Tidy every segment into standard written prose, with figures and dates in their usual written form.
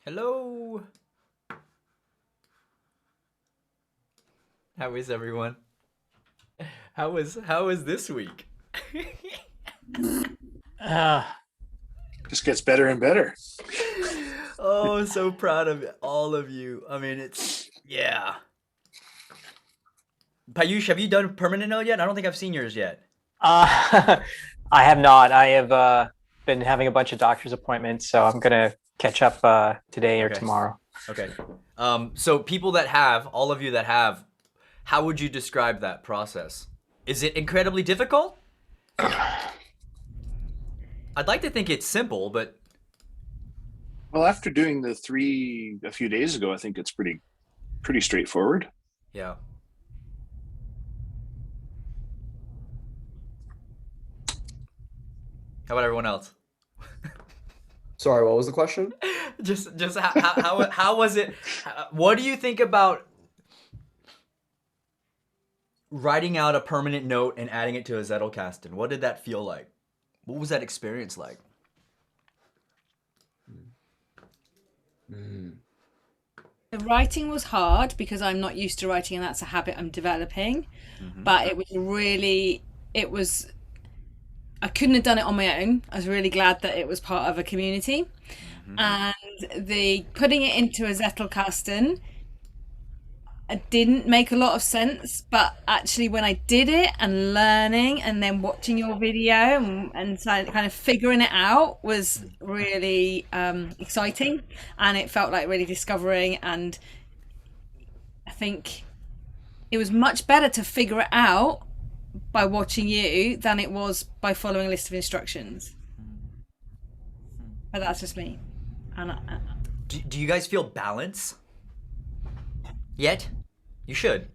Hello. How is everyone? How is this week? Uh, Just gets better and better. Oh, so proud of all of you. I mean, it's yeah. Payush, have you done permanent note yet? I don't think I've seen yours yet. I have not. I have been having a bunch of doctor's appointments, so I'm gonna catch up today or Okay. tomorrow. Okay. So people that have, all of you that have, how would you describe that process? Is it incredibly difficult? I'd like to think it's simple, but Well, after doing the three a few days ago, I think it's pretty straightforward. yeah. How about everyone else? Sorry, what was the question? Just how was it? What do you think about writing out a permanent note and adding it to a Zettelkasten? What did that feel like? What was that experience like? Mm. The writing was hard because I'm not used to writing, and that's a habit I'm developing. Mm-hmm. But it was, I couldn't have done it on my own. I was really glad that it was part of a community. Mm-hmm. And the putting it into a Zettelkasten, it didn't make a lot of sense. But actually, when I did it and learning and then watching your video and kind of figuring it out was really exciting. And it felt like really discovering. And I think it was much better to figure it out by watching you than it was by following a list of instructions. But that's just me. And Do you guys feel balance yet? You should.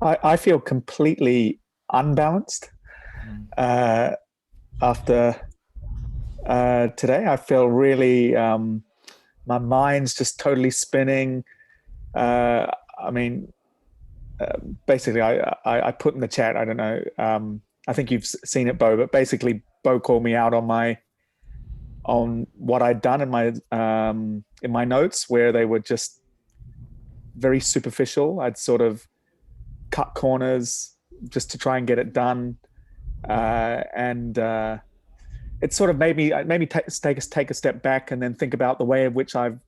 I feel completely unbalanced uh, after today. I feel really my mind's just totally spinning. I mean, basically, I put in the chat. I don't know. I think you've seen it, Bo. But basically, Bo called me out on what I'd done in my notes, where they were just very superficial. I'd sort of cut corners just to try and get it done, and it sort of made me take a step back and then think about the way in which I've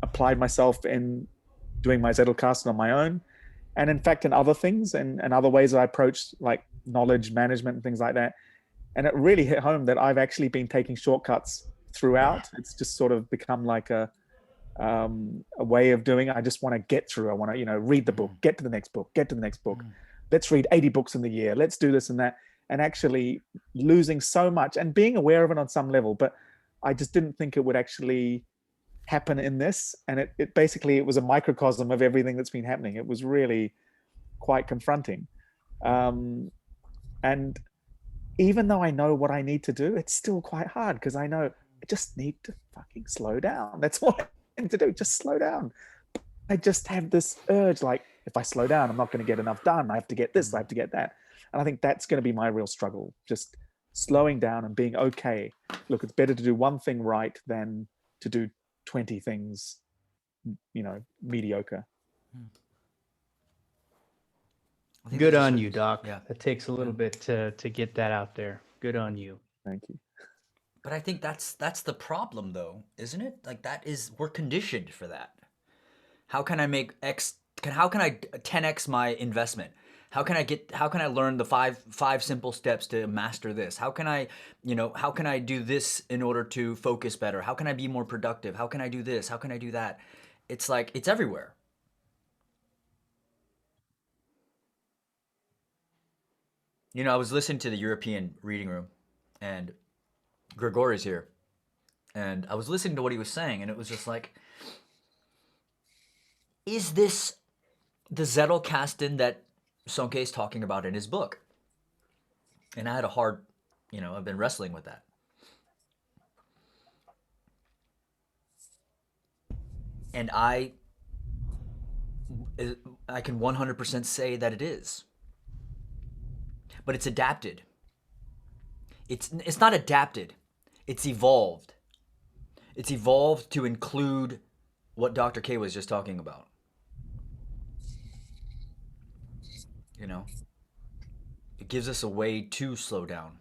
applied myself in doing my Zettelkasten on my own, and in fact in other things and other ways that I approach like knowledge management and things like that. And it really hit home that I've actually been taking shortcuts throughout. It's just sort of become like a way of doing it. I just want to get through. I want to, read the book, get to the next book, get to the next book. Let's read 80 books in the year. Let's do this and that. And actually losing so much and being aware of it on some level. But I just didn't think it would actually happen in this. And it basically, it was a microcosm of everything that's been happening. It was really quite confronting. Um, and even though I know what I need to do, it's still quite hard because I know I just need to fucking slow down. That's all I need to do. Just slow down. I just have this urge, like if I slow down, I'm not going to get enough done. I have to get this, I have to get that. And I think that's going to be my real struggle. Just slowing down and being okay. Look, it's better to do one thing right than to do 20 things, mediocre. I think Good there's a on certain- you, Doc. Yeah. It takes a little bit to get that out there. Good on you. Thank you. But I think that's the problem though, isn't it? Like we're conditioned for that. How can I make X how can I 10x my investment? How can I learn the five simple steps to master this? How can I do this in order to focus better? How can I be more productive? How can I do this? How can I do that? It's like it's everywhere. I was listening to the European reading room and Gregori's here. And I was listening to what he was saying, and it was just like, is this the Zettelkasten that Sonke is talking about in his book? And I had a hard, I've been wrestling with that. And I can 100% say that it is. But it's adapted. It's not adapted. It's evolved. It's evolved to include what Dr. K was just talking about. You know? It gives us a way to slow down,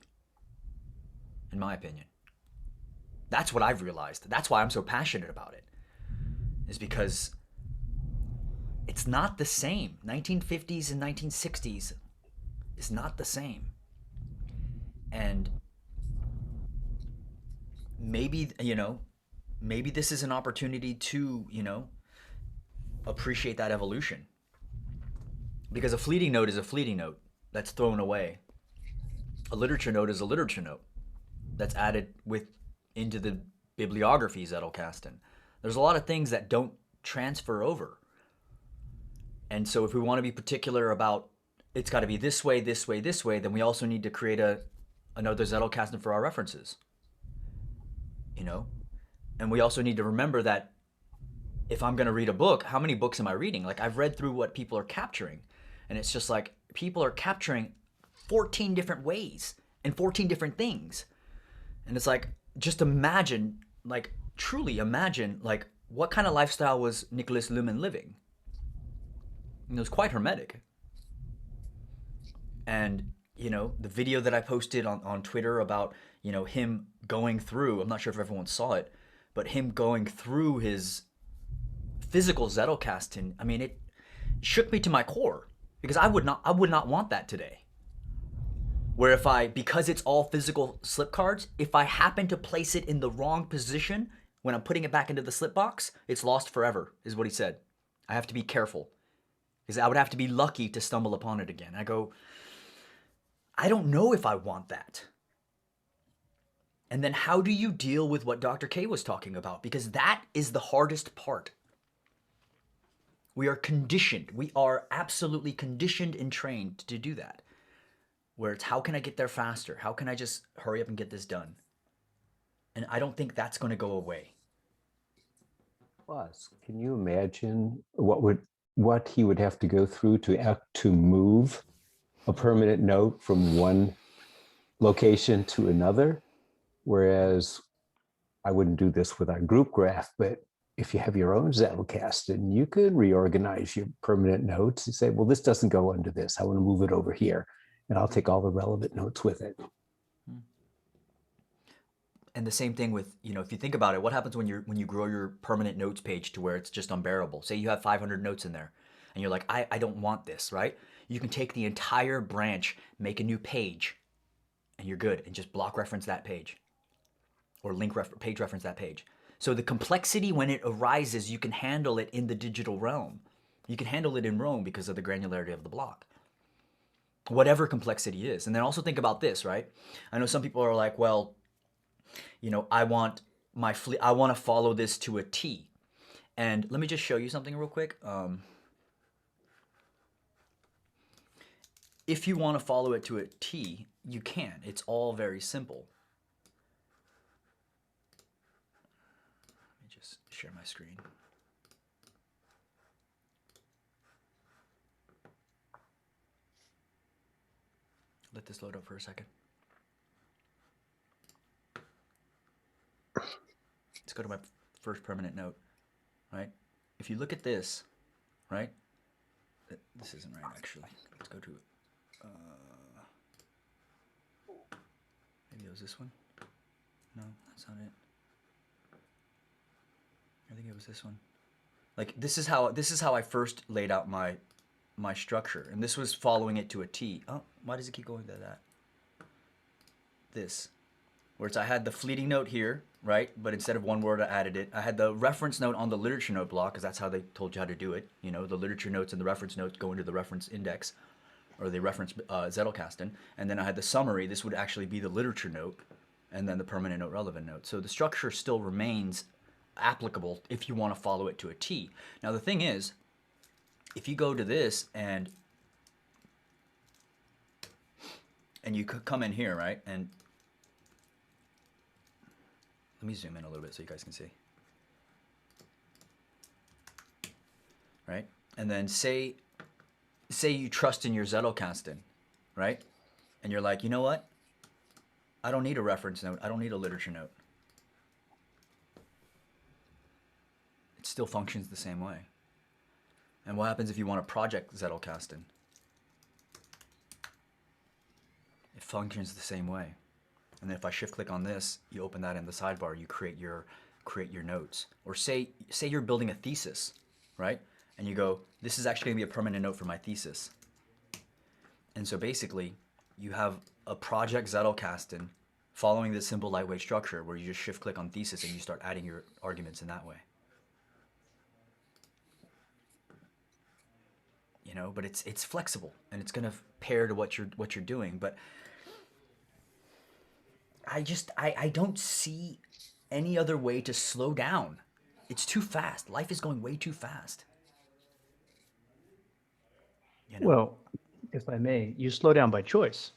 in my opinion. That's what I've realized. That's why I'm so passionate about it. Is because it's not the same. 1950s and 1960s is not the same. And maybe, maybe this is an opportunity to, appreciate that evolution. Because a fleeting note is a fleeting note that's thrown away. A literature note is a literature note that's added into the bibliography Zettelkasten. There's a lot of things that don't transfer over. And so if we want to be particular about it's got to be this way, this way, this way, then we also need to create another Zettelkasten for our references. And we also need to remember that if I'm going to read a book, how many books am I reading? Like, I've read through what people are capturing, and it's just like people are capturing 14 different ways and 14 different things. And it's like, just imagine, like, truly imagine, like, what kind of lifestyle was Nicholas Luhmann living? It was quite hermetic. And, the video that I posted on Twitter about, him going through, I'm not sure if everyone saw it, but him going through his physical Zettelkasten, I mean, it shook me to my core, because I would not want that today. Where because it's all physical slip cards, if I happen to place it in the wrong position when I'm putting it back into the slip box, it's lost forever, is what he said. I have to be careful, because I would have to be lucky to stumble upon it again. I go, I don't know if I want that. And then how do you deal with what Dr. K was talking about? Because that is the hardest part. We are conditioned. We are absolutely conditioned and trained to do that. Where it's, how can I get there faster? How can I just hurry up and get this done? And I don't think that's going to go away. Plus, can you imagine what he would have to go through to move a permanent note from one location to another? Whereas I wouldn't do this with our group graph, but if you have your own Zettelkasten, you could reorganize your permanent notes and say, well, this doesn't go under this. I want to move it over here, and I'll take all the relevant notes with it. And the same thing with, if you think about it, what happens when you grow your permanent notes page to where it's just unbearable? Say you have 500 notes in there, and you're like, I don't want this, right? You can take the entire branch, make a new page, and you're good, and just block reference that page. Or page reference that page. So the complexity, when it arises, you can handle it in the digital realm. You can handle it in Rome because of the granularity of the block. Whatever complexity is. And then also think about this, right? I know some people are like, well, I want to follow this to a T. And let me just show you something real quick. If you want to follow it to a T, you can. It's all very simple. Just share my screen. Let this load up for a second. Let's go to my first permanent note, right? If you look at this, right? This isn't right, actually. Let's go to, maybe it was this one? No, that's not it. I think it was this one. Like, this is how I first laid out my structure, and this was following it to a T. Oh, why does it keep going to that? This, where I had the fleeting note here, right? But instead of one word, I added it. I had the reference note on the literature note block, because that's how they told you how to do it. The literature notes and the reference notes go into the reference index, or the reference Zettelkasten. And then I had the summary. This would actually be the literature note, and then the permanent note, relevant note. So the structure still remains applicable if you want to follow it to a T. Now the thing is, if you go to this and you could come in here, right? And let me zoom in a little bit so you guys can see. Right? And then say you trust in your Zettelkasten, right? And you're like, you know what? I don't need a reference note. I don't need a literature note. still functions the same way. And what happens if you want to project Zettelkasten? It functions the same way. And then if I shift click on this, you open that in the sidebar, you create your notes. Or say you're building a thesis, right? And you go, this is actually gonna be a permanent note for my thesis. And so basically, you have a project Zettelkasten following this simple lightweight structure where you just shift click on thesis and you start adding your arguments in that way. You know, but it's flexible and it's gonna pair to what you're doing. But I don't see any other way to slow down. It's too fast. Life is going way too fast. You know? Well, if I may, you slow down by choice.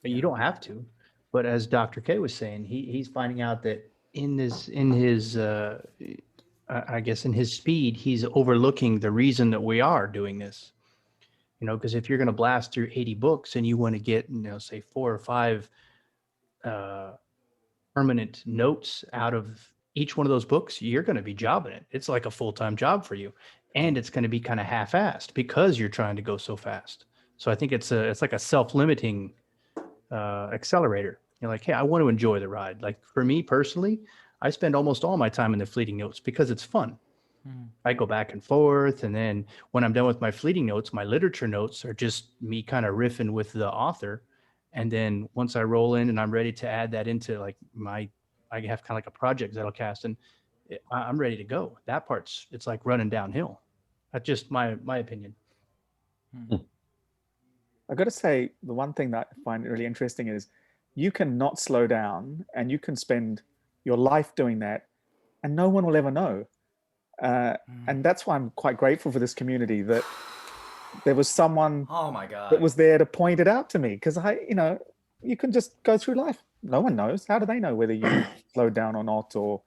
But you don't have to. But as Dr. K was saying, he's finding out that in his I guess in his speed, he's overlooking the reason that we are doing this. You know, because if you're going to blast through 80 books and you want to get, you know, say 4 or 5 permanent notes out of each one of those books, you're going to be jobbing it. It's like a full-time job for you. And it's going to be kind of half-assed because you're trying to go so fast. So I think it's like a self-limiting accelerator. You're like, hey, I want to enjoy the ride. Like for me personally, I spend almost all my time in the fleeting notes because it's fun. I go back and forth. And then when I'm done with my fleeting notes, my literature notes are just me kind of riffing with the author. And then once I roll in and I'm ready to add that into like I have kind of like a project Zettelkasten, and I'm ready to go. That part's, it's like running downhill. That's just my opinion. I got to say, the one thing that I find really interesting is you can not slow down and you can spend your life doing that and no one will ever know. And that's why I'm quite grateful for this community, that there was someone Oh my God. that was there to point it out to me. Because you can just go through life. No one knows. How do they know whether you slowed down or not, or,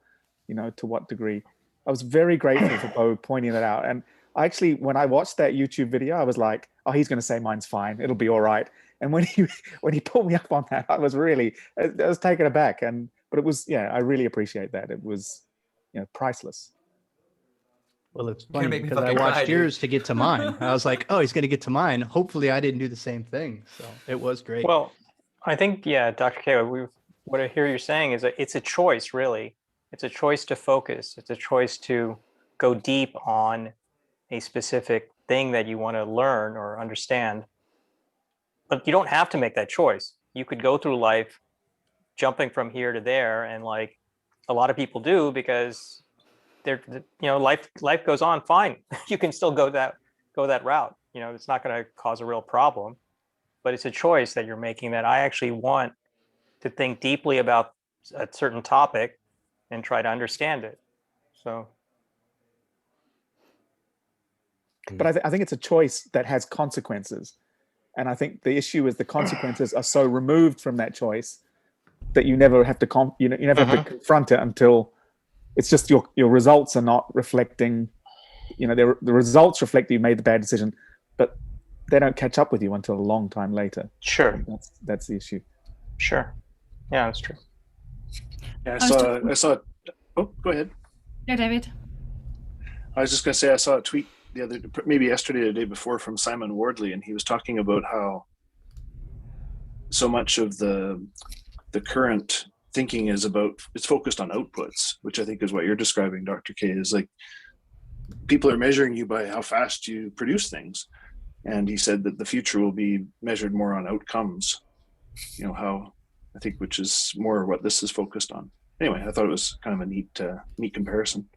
to what degree? I was very grateful for Bo pointing that out. And actually, when I watched that YouTube video, I was like, oh, he's going to say mine's fine. It'll be all right. And when he pulled me up on that, I was taken aback. But it was, I really appreciate that. It was, priceless. Well, it's You're gonna funny make me because I fucking watched cry, dude. yours to get to mine. I was like, oh, he's going to get to mine. Hopefully I didn't do the same thing. So it was great. Well, I think, yeah, Dr. K, what I hear you saying is that it's a choice, really. It's a choice to focus. It's a choice to go deep on a specific thing that you want to learn or understand. But you don't have to make that choice. You could go through life jumping from here to there, and like a lot of people do, because life goes on fine. You can still go that route. It's not going to cause a real problem, but it's a choice that you're making, that I actually want to think deeply about a certain topic and try to understand it. So, but I think it's a choice that has consequences. And I think the issue is the consequences are so removed from that choice that you never have to you never have to confront it until it's just your results are not reflecting, the results reflect that you made the bad decision, but they don't catch up with you until a long time later. sure. That's the issue. Sure. Yeah, that's true. Yeah, I saw. Oh, go ahead. Go, David. I was just going to say I saw a tweet maybe yesterday or the day before, from Simon Wardley, and he was talking about how so much of the current thinking it's focused on outputs, which I think is what you're describing, Dr. K, is like people are measuring you by how fast you produce things. And he said that the future will be measured more on outcomes, how I think, which is more what this is focused on. Anyway, I thought it was kind of a neat comparison.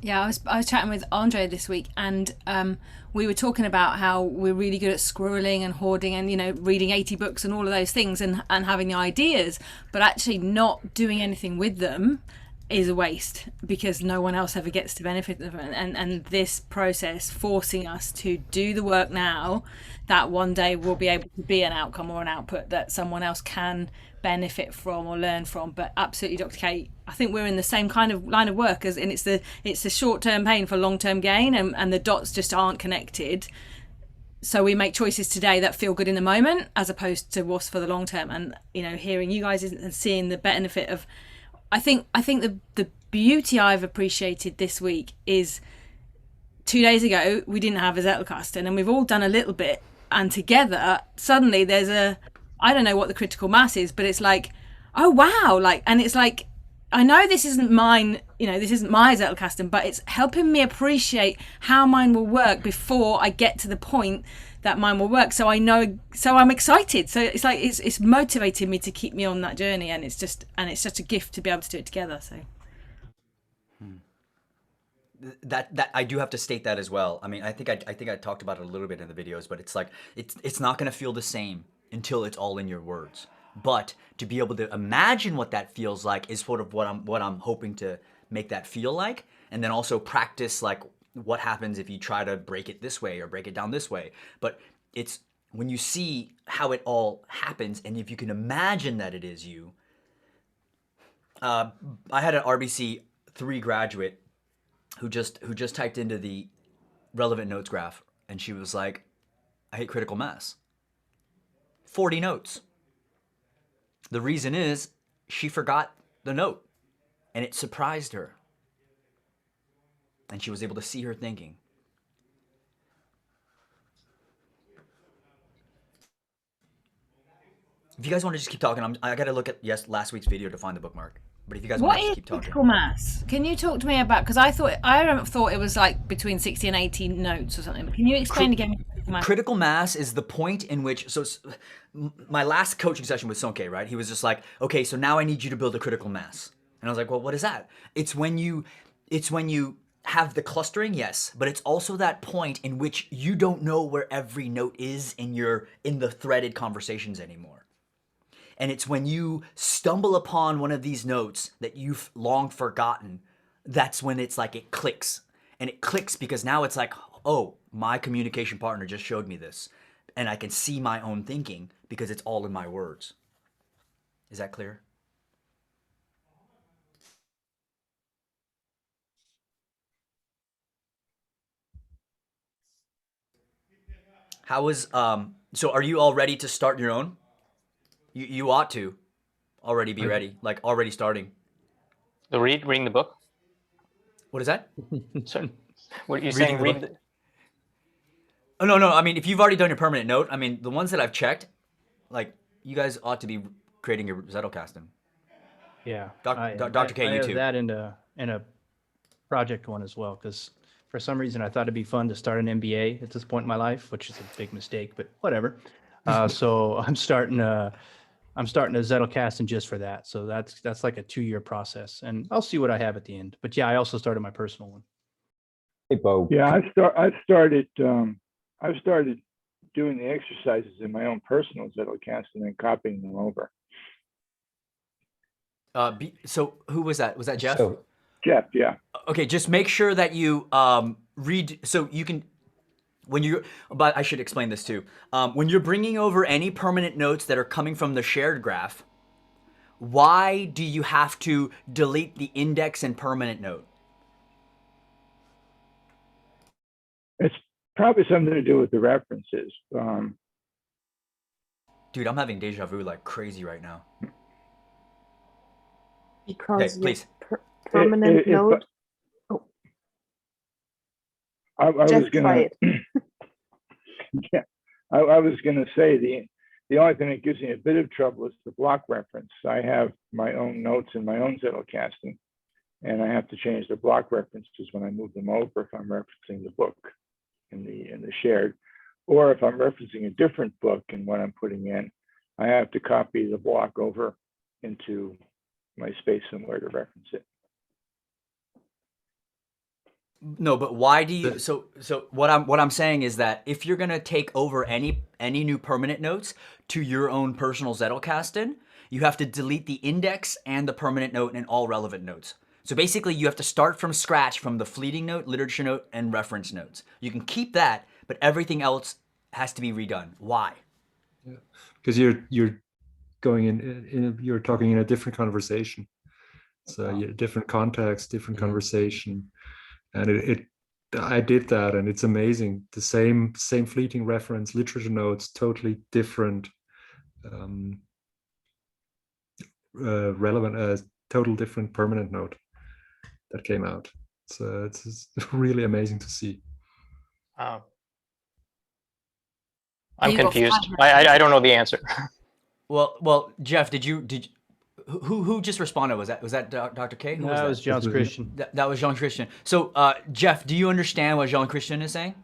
Yeah, I was chatting with Andre this week, and we were talking about how we're really good at squirreling and hoarding and reading 80 books and all of those things and having the ideas, but actually not doing anything with them is a waste, because no one else ever gets to benefit of it. And this process forcing us to do the work now, that one day will be able to be an outcome or an output that someone else can benefit from or learn from. But absolutely, Dr. K, I think we're in the same kind of line of work, and it's the short-term pain for long-term gain, and the dots just aren't connected. So we make choices today that feel good in the moment, as opposed to what's for the long term. And hearing you guys and seeing the benefit of I think the beauty I've appreciated this week is 2 days ago we didn't have a Zettelkasten, and we've all done a little bit, and together suddenly there's a, I don't know what the critical mass is, but it's like, oh wow, like, and it's like, I know this isn't mine, this isn't my Zettelkasten, but it's helping me appreciate how mine will work before I get to the point that mine will work. So I know, so I'm excited. So it's like, it's motivated me to keep me on that journey, and it's such a gift to be able to do it together. So that I do have to state that as well. I mean, I think I talked about it a little bit in the videos, but it's like, it's not going to feel the same until it's all in your words. But to be able to imagine what that feels like is sort of what I'm hoping to make that feel like, and then also practice like what happens if you try to break it this way or break it down this way. But it's when you see how it all happens, and if you can imagine that it is you. I had an RBC 3 graduate who just typed into the relevant notes graph, and she was like, I hate critical mass. 40 notes. The reason is she forgot the note, and it surprised her. And she was able to see her thinking. If you guys want to just keep talking, I got to look at last week's video to find the bookmark. But if you guys want what to just is keep talking. critical mass? Can you talk to me about, because I thought it was like between 60 and 80 notes or something. Can you explain again? Critical mass is the point in which, so my last coaching session with Sonke, right? He was just like, okay, so now I need you to build a critical mass. And I was like, well, what is that? It's when you have the clustering, yes, but it's also that point in which you don't know where every note is in the threaded conversations anymore. And it's when you stumble upon one of these notes that you've long forgotten, that's when it's like it clicks. And it clicks because now it's like, oh, my communication partner just showed me this. And I can see my own thinking because it's all in my words. Is that clear? How is, so are you all ready to start your own? You ought to already be ready, like already starting. Reading the book? What is that? So, what are you Reading saying? the Read book? Oh, no. I mean, if you've already done your permanent note, I mean, the ones that I've checked, like, you guys ought to be creating your Zettelkasten. Yeah. Dr. K, I you have too. that in a project one as well, because for some reason I thought it'd be fun to start an MBA at this point in my life, which is a big mistake, but whatever. So I'm starting a Zettelkasten just for that. So that's like a 2-year process, and I'll see what I have at the end. But yeah, I also started my personal one. Hey, Bo. Yeah, I've started doing the exercises in my own personal Zettelkasten and then copying them over. So who was that? Was that Jeff? So, Jeff, yeah. Okay, just make sure that you read, so you can, but I should explain this too. When you're bringing over any permanent notes that are coming from the shared graph, why do you have to delete the index and permanent note? It's probably something to do with the references. Dude, I'm having deja vu like crazy right now. Because Okay, please. permanent note. I was Just gonna, try it. yeah, I was gonna say the only thing that gives me a bit of trouble is the block reference. I have my own notes in my own Zettelkasten, and I have to change the block references when I move them over if I'm referencing the book in the shared, or if I'm referencing a different book and what I'm putting in, I have to copy the block over into my space somewhere to reference it. No, but why do you, so what I'm saying is that if you're gonna take over any new permanent notes to your own personal Zettelkasten, you have to delete the index and the permanent note and all relevant notes. So basically you have to start from scratch from the fleeting note, literature note, and reference notes. You can keep that, but everything else has to be redone. Why? Because you're going in you're talking in a different conversation. So different context, different conversation. And I did that, and it's amazing. The same fleeting reference, literature notes, totally different relevant total different permanent note that came out. So it's really amazing to see. I'm You got confused. five I don't know the answer. Well, Jeff, did you who just responded? Was that Dr. K? Who was That that? was John's Christian. That was Jean Christian. So, Jeff, do you understand what Jean Christian is saying?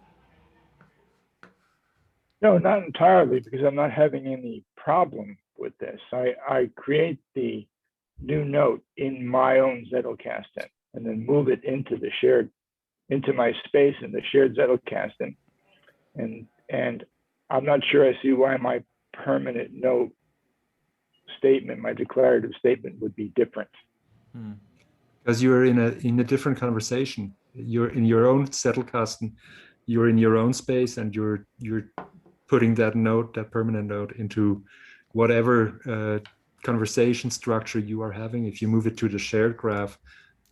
No, not entirely, because I'm not having any problem with this. I create the new note in my own Zettelkasten and then move it into my space in the shared Zettelkasten. And I'm not sure I see why my permanent note statement, my declarative statement, would be different. Because you're in a different conversation. You're in your own Zettelkasten, you're in your own space, and you're putting that note, that permanent note, into whatever conversation structure you are having. If you move it to the shared graph,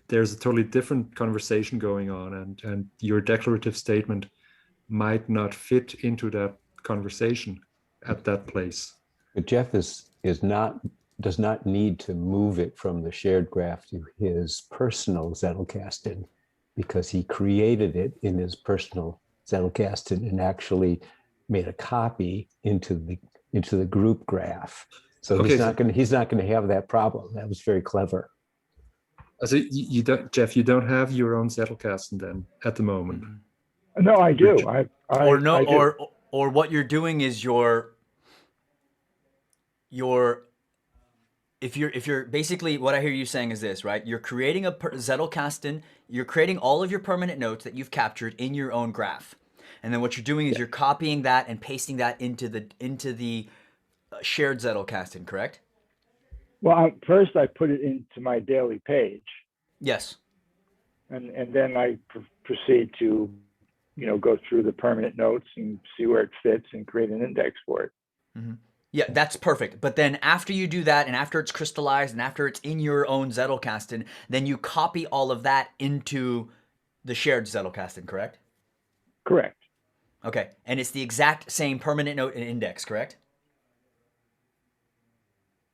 there's a totally different conversation going on, and your declarative statement might not fit into that conversation at that place. But Jeff does not need to move it from the shared graph to his personal Zettelkasten, because he created it in his personal Zettelkasten and actually made a copy into the group graph. So Okay, he's not going to have that problem. That was very clever. So you don't, Jeff, you don't have your own Zettelkasten then at the moment. No, I do. Or no, I do. or what you're doing is you're if you're basically, what I hear you saying is this, right? You're creating a Zettelkasten, you're creating all of your permanent notes that you've captured in your own graph. And then what you're doing is you're copying that and pasting that into the shared Zettelkasten, correct? Well, first I put it into my daily page. Yes. And then I proceed to, go through the permanent notes and see where it fits and create an index for it. Mm-hmm. Yeah, that's perfect. But then after you do that, and after it's crystallized, and after it's in your own Zettelkasten, then you copy all of that into the shared Zettelkasten, correct? Correct. Okay, and it's the exact same permanent note and index, correct?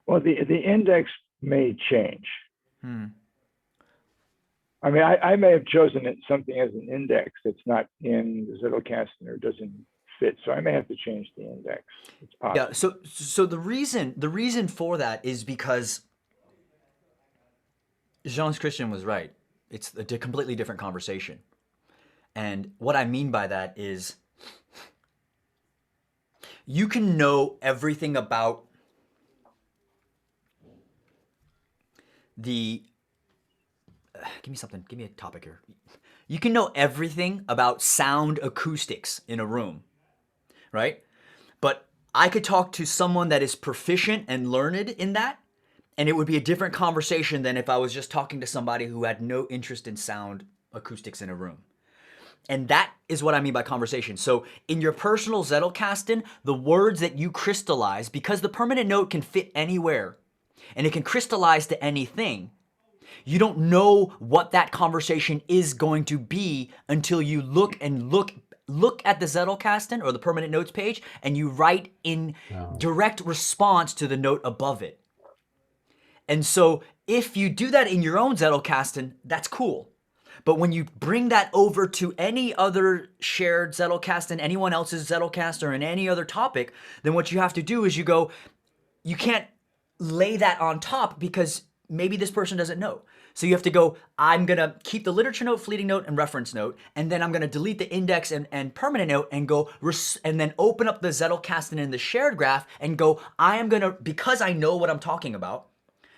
Well, the index may change. I mean, I may have chosen something as an index that's not in the Zettelkasten or doesn't fit, so I may have to change the index. It's possible. Yeah. So the reason for that is because Jean Christian was right. It's a completely different conversation, and what I mean by that is you can know everything about the give me a topic here. You can know everything about sound acoustics in a room, right? But I could talk to someone that is proficient and learned in that, and it would be a different conversation than if I was just talking to somebody who had no interest in sound acoustics in a room. And that is what I mean by conversation. So in your personal Zettelkasten, the words that you crystallize, because the permanent note can fit anywhere and it can crystallize to anything, you don't know what that conversation is going to be until you look at the Zettelkasten or the permanent notes page and you write in direct response to the note above it. And so if you do that in your own Zettelkasten, that's cool. But when you bring that over to any other shared Zettelkasten, anyone else's Zettelkasten, or in any other topic, then what you have to do is you can't lay that on top because maybe this person doesn't know. So you have to go, I'm going to keep the literature note, fleeting note, and reference note, and then I'm going to delete the index and permanent note and go, and then open up the Zettelkasten in the shared graph and go, I am going to, because I know what I'm talking about,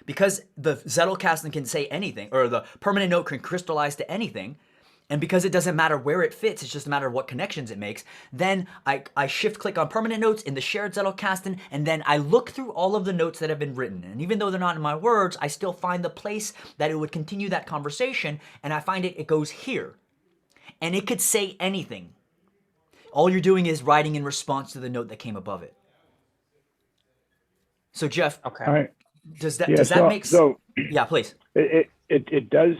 because the Zettelkasten can say anything, or the permanent note can crystallize to anything, and because it doesn't matter where it fits, it's just a matter of what connections it makes, then I shift click on permanent notes in the shared Zettelkasten, and then I look through all of the notes that have been written. And even though they're not in my words, I still find the place that it would continue that conversation, and I find it goes here. And it could say anything. All you're doing is writing in response to the note that came above it. So Jeff, Okay. All right. Does that make sense? So yeah, please. It does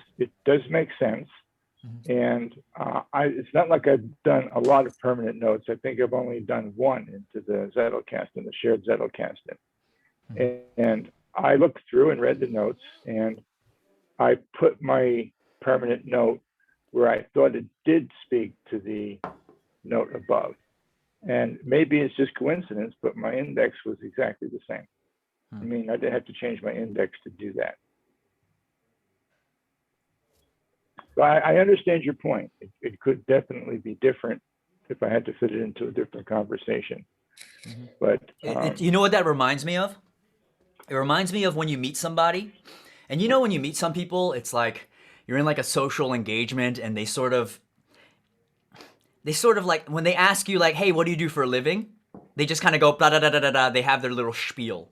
make sense. And it's not like I've done a lot of permanent notes. I think I've only done one into the Zettelkasten, the shared Zettelkasten. And I looked through and read the notes, and I put my permanent note where I thought it did speak to the note above. And maybe it's just coincidence, but my index was exactly the same. I mean, I didn't have to change my index to do that. So I understand your point. It could definitely be different if I had to fit it into a different conversation. But you know what that reminds me of? It reminds me of when you meet somebody, and you know when you meet some people, it's like you're in like a social engagement, and they sort of like when they ask you like, "Hey, what do you do for a living?" They just kind of go blah da da da da da. They have their little spiel.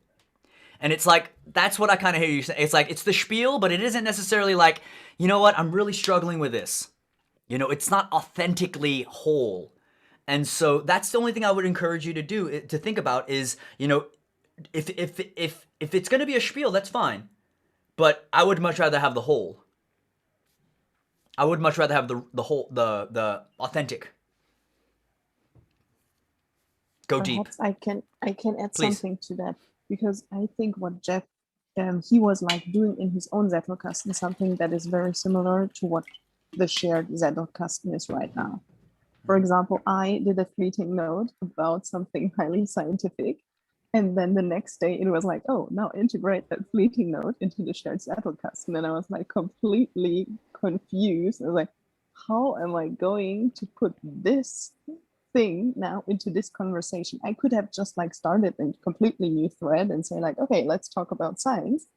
And it's like, that's what I kind of hear you say. It's like, it's the spiel, but it isn't necessarily like, you know what, I'm really struggling with this. You know, it's not authentically whole. And so that's the only thing I would encourage you to do, to think about is, you know, if it's going to be a spiel, that's fine. But I would much rather have the whole. I would much rather have the whole, the authentic. Go deep. Perhaps I can add Please. something to that, because I think what Jeff he was like doing in his own Zettelkasten, something that is very similar to what the shared Zettelkasten is right now. For example, I did a fleeting note about something highly scientific, and then the next day it was like, oh, now integrate that fleeting note into the shared Zettelkasten, and I was like completely confused. I was like, how am I going to put this thing now into this conversation? I could have just like started a completely new thread and say like, okay, let's talk about science.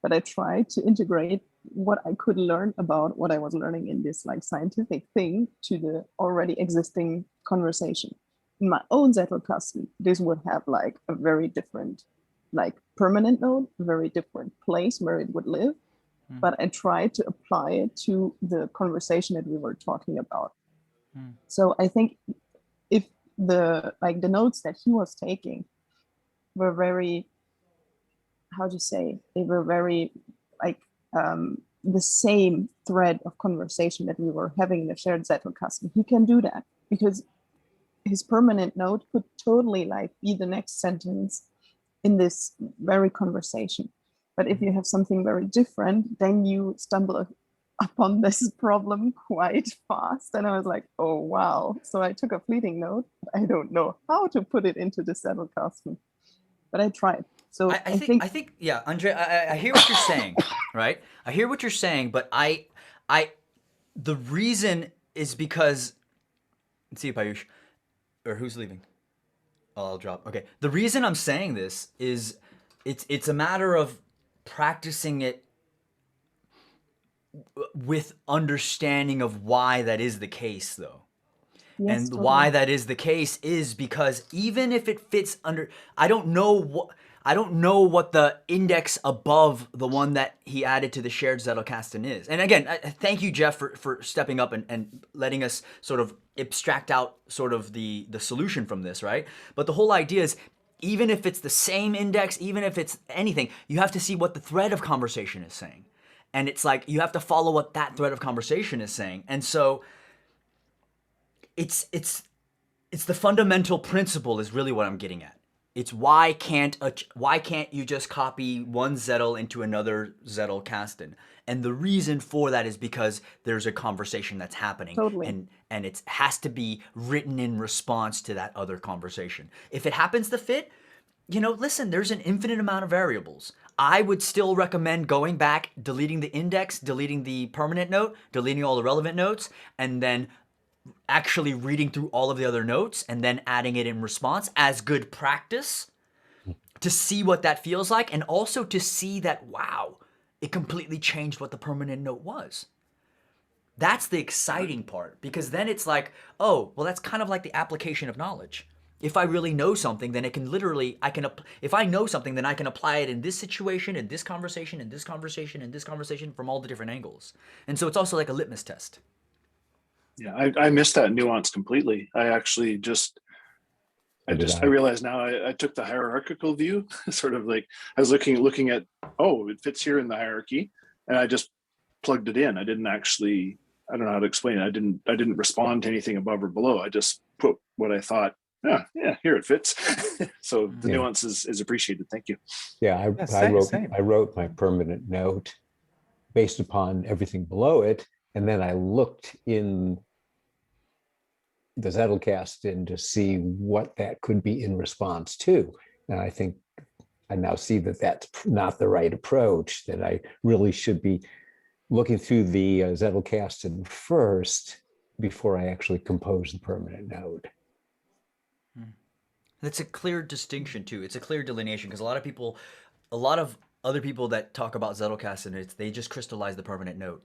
But I tried to integrate what I could learn about what I was learning in this like scientific thing to the already existing conversation. In my own Zettelkasten, this would have like a very different, like permanent node, very different place where it would live. But I tried to apply it to the conversation that we were talking about. So I think if the notes that he was taking were very, how do you say, they were very like the same thread of conversation that we were having in the shared Zettelkasten, he can do that because his permanent note could totally like be the next sentence in this very conversation. But if you have something very different, then you stumble upon this problem quite fast. And I was like, oh, wow. So I took a fleeting note. I don't know how to put it into the Zettelkasten, but I tried. So I think, yeah, Andre, I hear what you're saying, right? I hear what you're saying, but the reason is because, let's see, Payush, or who's leaving? Oh, I'll drop. Okay. The reason I'm saying this is it's a matter of practicing it with understanding of why that is the case, though. Yes, and totally. Why that is the case is because even if it fits under, I don't know what the index above the one that he added to the shared Zettelkasten is. And again, thank you, Jeff, for stepping up and letting us sort of abstract out sort of the solution from this, right? But the whole idea is, even if it's the same index, even if it's anything, you have to see what the thread of conversation is saying. And it's like, you have to follow what that thread of conversation is saying. And so it's the fundamental principle is really what I'm getting at. It's why can't you just copy one Zettel into another Zettelkasten? And the reason for that is because there's a conversation that's happening. Totally. And it has to be written in response to that other conversation. If it happens to fit, listen, there's an infinite amount of variables. I would still recommend going back, deleting the index, deleting the permanent note, deleting all the relevant notes, and then actually reading through all of the other notes and then adding it in response as good practice to see what that feels like, and also to see that, wow, it completely changed what the permanent note was. That's the exciting part, because then it's like, oh, well, that's kind of like the application of knowledge. If I really know something, then if I know something, then I can apply it in this situation, in this conversation, in this conversation, in this conversation, from all the different angles. And so it's also like a litmus test. Yeah, I missed that nuance completely. I actually I realized now I took the hierarchical view, sort of like I was looking at, oh, it fits here in the hierarchy, and I just plugged it in. I didn't actually, I don't know how to explain it. I didn't respond to anything above or below. I just put what I thought, yeah, here it fits. So the nuance is appreciated. Thank you. Yeah, I wrote my permanent note based upon everything below it. And then I looked in the Zettelkasten to see what that could be in response to. And I think I now see that that's not the right approach, that I really should be looking through the Zettelkasten first before I actually compose the permanent node. That's a clear distinction too. It's a clear delineation because a lot of other people that talk about Zettelkasten, they just crystallize the permanent note.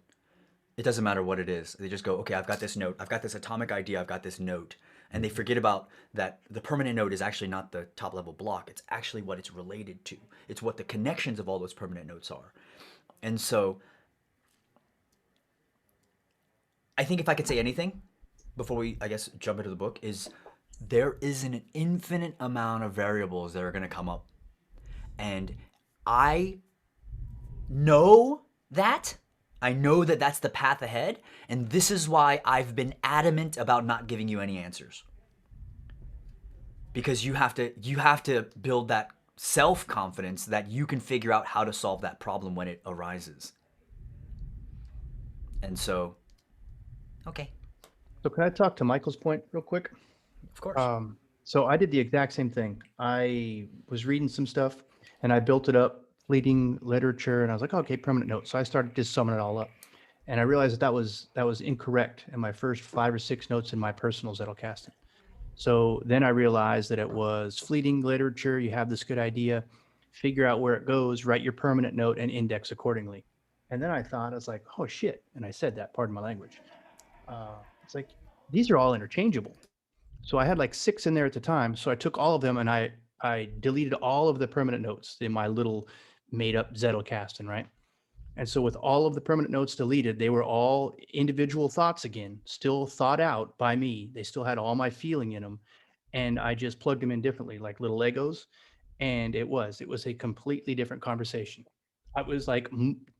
It doesn't matter what it is. They just go, okay, I've got this note. I've got this atomic idea. I've got this note. And they forget about that the permanent node is actually not the top level block. It's actually what it's related to. It's what the connections of all those permanent nodes are. And so I think if I could say anything before we, I guess, jump into the book, is there is an infinite amount of variables that are going to come up. And I know that. I know that that's the path ahead. And this is why I've been adamant about not giving you any answers. Because you have to build that self-confidence that you can figure out how to solve that problem when it arises. And so, okay. So can I talk to Michael's point real quick? Of course. So I did the exact same thing. I was reading some stuff and I built it up, fleeting literature, and I was like, okay, permanent note. So I started just summing it all up. And I realized that was incorrect in my first 5 or 6 notes in my personal Zettelkasten. So then I realized that it was fleeting literature. You have this good idea, figure out where it goes, write your permanent note, and index accordingly. And then I was like, oh shit. And I said that, pardon my language. It's like, these are all interchangeable. So I had like 6 in there at the time. So I took all of them and I deleted all of the permanent notes in my little made up Zettelkasten, right? And so with all of the permanent notes deleted, they were all individual thoughts again, still thought out by me. They still had all my feeling in them. And I just plugged them in differently, like little Legos. And it was a completely different conversation. I was like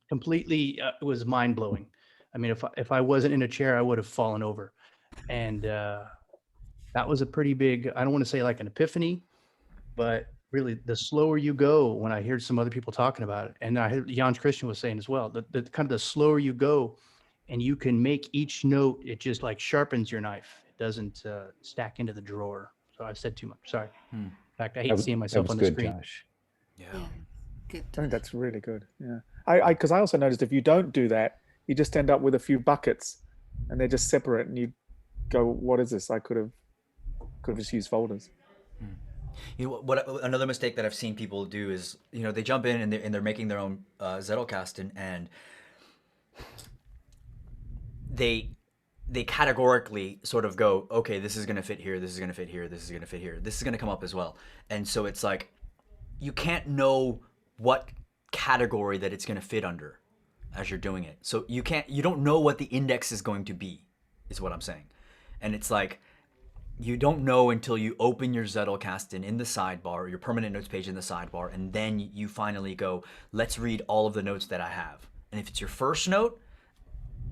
completely, it was mind blowing. I mean, if I wasn't in a chair, I would have fallen over. And that was a pretty big, I don't want to say like an epiphany, but really the slower you go, when I heard some other people talking about it, and I heard Jans Christian was saying as well, the kind of the slower you go and you can make each note, it just like sharpens your knife. It doesn't stack into the drawer. So I've said too much, sorry. In fact, I hate seeing myself on the screen. Josh. Yeah. Good. I think that's really good. Yeah. Because I also noticed if you don't do that, you just end up with a few buckets and they're just separate and you go, what is this? I could have just used folders. You know what? Another mistake that I've seen people do is, they jump in and they're making their own Zettelkasten, and they categorically sort of go, okay, this is going to fit here, this is going to fit here, this is going to fit here, this is going to come up as well. And so it's like, you can't know what category that it's going to fit under as you're doing it. So you don't know what the index is going to be, is what I'm saying. And it's like, you don't know until you open your Zettelkasten in the sidebar, your permanent notes page in the sidebar, and then you finally go, let's read all of the notes that I have. And if it's your first note,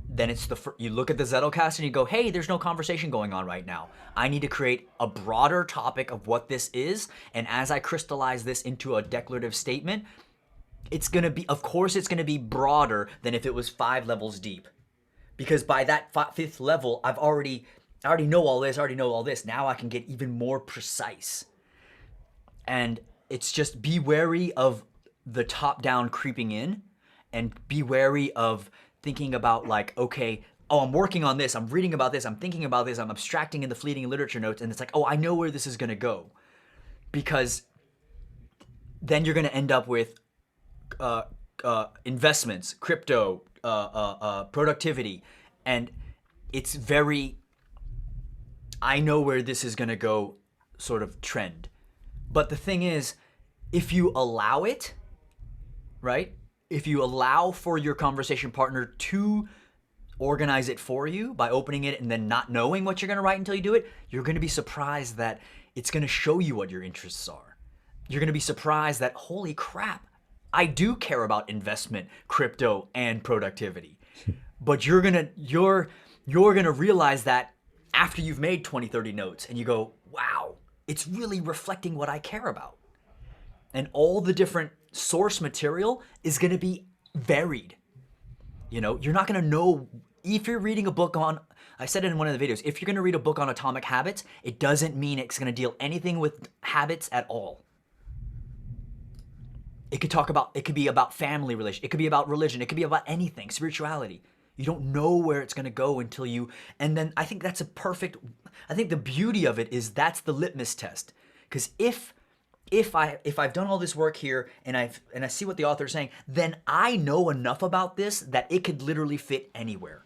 then it's you look at the Zettelkasten and you go, hey, there's no conversation going on right now. I need to create a broader topic of what this is. And as I crystallize this into a declarative statement, it's going to be, of course, it's going to be broader than if it was 5 levels deep. Because by that 5th level, I already know all this. Now I can get even more precise. And it's just be wary of the top-down creeping in, and be wary of thinking about like, okay, oh, I'm working on this, I'm reading about this, I'm thinking about this, I'm abstracting in the fleeting literature notes, and it's like, oh, I know where this is going to go. Because then you're going to end up with investments, crypto, productivity, and it's very, I know where this is going to go sort of trend. But the thing is, if you allow it, right? If you allow for your conversation partner to organize it for you by opening it and then not knowing what you're going to write until you do it, you're going to be surprised that it's going to show you what your interests are. You're going to be surprised that, holy crap, I do care about investment, crypto, and productivity. But you're going to realize that after you've made 20, 30 notes and you go, wow, it's really reflecting what I care about. And all the different source material is going to be varied. You know, you're not gonna know if you're reading a book on, I said it in one of the videos, if you're gonna read a book on atomic habits, it doesn't mean it's gonna deal anything with habits at all. It could be about family relation, it could be about religion, it could be about anything, spirituality. You don't know where it's gonna go until you, and then I think that's a perfect, I think the beauty of it is that's the litmus test. Because if I've done all this work here and I see what the author is saying, then I know enough about this that it could literally fit anywhere.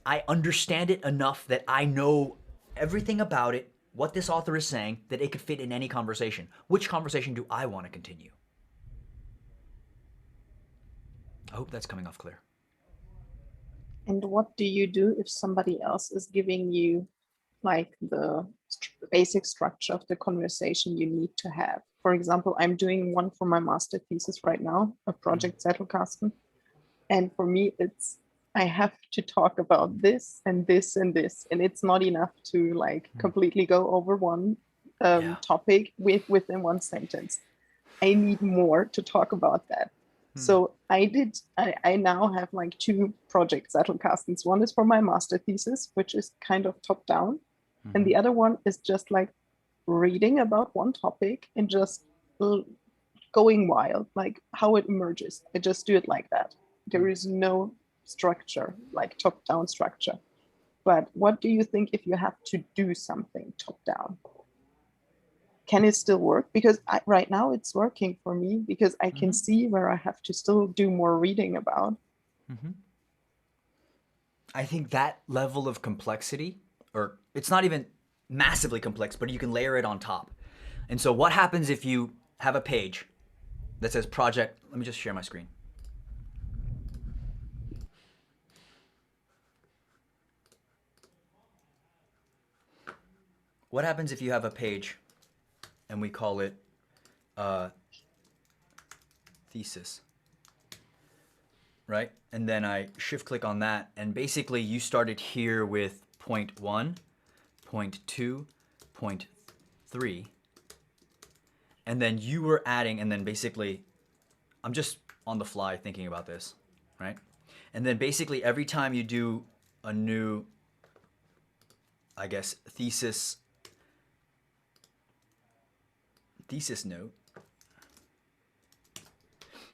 I understand it enough that I know everything about it, what this author is saying, that it could fit in any conversation. Which conversation do I want to continue? I hope that's coming off clear. And what do you do if somebody else is giving you like the basic structure of the conversation you need to have? For example, I'm doing one for my master thesis right now, a project Zettelkasten. And for me, it's, I have to talk about this and this and this. And it's not enough to like completely go over one topic within one sentence. I need more to talk about that. So I now have like two project Zettelkastens. One is for my master thesis, which is kind of top down. And the other one is just like reading about one topic and just going wild, like how it emerges. I just do it like that. There is no structure, like top down structure. But what do you think if you have to do something top down? Can it still work? Because right now it's working for me because I can see where I have to still do more reading about. I think that level of complexity, or it's not even massively complex, but you can layer it on top. And so what happens if you have a page that says project, let me just share my screen. What happens if you have a page and we call it thesis, right? And then I shift click on that, and basically you started here with point 1, point 2, point 3, and then you were adding, and then basically I'm just on the fly thinking about this, right? And then basically every time you do a new, I guess, thesis note,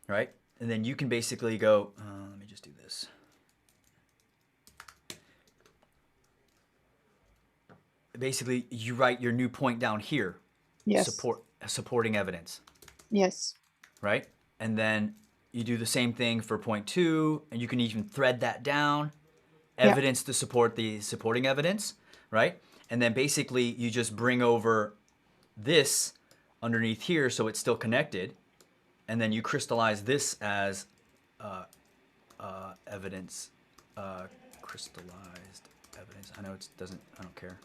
right? And then you can basically go, let me just do this. Basically, you write your new point down here. Yes. Supporting evidence. Yes. Right? And then you do the same thing for point 2, and you can even thread that down. Evidence to support the supporting evidence, right? And then basically you just bring over this underneath here so it's still connected, and then you crystallize this as evidence, crystallized evidence. I know it doesn't, I don't care.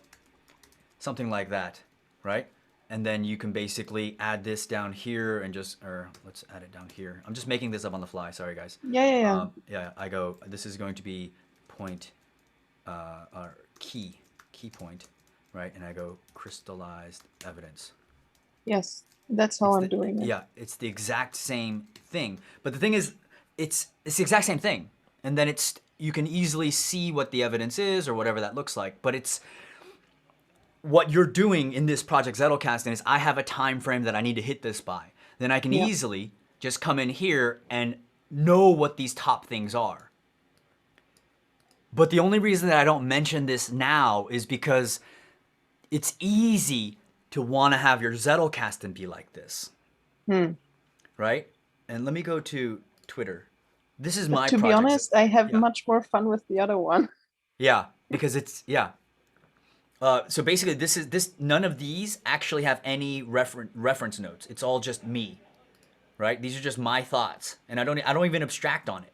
Something like that, right? And then you can basically add this down here and just, or let's add it down here. I'm just making this up on the fly, sorry guys. Yeah. Yeah, I go, this is going to be point, or key point, right? And I go crystallized evidence. Yes, that's how I'm doing it. Yeah, it's the exact same thing. But the thing is, it's the exact same thing. And then you can easily see what the evidence is or whatever that looks like. But it's what you're doing in this project Zettelkasten is I have a time frame that I need to hit this by. Then I can easily just come in here and know what these top things are. But the only reason that I don't mention this now is because it's easy to want to have your Zettelkasten be like this, right? And let me go to Twitter. This is my to be project. honest, I have much more fun with the other one. Yeah, because it's, so basically none of these actually have any reference notes. It's all just me, right? These are just my thoughts, and I don't even abstract on it.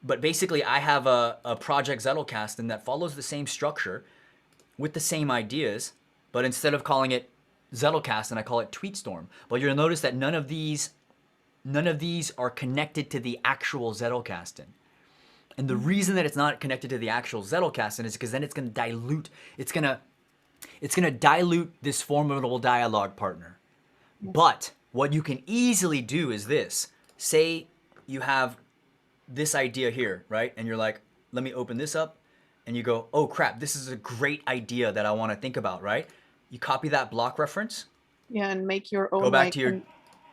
But basically I have a project Zettelkasten that follows the same structure with the same ideas, but instead of calling it Zettelkasten, I call it Tweetstorm. But you'll notice that none of these are connected to the actual Zettelkasten. And the reason that it's not connected to the actual Zettelkasten is because then it's going to dilute. It's going to dilute this formidable dialogue partner. But what you can easily do is this. Say you have this idea here, right? And you're like, let me open this up, and you go, oh crap, this is a great idea that I want to think about, right? You copy that block reference, Yeah, and make your go own back like to your,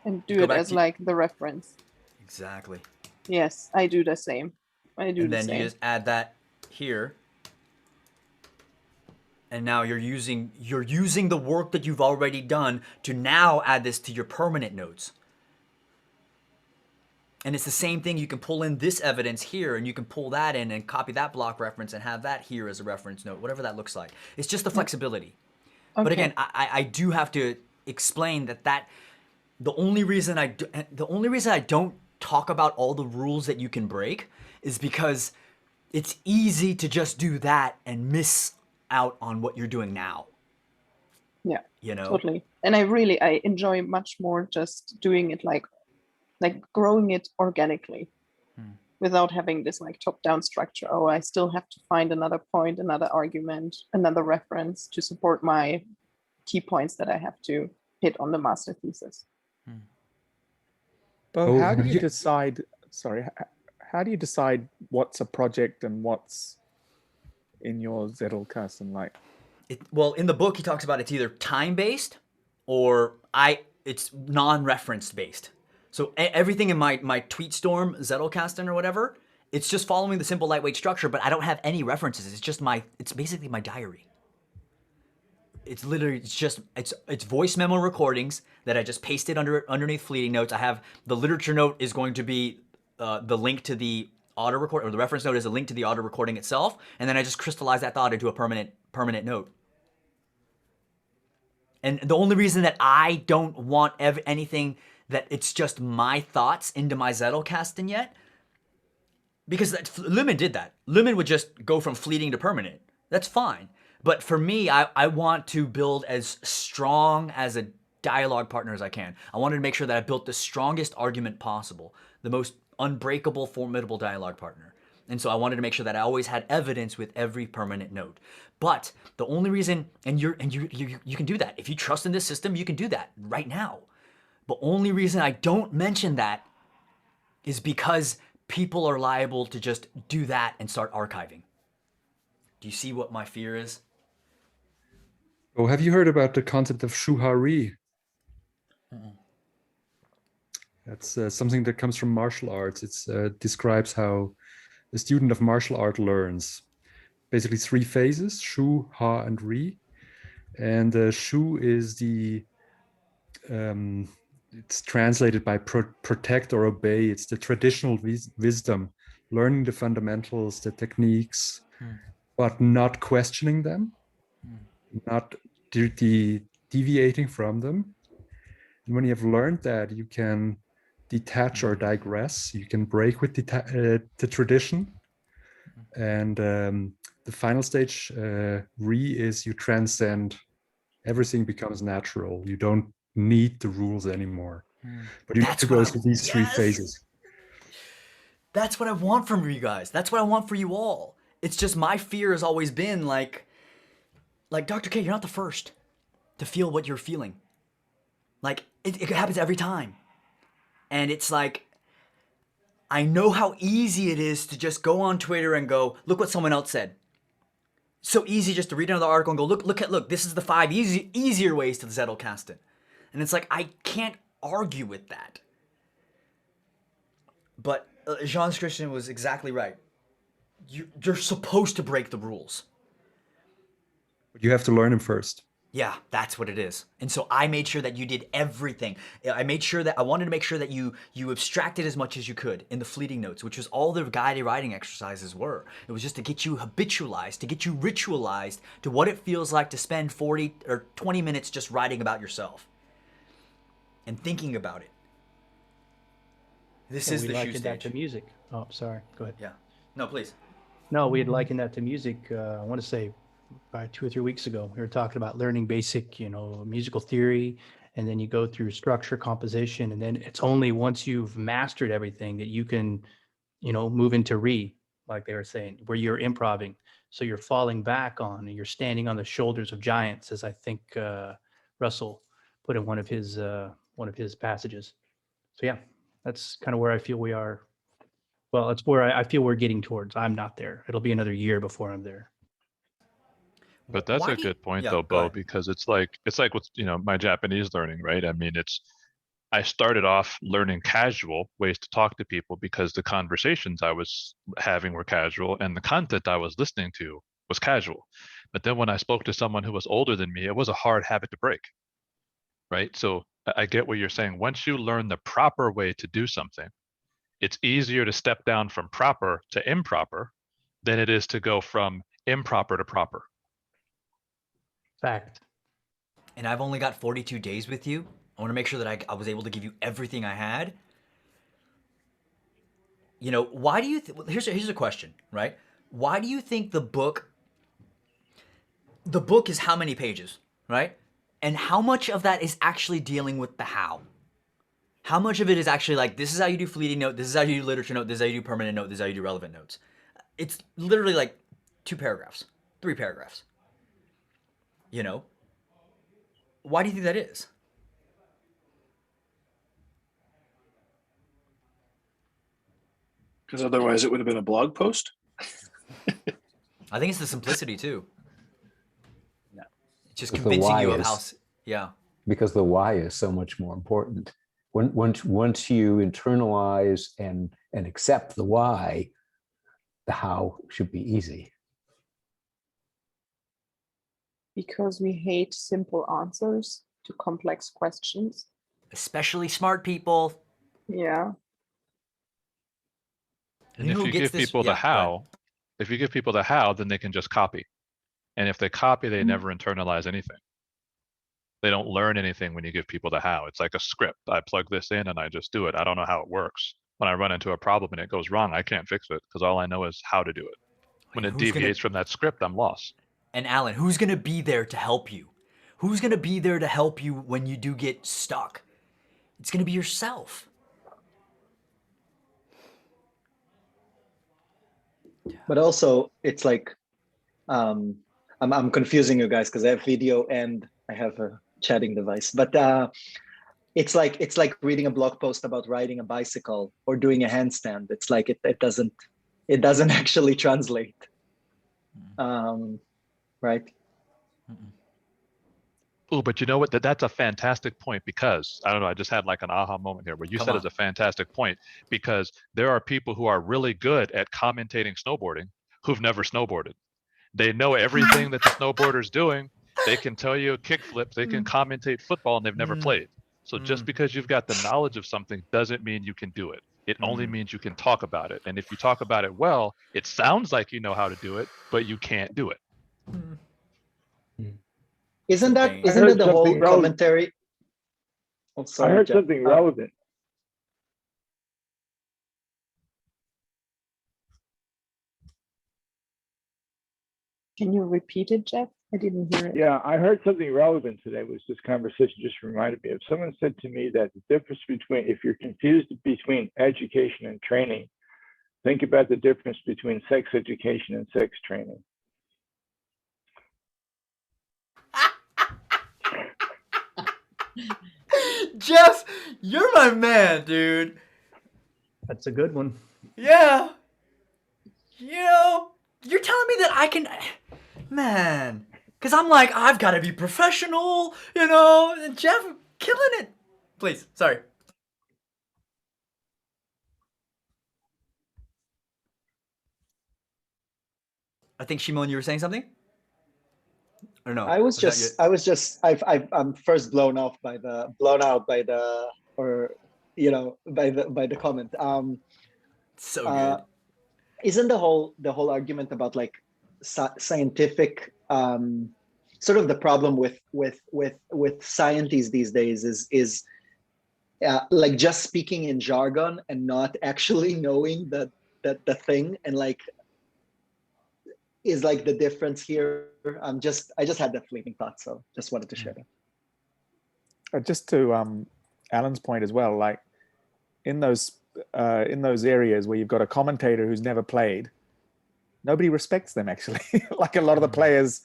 and do go it back as to, like the reference. exactly. Yes, I do the same. I do And the then you same. just add that here. And now you're using the work that you've already done to now add this to your permanent notes. And it's the same thing. You can pull in this evidence here, and you can pull that in and copy that block reference and have that here as a reference note, whatever that looks like. It's just the flexibility. Okay. But again, I do have to explain that the only reason I don't talk about all the rules that you can break is because it's easy to just do that and miss out on what you're doing now. Yeah, You know? totally. And I enjoy much more just doing it like growing it organically without having this like top-down structure. Oh, I still have to find another point, another argument, another reference to support my key points that I have to hit on the master thesis. Bo, Oh, how do have you you- decide? Sorry, how do you decide what's a project and what's in your Zettelkasten? Like, Well, in the book, he talks about it's either time-based or it's non-reference based. So everything in my TweetStorm Zettelkasten or whatever, it's just following the simple lightweight structure, but I don't have any references. It's basically my diary. It's literally it's voice memo recordings that I just pasted underneath fleeting notes. I have the literature note is going to be the link to the auto record, or the reference note is a link to the auto recording itself, and then I just crystallize that thought into a permanent note. And the only reason that I don't want anything that it's just my thoughts into my Zettelkasten yet, because Lumen did that. Lumen would just go from fleeting to permanent. That's fine. But for me, I want to build as strong as a dialogue partner as I can. I wanted to make sure that I built the strongest argument possible, the most unbreakable, formidable dialogue partner. And so I wanted to make sure that I always had evidence with every permanent note. But the only reason, and you can do that. If you trust in this system, you can do that right now. The only reason I don't mention that is because people are liable to just do that and start archiving. Do you see what my fear is? Oh, have you heard about the concept of shuhari? That's something that comes from martial arts. It describes how a student of martial art learns. Basically 3 phases: shu, ha, and ri. And shu is it's translated by protect or obey. It's the traditional wisdom, learning the fundamentals, the techniques, but not questioning them, not deviating from them. And when you have learned that, you can detach or digress. You can break with the tradition. And the final stage, ri, is you transcend. Everything becomes natural. You don't need the rules anymore. But you have to go through these 3 phases. That's what I want from you guys. That's what I want for you all. It's just my fear has always been like Dr. K, you're not the first to feel what you're feeling. Like it happens every time. And it's like, I know how easy it is to just go on Twitter and go, look what someone else said. So easy just to read another article and go, look, this is the 5 easier ways to the Zettelkasten. And it's like, I can't argue with that. But Jean Christian was exactly right. You're supposed to break the rules. But you have to learn them first. Yeah, that's what it is. And so I made sure that you did everything. I wanted to make sure that you abstracted as much as you could in the fleeting notes, which was all the guided writing exercises were. It was just to get you habitualized, to get you ritualized to what it feels like to spend 40 or 20 minutes just writing about yourself and thinking about it. This is the shoe likened that stage. to music. Oh, sorry. Go ahead. Yeah. No, please. No, we had likened that to music. I want to say about 2 or 3 weeks ago. We were talking about learning basic, musical theory, and then you go through structure, composition, and then it's only once you've mastered everything that you can, move into re, like they were saying, where you're improving. So you're falling back on, and you're standing on the shoulders of giants, as I think Russell put in one of his passages. So yeah, That's kind of where I feel we are. Well, it's where I feel we're getting towards. I'm not there. It'll be another year before I'm there. But that's Why a do you- good point yeah, though, go Bo, ahead. because it's like with my Japanese learning, right? I mean, I started off learning casual ways to talk to people because the conversations I was having were casual and the content I was listening to was casual. But then when I spoke to someone who was older than me, it was a hard habit to break, right? So I get what you're saying. Once you learn the proper way to do something, it's easier to step down from proper to improper than it is to go from improper to proper. Fact. And I've only got 42 days with you. I want to make sure that I was able to give you everything I had. You know, why do you here's a question, right? Why do you think the book is how many pages, right? And how much of that is actually dealing with the how? How much of it is actually like, this is how you do fleeting note, this is how you do literature note, this is how you do permanent note, this is how you do relevant notes. It's literally like 2 paragraphs, 3 paragraphs. You know? Why do you think that is? Because otherwise it would have been a blog post. I think it's the simplicity too. Yeah. It's just The convincing why you of is- how, yeah. because the why is so much more important. Once you internalize and accept the why, the how should be easy. Because we hate simple answers to complex questions. Especially smart people. Yeah. And You know if who you gets give this? people Yeah, the go ahead. how, if you give people the how, then they can just copy. And if they copy, they never internalize anything. They don't learn anything when you give people the how. It's like a script. I plug this in and I just do it. I don't know how it works. When I run into a problem and it goes wrong, I can't fix it because all I know is how to do it. When it who's gonna- deviates from that script, I'm lost. And Alan, who's going to be there to help you? Who's going to be there to help you when you do get stuck? It's going to be yourself. But also, it's like, I'm confusing you guys because I have video and I have a chatting device. But it's like reading a blog post about riding a bicycle or doing a handstand. It's like it doesn't actually translate, right? Oh, but you know what? That's a fantastic point because I don't know. I just had like an aha moment here where you said it's a fantastic point because there are people who are really good at commentating snowboarding who've never snowboarded. They know everything that the snowboarder's doing. They can tell you a kickflip. They can commentate football and they've never played. So just because you've got the knowledge of something doesn't mean you can do it. It only means you can talk about it. And if you talk about it well, it sounds like you know how to do it, but you can't do it. Isn't that I heard the whole something relevant. commentary? Oh, sorry, I heard Jeff. something relevant. Can you repeat it, Jeff? I didn't hear it. Yeah, I heard something relevant today. Was this conversation just reminded me of? Someone said to me that the difference between, if you're confused between education and training, think about the difference between sex education and sex training. Jeff, you're my man, dude. That's a good one. Yeah. You know, you're telling me that I can, man, because I'm like, I've got to be professional, you know, and Jeff, killing it. Please, sorry. I think, Shimon, you were saying something? Or no? I'm first blown out by the comment. So good. Isn't the whole argument about like scientific sort of the problem with scientists these days is like just speaking in jargon and not actually knowing the thing, and like is like the difference here. I just had that fleeting thought, so just wanted to share that. Just to Alan's point as well, like in those areas where you've got a commentator who's never played, nobody respects them actually. Like a lot of the players,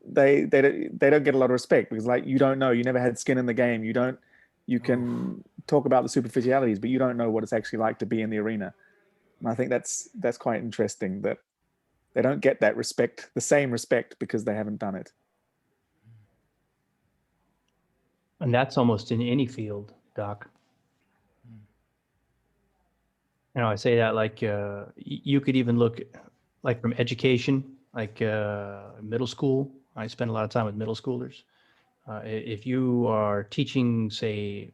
they don't get a lot of respect because like you don't know, you never had skin in the game, you don't you can talk about the superficialities, but you don't know what it's actually like to be in the arena. And I think that's quite interesting that they don't get that respect, the same respect, because they haven't done it. And that's almost in any field, Doc. You know, I say that like you could even look like from education, like middle school. I spend a lot of time with middle schoolers. If you are teaching, say,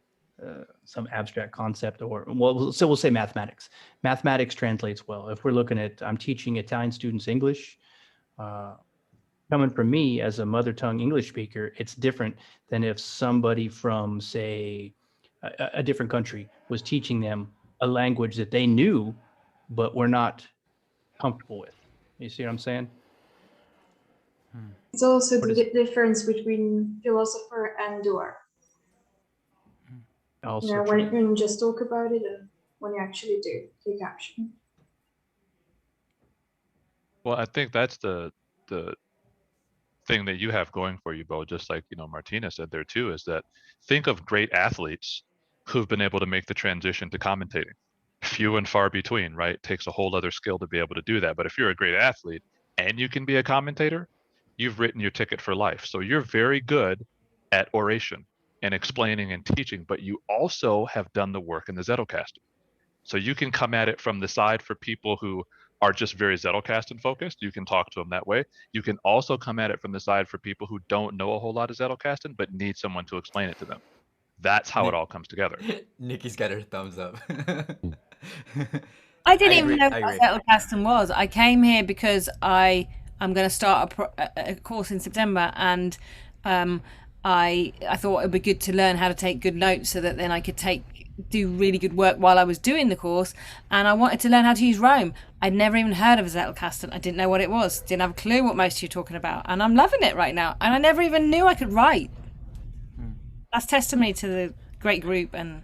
some abstract concept, or well, so we'll say mathematics. Mathematics translates well. If we're looking at, I'm teaching Italian students English. Coming from me as a mother tongue English speaker, it's different than if somebody from, say, a different country was teaching them a language that they knew, but were not comfortable with. You see what I'm saying? It's also the difference between philosopher and doer. Also when you just talk about it and when you actually do take action. Well, I think that's the thing that you have going for you, Bo, just like, Martina said there too, is that think of great athletes who've been able to make the transition to commentating. Few and far between, right? It takes a whole other skill to be able to do that. But if you're a great athlete and you can be a commentator, you've written your ticket for life. So you're very good at oration and explaining and teaching, but you also have done the work in the Zettelkasten. So you can come at it from the side for people who are just very Zettelkasten focused. You can talk to them that way. You can also come at it from the side for people who don't know a whole lot of Zettelkasten, but need someone to explain it to them. That's how it all comes together. Nikki's got her thumbs up. I didn't even know what Zettelkasten was. I came here because I'm going to start a course in September, and I thought it would be good to learn how to take good notes so that then I could do really good work while I was doing the course. And I wanted to learn how to use Rome. I'd never even heard of a Zettelkasten. I didn't know what it was. Didn't have a clue what most of you are talking about. And I'm loving it right now. And I never even knew I could write. That's testimony to the great group and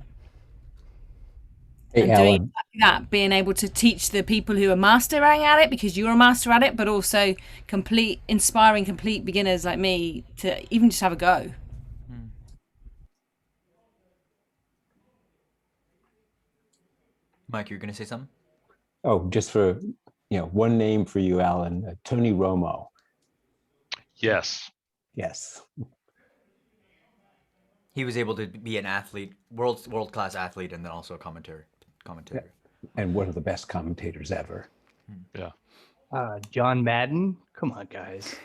doing that, being able to teach the people who are mastering at it, because you're a master at it, but also inspiring complete beginners like me to even just have a go. Mike, you're going to say something? Oh, just for, one name for you, Alan, Tony Romo. Yes. Yes. He was able to be an athlete, world-class athlete, and then also a commentator. And one of the best commentators ever. Yeah. John Madden. Come on, guys.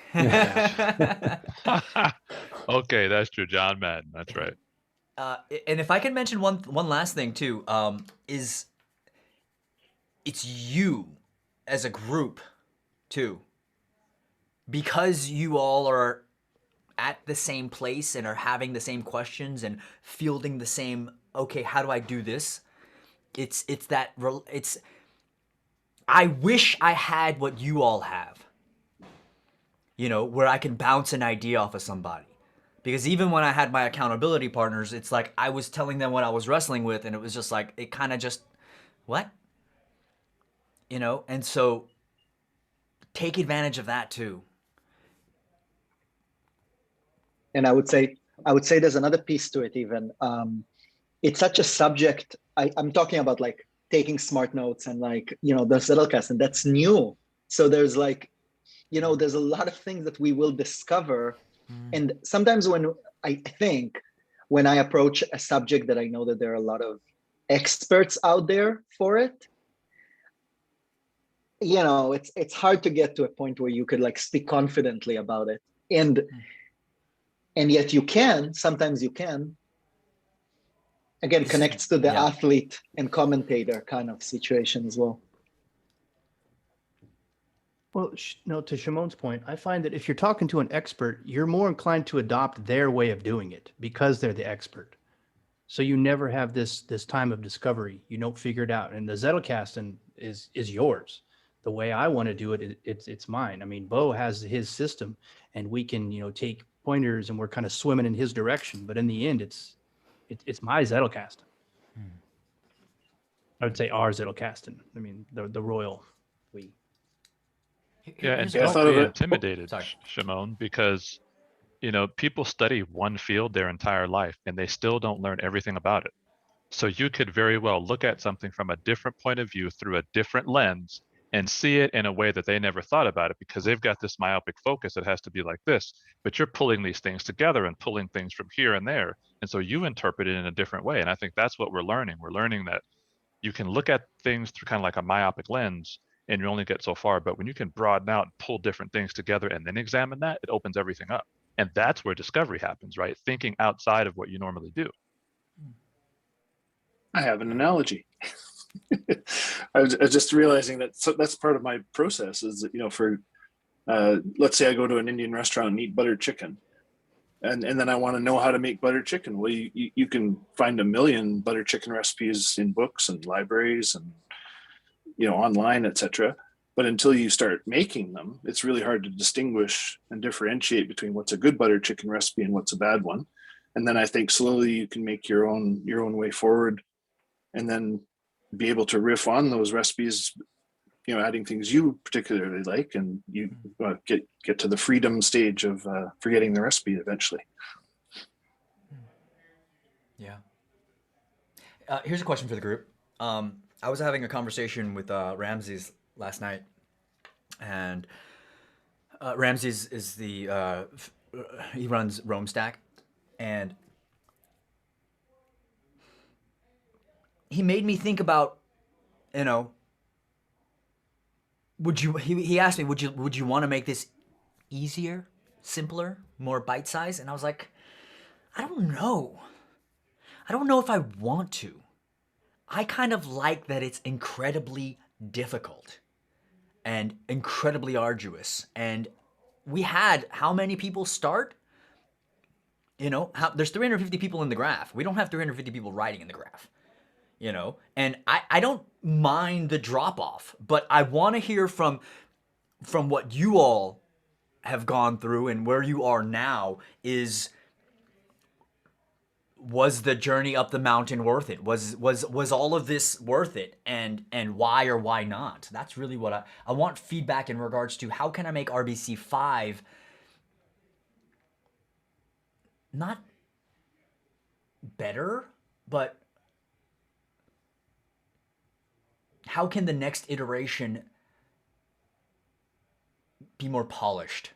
Okay, that's true. John Madden. That's right. And if I can mention one last thing too, is it's you as a group too, because you all are at the same place and are having the same questions and fielding the same, okay, how do I do this? I wish I had what you all have, where I can bounce an idea off of somebody. Because even when I had my accountability partners, it's like I was telling them what I was wrestling with, and it was just like, it kind of just, what? And so take advantage of that too. And I would say there's another piece to it even. It's such a subject. I'm talking about like taking smart notes and like, the Zettelkasten, and that's new. So there's like, there's a lot of things that we will discover. And sometimes when I approach a subject that I know that there are a lot of experts out there for it, it's hard to get to a point where you could like speak confidently about it. And yet sometimes you can. Again, connects to the athlete and commentator kind of situation as well. Well, to Shimon's point, I find that if you're talking to an expert, you're more inclined to adopt their way of doing it because they're the expert. So you never have this time of discovery. You don't figure it out. And the Zettelkasten is yours. The way I want to do it, it's mine. I mean, Bo has his system, and we can take pointers, and we're kind of swimming in his direction. But in the end, it's my Zettelkasten. I would say our Zettelkasten. I mean, the royal we. Yeah, and don't be intimidated, Shimon, because you know, people study one field their entire life and they still don't learn everything about it. So you could very well look at something from a different point of view through a different lens and see it in a way that they never thought about it because they've got this myopic focus. It has to be like this, but you're pulling these things together and pulling things from here and there. And so you interpret it in a different way. And I think that's what we're learning. We're learning that you can look at things through kind of like a myopic lens and you only get so far. But when you can broaden out and pull different things together and then examine that, it opens everything up. And that's where discovery happens, right? Thinking outside of what you normally do. I have an analogy. I was just realizing that that's part of my process is that, you know, for let's say I go to an Indian restaurant and eat butter chicken, and then I want to know how to make butter chicken. Well, you can find a million butter chicken recipes in books and libraries and, you know, online, etc. But until you start making them, it's really hard to distinguish and differentiate between what's a good butter chicken recipe and what's a bad one. And then I think slowly you can make your own way forward, and then be able to riff on those recipes, you know, adding things you particularly like, and you get to the freedom stage of forgetting the recipe eventually. Yeah. Here's a question for the group. I was having a conversation with Ramses last night, and Ramses is the he runs Roam Stack, and he made me think about, you know, would you? He asked me, would you want to make this easier, simpler, more bite size? And I was like, I don't know. I don't know if I want to. I kind of like that it's incredibly difficult and incredibly arduous. And we had how many people start? You know, there's 350 people in the graph. We don't have 350 people writing in the graph. You know, and I don't mind the drop off, but I want to hear from what you all have gone through and where you are now. Was the journey up the mountain worth it? Was all of this worth it? And why or why not? That's really what I want feedback in regards to. How can I make RBC 5 not better, but how can the next iteration be more polished?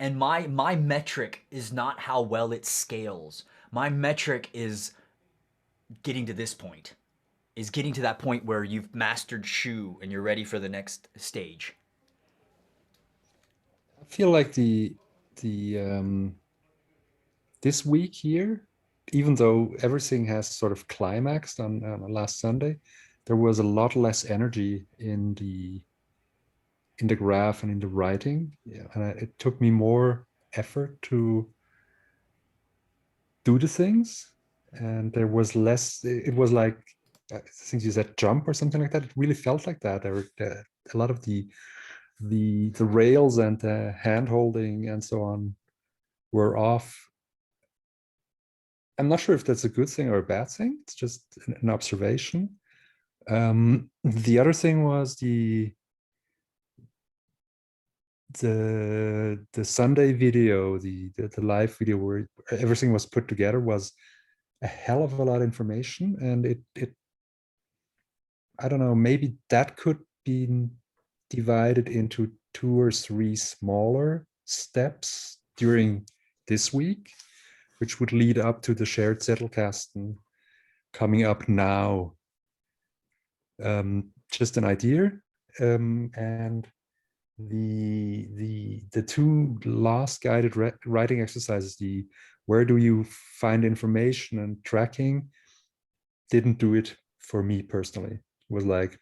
And my metric is not how well it scales. My metric is getting to this point, is getting to that point where you've mastered Shu and you're ready for the next stage. I feel like the this week here, even though everything has sort of climaxed on last Sunday, there was a lot less energy in the graph and in the writing. Yeah, and it took me more effort to do the things, and there was less. It was like, I think you said jump or something like that. It really felt like that. There were a lot of the rails and the hand holding and so on were off. I'm not sure if that's a good thing or a bad thing. It's just an observation. The other thing was the Sunday video, the live video where everything was put together, was a hell of a lot of information, and it I don't know, maybe that could be divided into 2 or 3 smaller steps during this week, which would lead up to the shared Zettelkasten coming up now. Just an idea. And the 2 last guided writing exercises, the where do you find information and tracking, didn't do it for me personally. It was like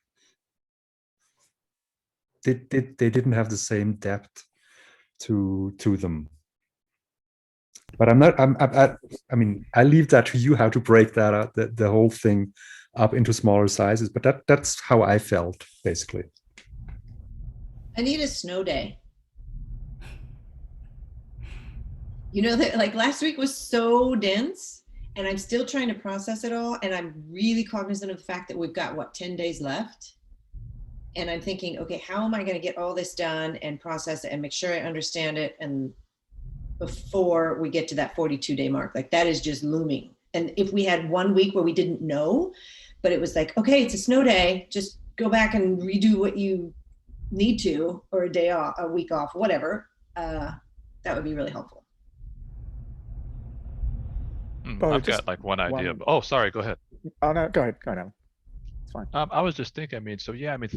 they didn't have the same depth to them. But I mean, I leave that to you, how to break that out, the whole thing up into smaller sizes. But that's how I felt, basically. I need a snow day. You know, that like last week was so dense, and I'm still trying to process it all. And I'm really cognizant of the fact that we've got, what, 10 days left. And I'm thinking, okay, how am I going to get all this done and process it and make sure I understand it? And before we get to that 42-day mark. Like that is just looming. And if we had 1 week where we didn't know, but it was like, okay, it's a snow day, just go back and redo what you need to, or a day off, a week off, whatever, that would be really helpful. I've got like one idea. Oh, sorry, go ahead. Oh no, go ahead, Alan. It's fine. I was just thinking, I mean, so yeah, I mean,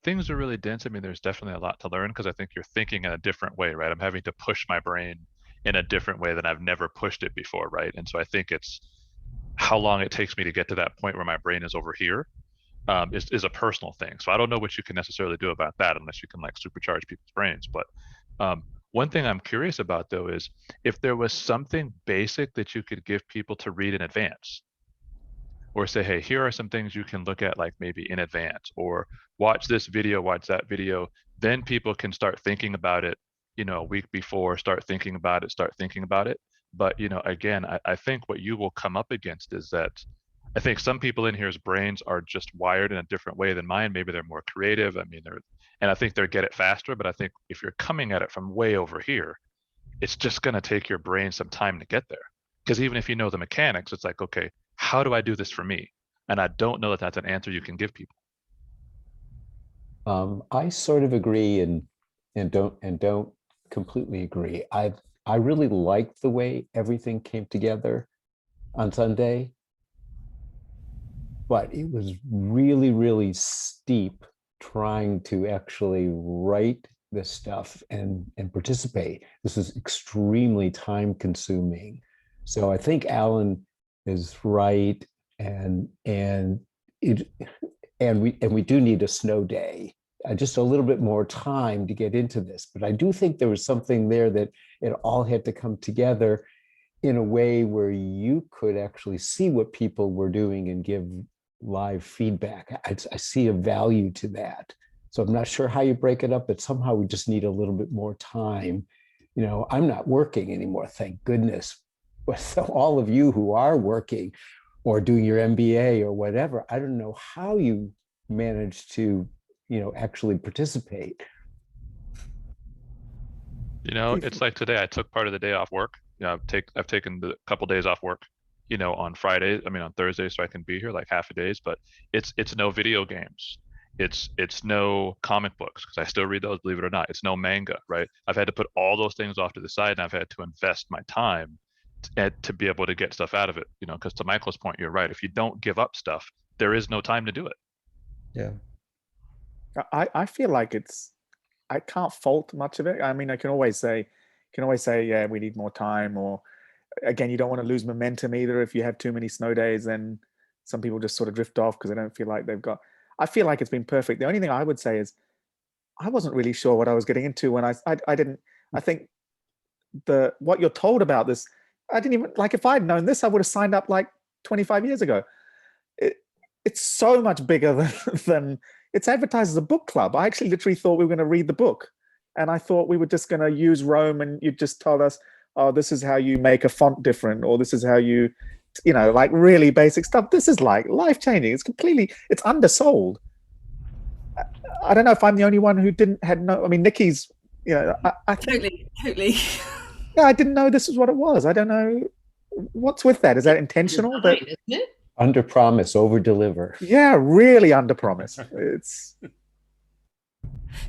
things are really dense. I mean, there's definitely a lot to learn because I think you're thinking in a different way, right? I'm having to push my brain in a different way than I've never pushed it before, right? And so I think it's how long it takes me to get to that point where my brain is over here is a personal thing. So I don't know what you can necessarily do about that unless you can like supercharge people's brains. But one thing I'm curious about though is if there was something basic that you could give people to read in advance, or say, hey, here are some things you can look at like maybe in advance, or watch this video, watch that video, then people can start thinking about it, you know, a week before, start thinking about it. But, you know, again, I think what you will come up against is that I think some people in here's brains are just wired in a different way than mine. Maybe they're more creative. I mean, and I think they'll get it faster, but I think if you're coming at it from way over here, it's just going to take your brain some time to get there. Because even if you know the mechanics, it's like, okay, how do I do this for me? And I don't know that that's an answer you can give people. I sort of agree and don't completely agree. I really liked the way everything came together on Sunday, but it was really, really steep trying to actually write this stuff and participate. This is extremely time consuming. So I think Alan is right, and we do need a snow day, just a little bit more time to get into this. But I do think there was something there that it all had to come together in a way where you could actually see what people were doing and give live feedback. I see a value to that. So I'm not sure how you break it up, but somehow we just need a little bit more time. You know, I'm not working anymore, thank goodness. But so all of you who are working or doing your MBA or whatever, I don't know how you manage to, you know, actually participate. You know, it's like today I took part of the day off work. You know, I've taken the couple days off work, you know, on Friday, I mean on Thursday, so I can be here like half a days, but it's no video games. It's no comic books, because I still read those, believe it or not. It's no manga, right? I've had to put all those things off to the side, and I've had to invest my time to be able to get stuff out of it, you know, because to Michael's point, you're right. If you don't give up stuff, there is no time to do it. Yeah. I feel like I can't fault much of it. I mean, I can always say, yeah, we need more time, or again, you don't want to lose momentum either. If you have too many snow days, then some people just sort of drift off because they don't feel like they've got. I feel like it's been perfect. The only thing I would say is I wasn't really sure what I was getting into when I didn't. I think what you're told about this, I didn't even like. If I'd known this, I would have signed up like 25 years ago. It's so much bigger than it's advertised as a book club. I actually literally thought we were going to read the book, and I thought we were just going to use Rome, and you just told us, oh, this is how you make a font different, or this is how you know, like really basic stuff. This is like life-changing. It's undersold. I don't know if I'm the only one who I mean, Nikki's, you know, I Totally. yeah, I didn't know this is what it was. I don't know what's with that. Is that intentional? Design, isn't it? Under promise, over deliver. Yeah, really under promise. Is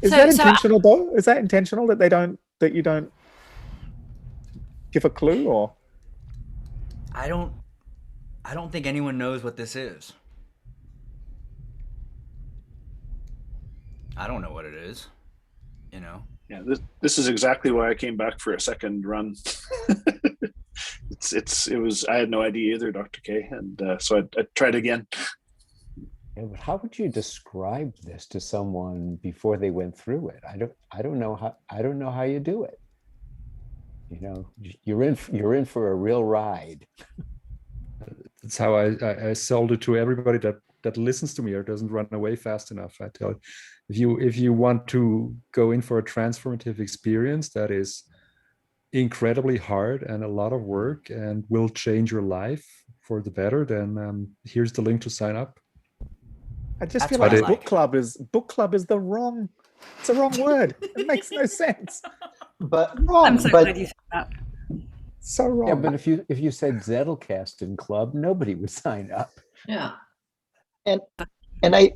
that intentional though? Is that intentional that you don't give a clue, or? I don't think anyone knows what this is. I don't know what it is, you know. Yeah, this is exactly why I came back for a second run. I had no idea either, Dr. K, and so I tried again. Yeah, but how would you describe this to someone before they went through it? I don't know how you do it. You know, you're in for a real ride. That's how I sold it to everybody that listens to me or doesn't run away fast enough. I tell you, if you want to go in for a transformative experience that is incredibly hard and a lot of work and will change your life for the better, then here's the link to sign up. I just feel like book club is it's the wrong word. It makes no sense. But I'm so glad you said that. So wrong. Yeah, but if you said Zettelkasten Club, nobody would sign up. Yeah. And I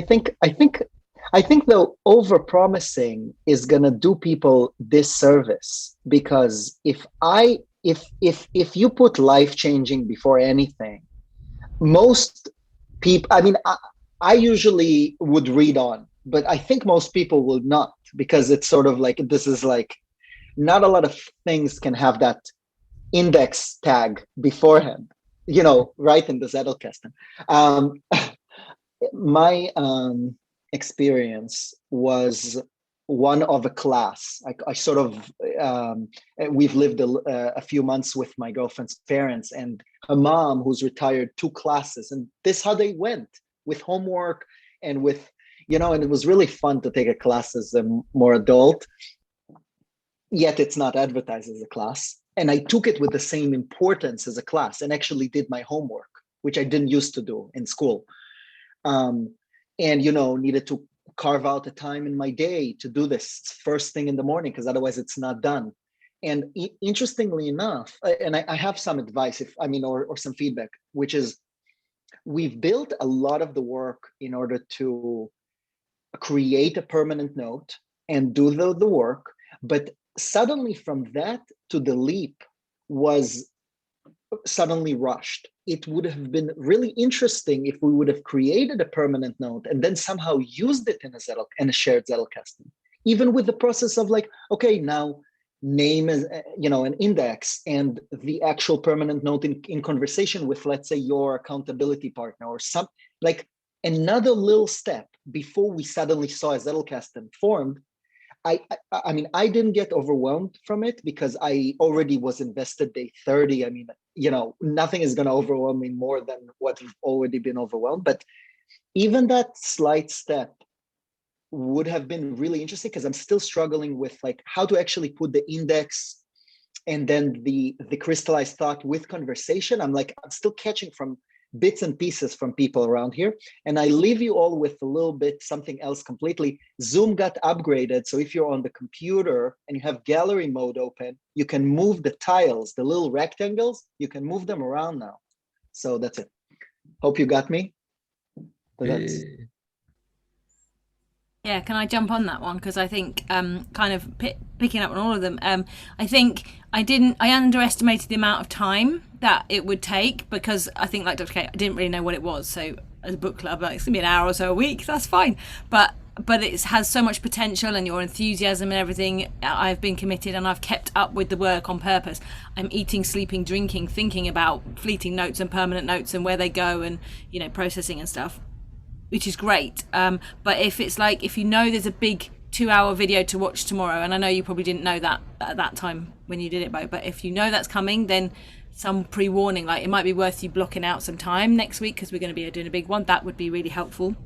think the over-promising is gonna do people disservice, because if you put life-changing before anything, most people, I mean, I usually would read on, but I think most people will not, because it's sort of like, this is like, not a lot of things can have that index tag beforehand, right in the Zettelkasten. My experience was one of a class. I sort of, we've lived a few months with my girlfriend's parents, and her mom, who's retired, 2 classes, and this how they went with homework and with, and it was really fun to take a class as a more adult, yet it's not advertised as a class. And I took it with the same importance as a class and actually did my homework, which I didn't used to do in school. And, needed to carve out a time in my day to do this first thing in the morning, because otherwise it's not done. And interestingly enough, and I have some advice, or some feedback, which is, we've built a lot of the work in order to create a permanent note and do the work, but suddenly from that to the leap was suddenly rushed. It would have been really interesting if we would have created a permanent note and then somehow used it in a shared Zettelkasten, even with the process of like, okay, now name as an index and the actual permanent note in conversation with, let's say, your accountability partner or some, like, another little step before we suddenly saw a Zettelkasten formed. I mean, I didn't get overwhelmed from it because I already was invested day 30. I mean, nothing is going to overwhelm me more than what I've already been overwhelmed. But even that slight step would have been really interesting, because I'm still struggling with like how to actually put the index and then the crystallized thought with conversation. I'm still catching from bits and pieces from people around here. And I leave you all with a little bit something else completely. Zoom got upgraded. So if you're on the computer and you have gallery mode open, you can move the tiles, the little rectangles, you can move them around now. So that's it. Hope you got me. But that's... Yeah, can I jump on that one? Because I think kind of picking up on all of them, I think I underestimated the amount of time that it would take, because I think, like Dr. K, I didn't really know what it was. So as a book club, like, it's gonna be an hour or so a week, that's fine. But it has so much potential, and your enthusiasm and everything. I've been committed and I've kept up with the work on purpose. I'm eating, sleeping, drinking, thinking about fleeting notes and permanent notes and where they go, and processing and stuff, which is great. But if it's like, if there's a big 2-hour video to watch tomorrow, and I know you probably didn't know that at that time when you did it, but if you know that's coming, then some pre-warning, like it might be worth you blocking out some time next week, because we're going to be doing a big one. That would be really helpful.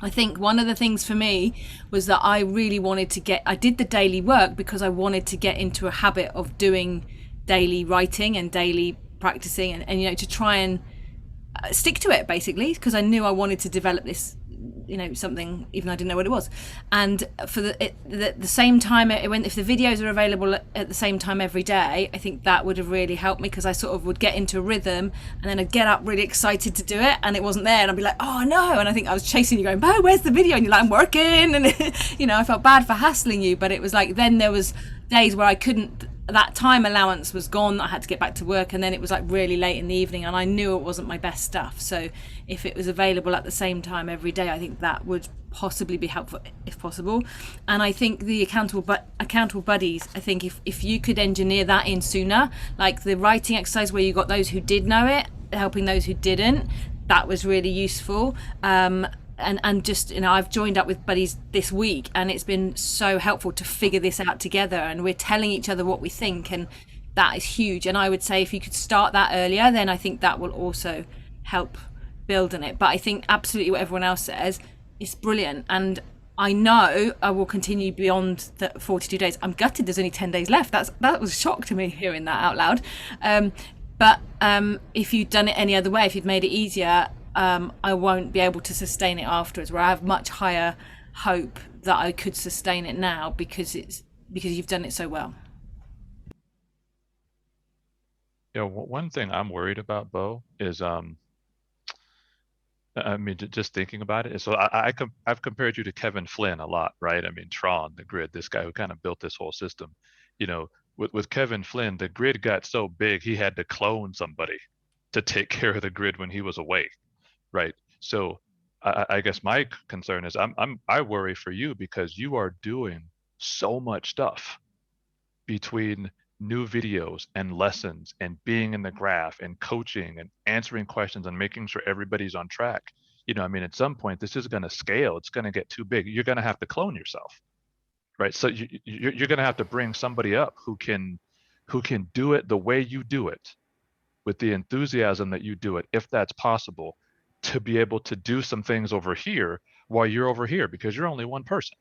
I think one of the things for me was that I really wanted to I did the daily work because I wanted to get into a habit of doing daily writing and daily practicing, and to try and stick to it, basically, because I knew I wanted to develop this, something, even though I didn't know what it was. And for the same time, if the videos are available at the same time every day, I think that would have really helped me, because I sort of would get into a rhythm, and then I'd get up really excited to do it, and it wasn't there, and I'd be like, oh no, and I think I was chasing you going, Bo, where's the video? And you're like, I'm working, and I felt bad for hassling you, but it was like, then there was days where I couldn't, that time allowance was gone. I had to get back to work, and then it was like really late in the evening, and I knew it wasn't my best stuff. So if it was available at the same time every day, I think that would possibly be helpful if possible. And I think the accountable buddies, I think if you could engineer that in sooner, like the writing exercise where you got those who did know it helping those who didn't, that was really useful. And just, I've joined up with buddies this week, and it's been so helpful to figure this out together, and we're telling each other what we think, and that is huge. And I would say if you could start that earlier, then I think that will also help build on it. But I think absolutely what everyone else says is brilliant, and I know I will continue beyond the 42 days. I'm gutted there's only 10 days left. That was a shock to me, hearing that out loud. But if you'd done it any other way, if you'd made it easier, I won't be able to sustain it afterwards, where I have much higher hope that I could sustain it now, because you've done it so well. One thing I'm worried about, Bo, is I mean, just thinking about it. So I've compared you to Kevin Flynn a lot, right? I mean, Tron, the grid, this guy who kind of built this whole system. You know, with Kevin Flynn, the grid got so big he had to clone somebody to take care of the grid when he was away, right? So I guess my concern is I worry for you because you are doing so much stuff between new videos and lessons and being in the graph and coaching and answering questions and making sure everybody's on track. I mean, at some point, this is going to scale. It's going to get too big. You're going to have to clone yourself, right? So you're going to have to bring somebody up who can do it the way you do it, with the enthusiasm that you do it, if that's possible, to be able to do some things over here while you're over here, because you're only one person.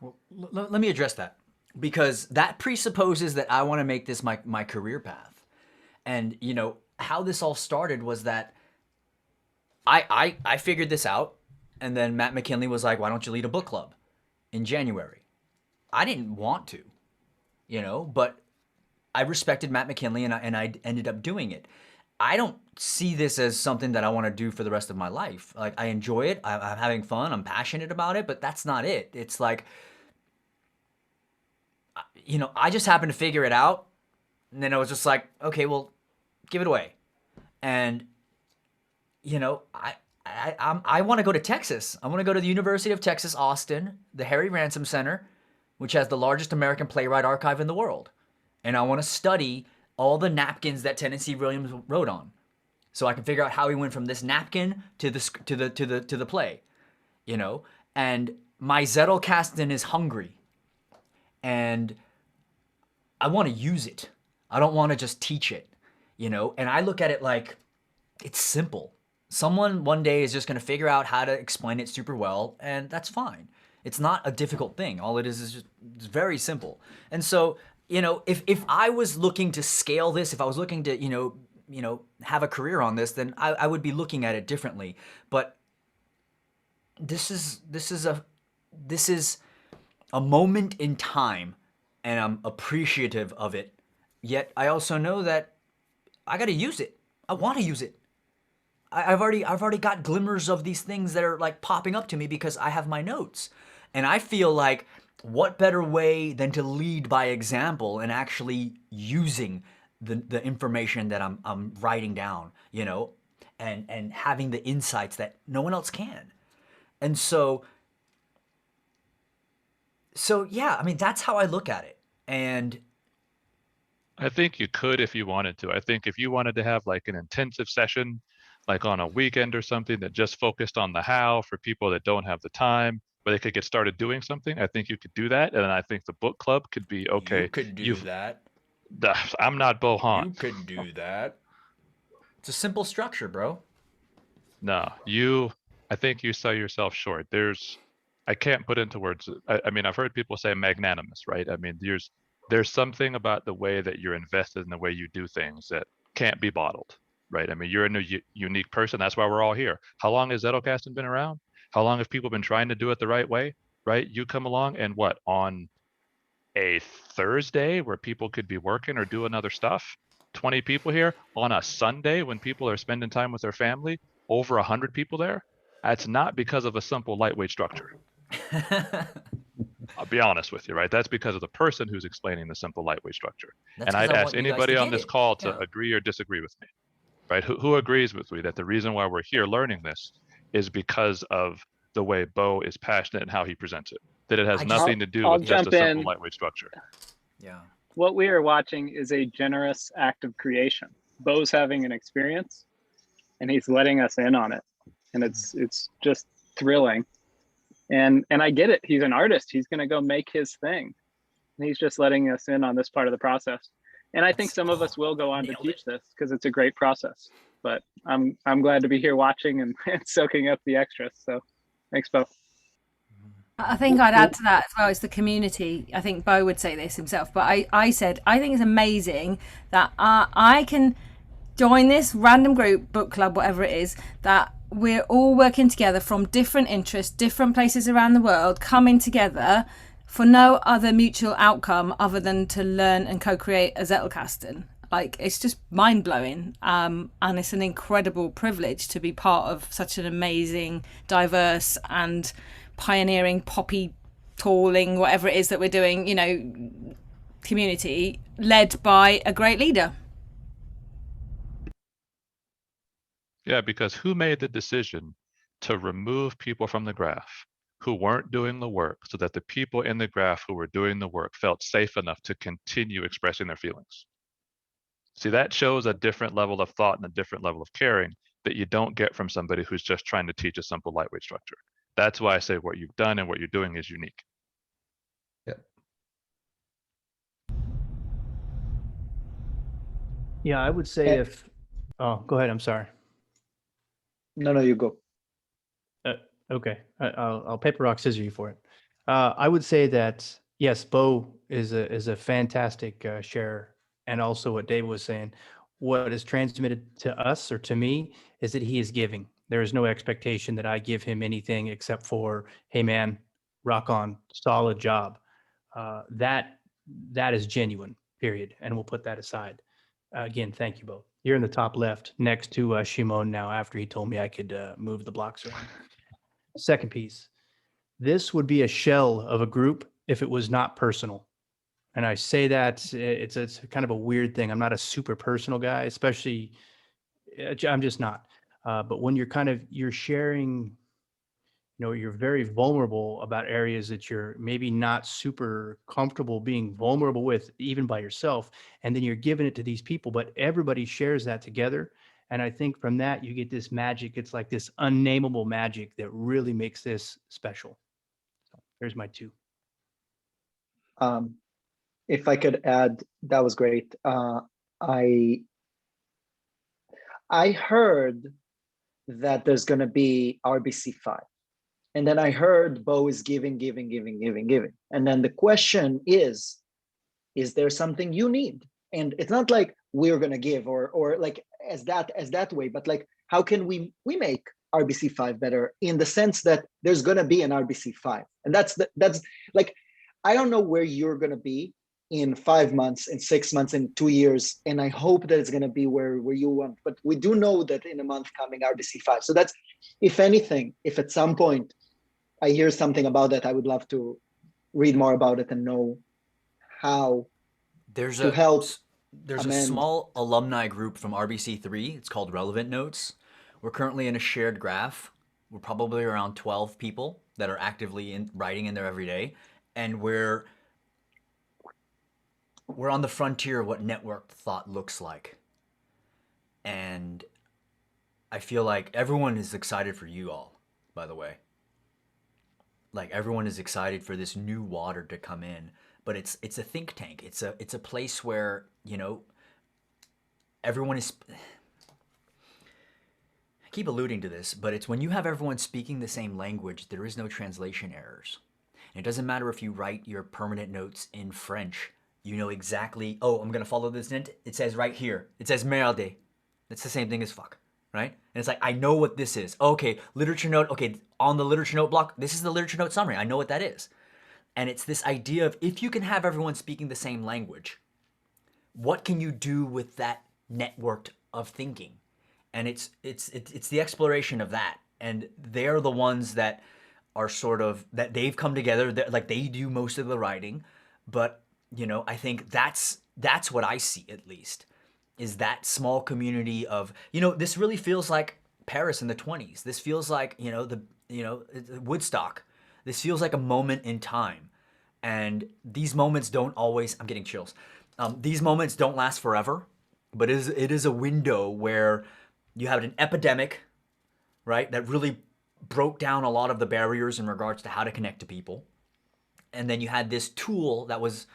Well, let me address that, because that presupposes that I want to make this my career path. And how this all started was that I figured this out, and then Matt McKinley was like, why don't you lead a book club in January? I didn't want to, but I respected Matt McKinley, and I ended up doing it. I don't see this as something that I want to do for the rest of my life. Like, I enjoy it. I'm having fun. I'm passionate about it, but that's not it. It's like, I just happened to figure it out, and then I was just like, okay, well, give it away. And I want to go to Texas. I want to go to the University of Texas, Austin, the Harry Ransom Center, which has the largest American playwright archive in the world. And I want to study all the napkins that Tennessee Williams wrote on, so I can figure out how he went from this napkin to the play, And my Zettelkasten is hungry, and I want to use it. I don't want to just teach it, And I look at it like it's simple. Someone one day is just going to figure out how to explain it super well, and that's fine. It's not a difficult thing. All it is just it's very simple. And so, if I was looking to scale this, if I was looking to, have a career on this, then I would be looking at it differently. But this is a moment in time, and I'm appreciative of it. Yet I also know that I got to use it. I want to use it. I've already got glimmers of these things that are like popping up to me because I have my notes. And I feel like, what better way than to lead by example and actually using the information that I'm writing down, and having the insights that no one else can. And so yeah, I mean, that's how I look at it. And I think you could if you wanted to. I think if you wanted to have like an intensive session, like on a weekend or something, that just focused on the how for people that don't have the time, where they could get started doing something, I think you could do that. And I think the book club could be okay. You could do that. I'm not Bo Hahn. You could do that. It's a simple structure, bro. No, I think you sell yourself short. I can't put into words. I mean, I've heard people say magnanimous, right? I mean, there's something about the way that you're invested in the way you do things that can't be bottled, right? I mean, you're a unique person. That's why we're all here. How long has Zettelkasten been around? How long have people been trying to do it the right way, right? You come along, and what, on a Thursday where people could be working or doing other stuff, 20 people here. On a Sunday when people are spending time with their family, over 100 people there. That's not because of a simple lightweight structure. I'll be honest with you, right? That's because of the person who's explaining the simple lightweight structure. And I'd ask anybody on this call to agree or disagree with me, right? Who agrees with me that the reason why we're here learning this is because of the way Bo is passionate and how he presents it, that it has nothing to do with just a simple lightweight structure. Yeah. What we are watching is a generous act of creation. Bo's having an experience, and he's letting us in on it. And it's just thrilling. And I get it. He's an artist. He's going to go make his thing. And he's just letting us in on this part of the process. And I think some of us will go on to teach this because it's a great process. But I'm glad to be here watching and soaking up the extras. So thanks, Bo. I think I'd add to that as well as the community. I think Bo would say this himself, but I said, I think it's amazing that I can join this random group, book club, whatever it is, that we're all working together from different interests, different places around the world, coming together for no other mutual outcome other than to learn and co-create a Zettelkasten. Like, it's just mind-blowing, and it's an incredible privilege to be part of such an amazing, diverse and pioneering poppy tooling, whatever it is that we're doing, you know, community led by a great leader. Yeah, because who made the decision to remove people from the graph who weren't doing the work so that the people in the graph who were doing the work felt safe enough to continue expressing their feelings? See, that shows a different level of thought and a different level of caring that you don't get from somebody who's just trying to teach a simple lightweight structure. That's why I say what you've done and what you're doing is unique. Yeah, I would say if, oh, go ahead. I'm sorry. No, you go. Okay, I'll paper rock scissors you for it. I would say that yes, Bo is a fantastic sharer, and also what Dave was saying. What is transmitted to us or to me is that he is giving. There is no expectation that I give him anything except for, hey man, rock on, solid job. That is genuine. Period, and we'll put that aside. Again, thank you both. You're in the top left next to Shimon now after he told me I could move the blocks around. Second piece, this would be a shell of a group if it was not personal. And I say that it's kind of a weird thing. I'm not a super personal guy, especially I'm just not. But when you're sharing, you know, you're very vulnerable about areas that you're maybe not super comfortable being vulnerable with, even by yourself. And then you're giving it to these people, but everybody shares that together. And I think from that, you get this magic. It's like this unnameable magic that really makes this special. So there's my two. If I could add, that was great. I heard that there's going to be RBC5. And then I heard Bo is giving. And then the question is there something you need? And it's not like we're going to give or like as that way, but like, how can we make RBC5 better in the sense that there's going to be an RBC5? And that's like, I don't know where you're going to be in 5 months, in 6 months, in 2 years. And I hope that it's going to be where you want, but we do know that in a month coming RBC5. So that's, if anything, if at some point I hear something about that, I would love to read more about it and know how to help. There's a small alumni group from RBC3. It's called Relevant Notes. We're currently in a shared graph. We're probably around 12 people that are actively writing in there every day. And we're on the frontier of what networked thought looks like. And I feel like everyone is excited for you all, by the way. Like, everyone is excited for this new water to come in, but it's a think tank. It's a place where, you know, everyone is, I keep alluding to this, but it's when you have everyone speaking the same language, there is no translation errors. And it doesn't matter if you write your permanent notes in French. You know exactly, oh, I'm going to follow this int. It says right here. It says merde. It's the same thing as fuck, right? And it's like, I know what this is. Okay, literature note. Okay, on the literature note block, this is the literature note summary. I know what that is. And it's this idea of, if you can have everyone speaking the same language, what can you do with that networked of thinking? And it's the exploration of that. And they're the ones that are sort of, that they've come together, like they do most of the writing. But, you know, I think that's what I see, at least, is that small community of, you know, this really feels like Paris in the 20s. This feels like, you know, Woodstock. This feels like a moment in time. And these moments don't always, I'm getting chills. These moments don't last forever, but it is a window where you had an epidemic, right, that really broke down a lot of the barriers in regards to how to connect to people. And then you had this tool that was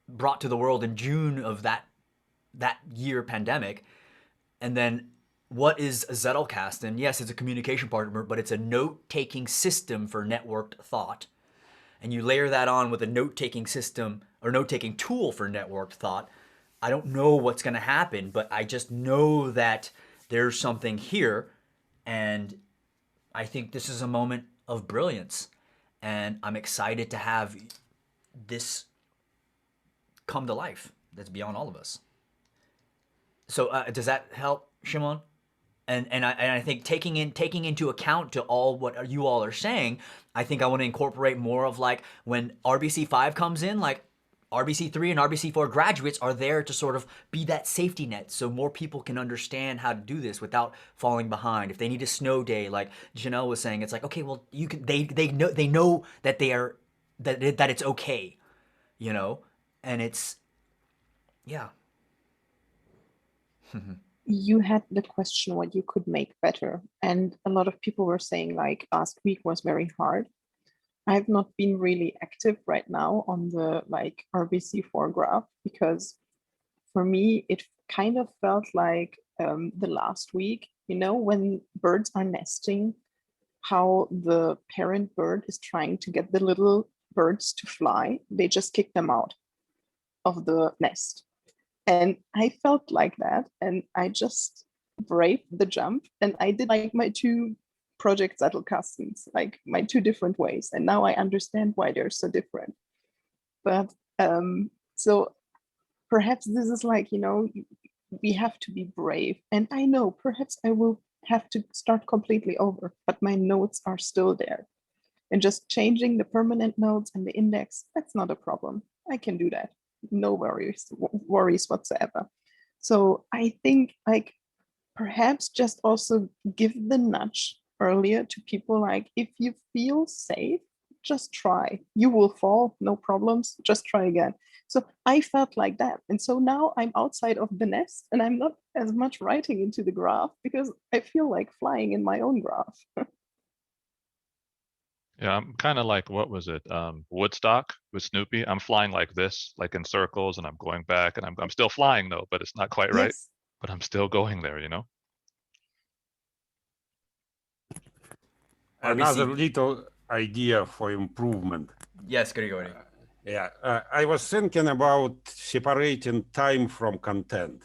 brought to the world in June of that year pandemic. And then what is a Zettelkasten? And yes, it's a communication partner, but it's a note-taking system for networked thought. And you layer that on with a note-taking system or note-taking tool for networked thought. I don't know what's going to happen, but I just know that there's something here. And I think this is a moment of brilliance. And I'm excited to have this come to life that's beyond all of us. So does that help, Shimon? And I think taking into account to all what you all are saying, I think I want to incorporate more of like when RBC5 comes in, like RBC3 and RBC4 graduates are there to sort of be that safety net so more people can understand how to do this without falling behind. If they need a snow day, like Janelle was saying, it's like, okay, well, you can they know that they are that it's okay, you know? And it's yeah. You had the question what you could make better, and a lot of people were saying like last week was very hard. I've not been really active right now on the like RBC4 graph because for me it kind of felt like the last week, you know, when birds are nesting, how the parent bird is trying to get the little birds to fly, they just kick them out of the nest. And I felt like that, and I just braved the jump, and I did like my two project Sattelkastens, like my two different ways, and now I understand why they're so different. But so perhaps this is like, you know, we have to be brave, and I know perhaps I will have to start completely over, but my notes are still there, and just changing the permanent notes and the index, that's not a problem. I can do that. No worries whatsoever. So I think like perhaps just also give the nudge earlier to people, like if you feel safe, just try. You will fall, no problems, just try again. So I felt like that. And so now I'm outside of the nest and I'm not as much writing into the graph because I feel like flying in my own graph. Yeah, I'm kind of like, what was it? Woodstock with Snoopy. I'm flying like this, like in circles, and I'm going back, and I'm still flying though, but it's not quite right. Yes. But I'm still going there, you know? Another little idea for improvement. Yes, Grigori. Yeah, I was thinking about separating time from content.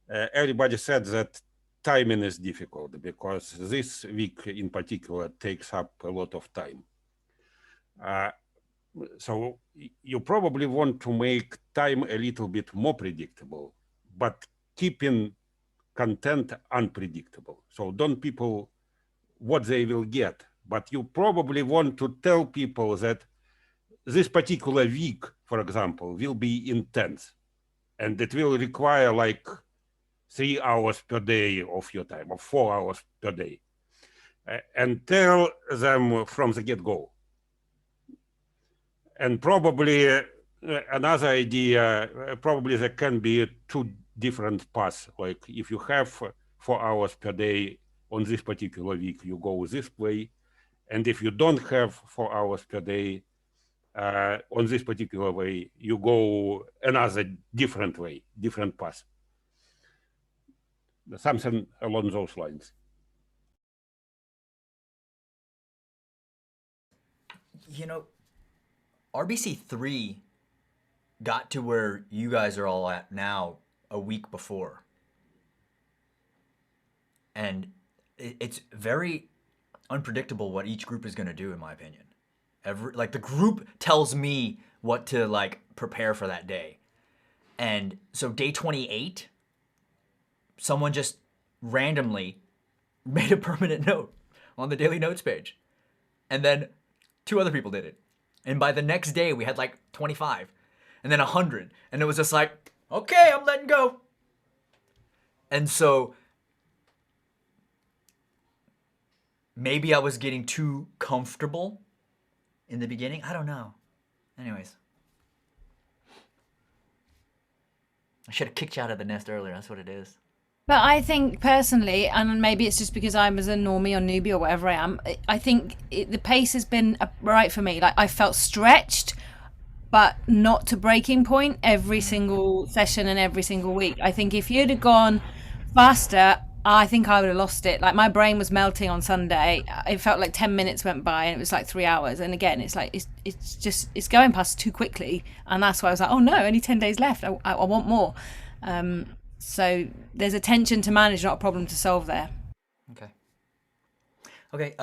Everybody said that timing is difficult because this week in particular takes up a lot of time. So you probably want to make time a little bit more predictable, but keeping content unpredictable. So don't people what they will get, but you probably want to tell people that this particular week, for example, will be intense and it will require like 3 hours per day of your time or 4 hours per day, and tell them from the get-go. And probably another idea, probably there can be two different paths. Like if you have 4 hours per day on this particular week, you go this way. And if you don't have 4 hours per day on this particular way, you go another different way, different path. Something along those lines. You know, RBC3 got to where you guys are all at now a week before. And it's very unpredictable what each group is going to do, in my opinion. Like the group tells me what to like prepare for that day. And so day 28, someone just randomly made a permanent note on the daily notes page. And then 2 other people did it. And by the next day, we had like 25 and then 100. And it was just like, okay, I'm letting go. And so maybe I was getting too comfortable in the beginning. I don't know. Anyways. I should have kicked you out of the nest earlier. That's what it is. But I think personally, and maybe it's just because I was a normie or newbie or whatever I am, I think the pace has been right for me. Like I felt stretched, but not to breaking point every single session and every single week. I think if you'd have gone faster, I think I would have lost it. Like my brain was melting on Sunday. It felt like 10 minutes went by and it was like 3 hours. And again, it's like, it's going past too quickly. And that's why I was like, oh no, only 10 days left. I want more. So there's a tension to manage, not a problem to solve there. Okay. Okay.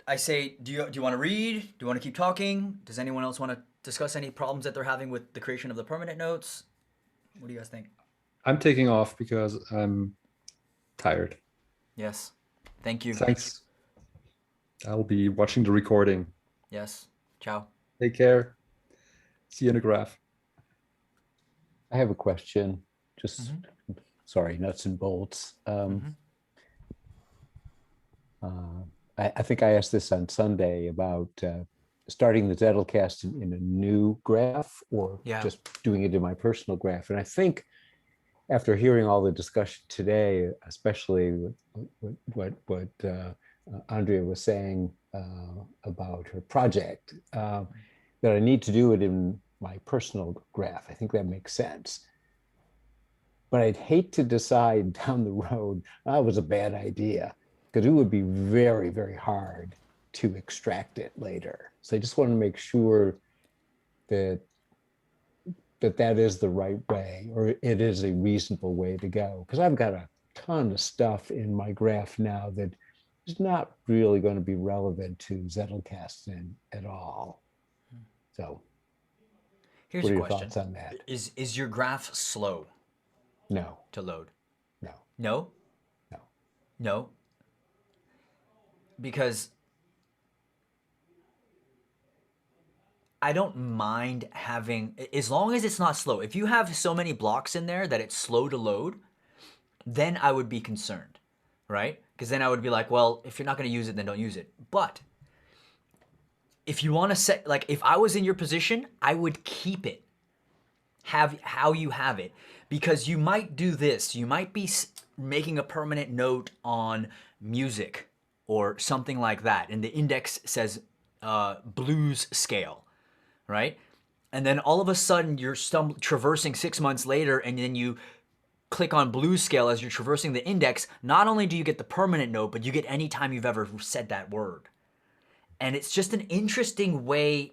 I say, do you want to read? Do you want to keep talking? Does anyone else want to discuss any problems that they're having with the creation of the permanent notes? What do you guys think? I'm taking off because I'm tired. Yes. Thank you. Thanks. I'll be watching the recording. Yes. Ciao. Take care. See you in the graph. I have a question. Just sorry, nuts and bolts. I think I asked this on Sunday about starting the Zettelcast in a new graph or just doing it in my personal graph. And I think after hearing all the discussion today, especially what Andrea was saying about her project, that I need to do it in my personal graph. I think that makes sense. But I'd hate to decide down the road, that was a bad idea, because it would be very, very hard to extract it later. So I just want to make sure that that is the right way, or it is a reasonable way to go. Because I've got a ton of stuff in my graph now that is not really going to be relevant to Zettelkasten at all. So Here's what are a your question. thoughts on that? Is your graph slow? No. To load? No. No? No. No? Because I don't mind having, as long as it's not slow. If you have so many blocks in there that it's slow to load, then I would be concerned, right? Because then I would be like, well, if you're not going to use it, then don't use it. But if you want to set, like if I was in your position, I would keep it. Have how you have it. Because you might do this. You might be making a permanent note on music or something like that. And the index says blues scale, right? And then all of a sudden you're traversing 6 months later, and then you click on blues scale as you're traversing the index. Not only do you get the permanent note, but you get any time you've ever said that word. And it's just an interesting way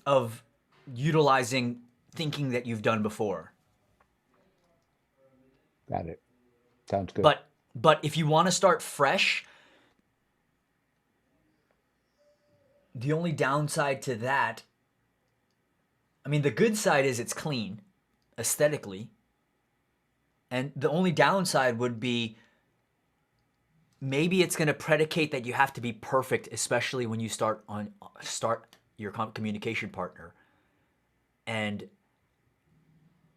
of utilizing thinking that you've done before. Got it. Sounds good. But if you want to start fresh, the only downside to that, I mean, the good side is it's clean aesthetically. And the only downside would be maybe it's going to predicate that you have to be perfect, especially when you start your communication partner. And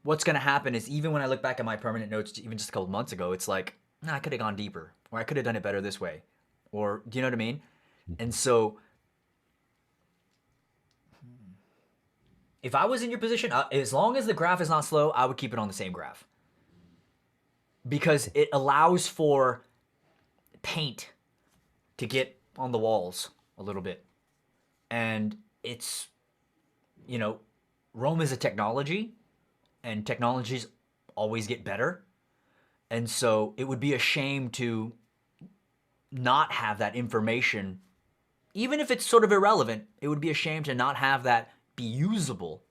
what's going to happen is, even when I look back at my permanent notes, even just a couple months ago, it's like, nah, I could have gone deeper, or I could have done it better this way. Or, do you know what I mean? And so if I was in your position, as long as the graph is not slow, I would keep it on the same graph. Because it allows for paint to get on the walls a little bit. And it's, you know, Rome is a technology, and technologies always get better. And so it would be a shame to not have that information, even if it's sort of irrelevant. It would be a shame to not have that be usable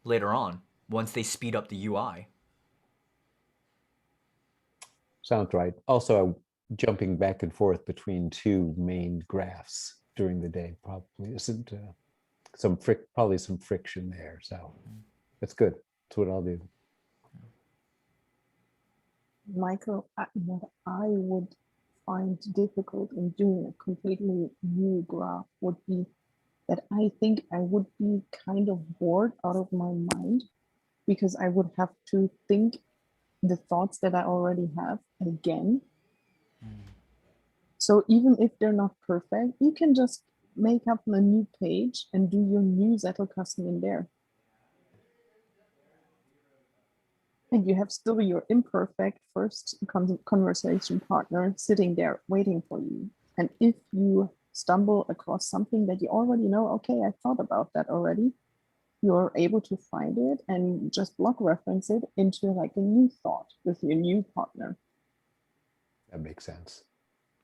later on once they speed up the UI. Sounds right. Also, jumping back and forth between two main graphs during the day probably isn't probably some friction there. So that's good. That's what I'll do. Michael, what I would find difficult in doing a completely new graph would be that I think I would be kind of bored out of my mind, because I would have to think the thoughts that I already have again. So even if they're not perfect, you can just make up a new page and do your new Zettelkasten in there. And you have still your imperfect first conversation partner sitting there waiting for you. And if you stumble across something that you already know, okay, I thought about that already, you're able to find it and just block reference it into like a new thought with your new partner. That makes sense.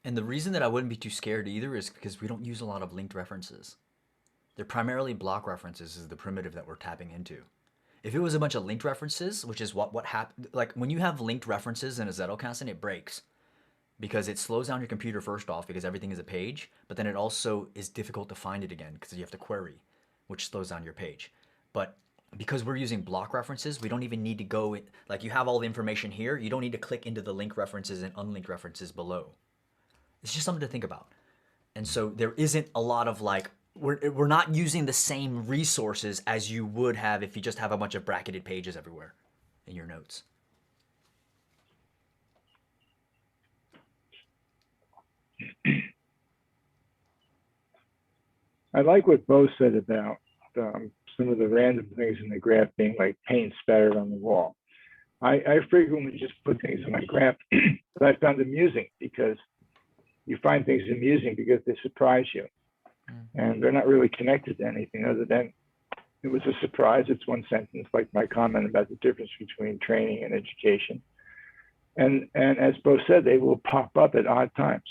And the reason that I wouldn't be too scared either is because we don't use a lot of linked references. They're primarily block references is the primitive that we're tapping into. If it was a bunch of linked references, which is what happened, like when you have linked references in a Zettelkasten, it breaks because it slows down your computer first off because everything is a page, but then it also is difficult to find it again because you have to query, which slows down your page. But because we're using block references, we don't even need to go in, like you have all the information here. You don't need to click into the link references and unlinked references below. It's just something to think about. And so there isn't a lot of like, we're not using the same resources as you would have if you just have a bunch of bracketed pages everywhere in your notes. I like what Bo said about some of the random things in the graph being like paint spattered on the wall. I frequently just put things in my graph that I found amusing, because you find things amusing because they surprise you. And they're not really connected to anything other than it was a surprise. It's one sentence, like my comment about the difference between training and education. And as Bo said, they will pop up at odd times.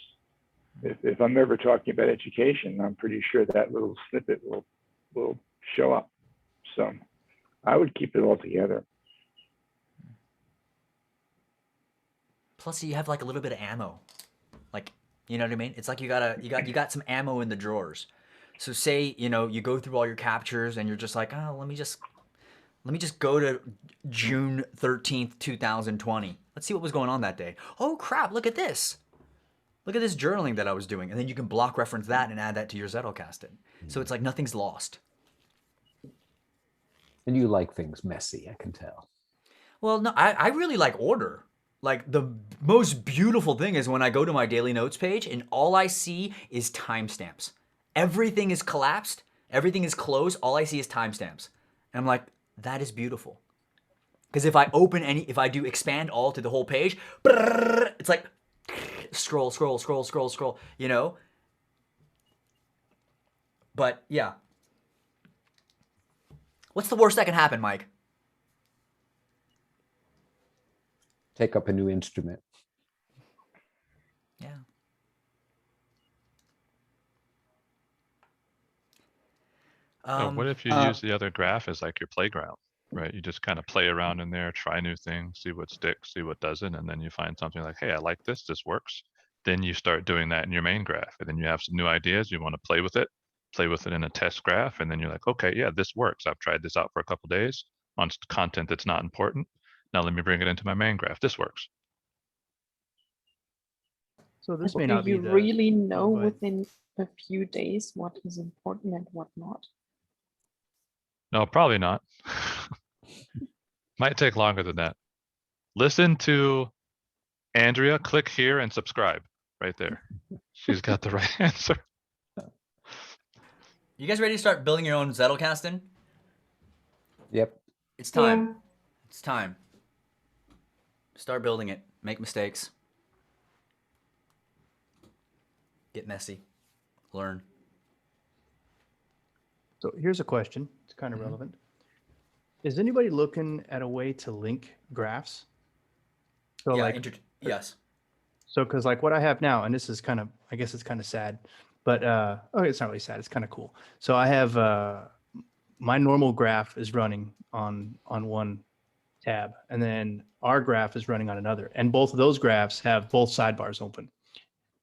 If I'm ever talking about education, I'm pretty sure that little snippet will show up. So I would keep it all together. Plus, you have like a little bit of ammo, like, you know what I mean? It's like you got some ammo in the drawers. So say, you know, you go through all your captures and you're just like, oh, let me just go to June 13th, 2020. Let's see what was going on that day. Oh crap! Look at this. Look at this journaling that I was doing, and then you can block reference that and add that to your Zettelkasten. So it's like nothing's lost. And you like things messy, I can tell. Well, no, I really like order. Like the most beautiful thing is when I go to my daily notes page and all I see is timestamps. Everything is collapsed. Everything is closed. All I see is timestamps. And I'm like, that is beautiful. Because if I do expand all to the whole page, it's like scroll, scroll, scroll, scroll, scroll, you know? But yeah. What's the worst that can happen, Mike? Take up a new instrument. Yeah. What if you use the other graph as like your playground, right? You just kind of play around in there, try new things, see what sticks, see what doesn't, and then you find something like, hey, I like this works. Then you start doing that in your main graph, and then you have some new ideas, you want to play with it in a test graph, and then you're like, okay, yeah, this works. I've tried this out for a couple days on content that's not important. Now let me bring it into my main graph. This works. So this But may do not be you the really know go ahead. within a few days what is important and what not? No, probably not. Might take longer than that. Listen to Andrea, click here and subscribe right there. She's got the right answer. You guys ready to start building your own Zettelkasten? Yep. It's time. Yeah. It's time. Start building it. Make mistakes. Get messy. Learn. So here's a question. It's kind of relevant. Is anybody looking at a way to link graphs? So Yeah, like, yes. so because like what I have now, and this is kind of, I guess it's kind of sad, but okay, it's not really sad. It's kind of cool. So I have my normal graph is running on one tab, and then our graph is running on another, and both of those graphs have both sidebars open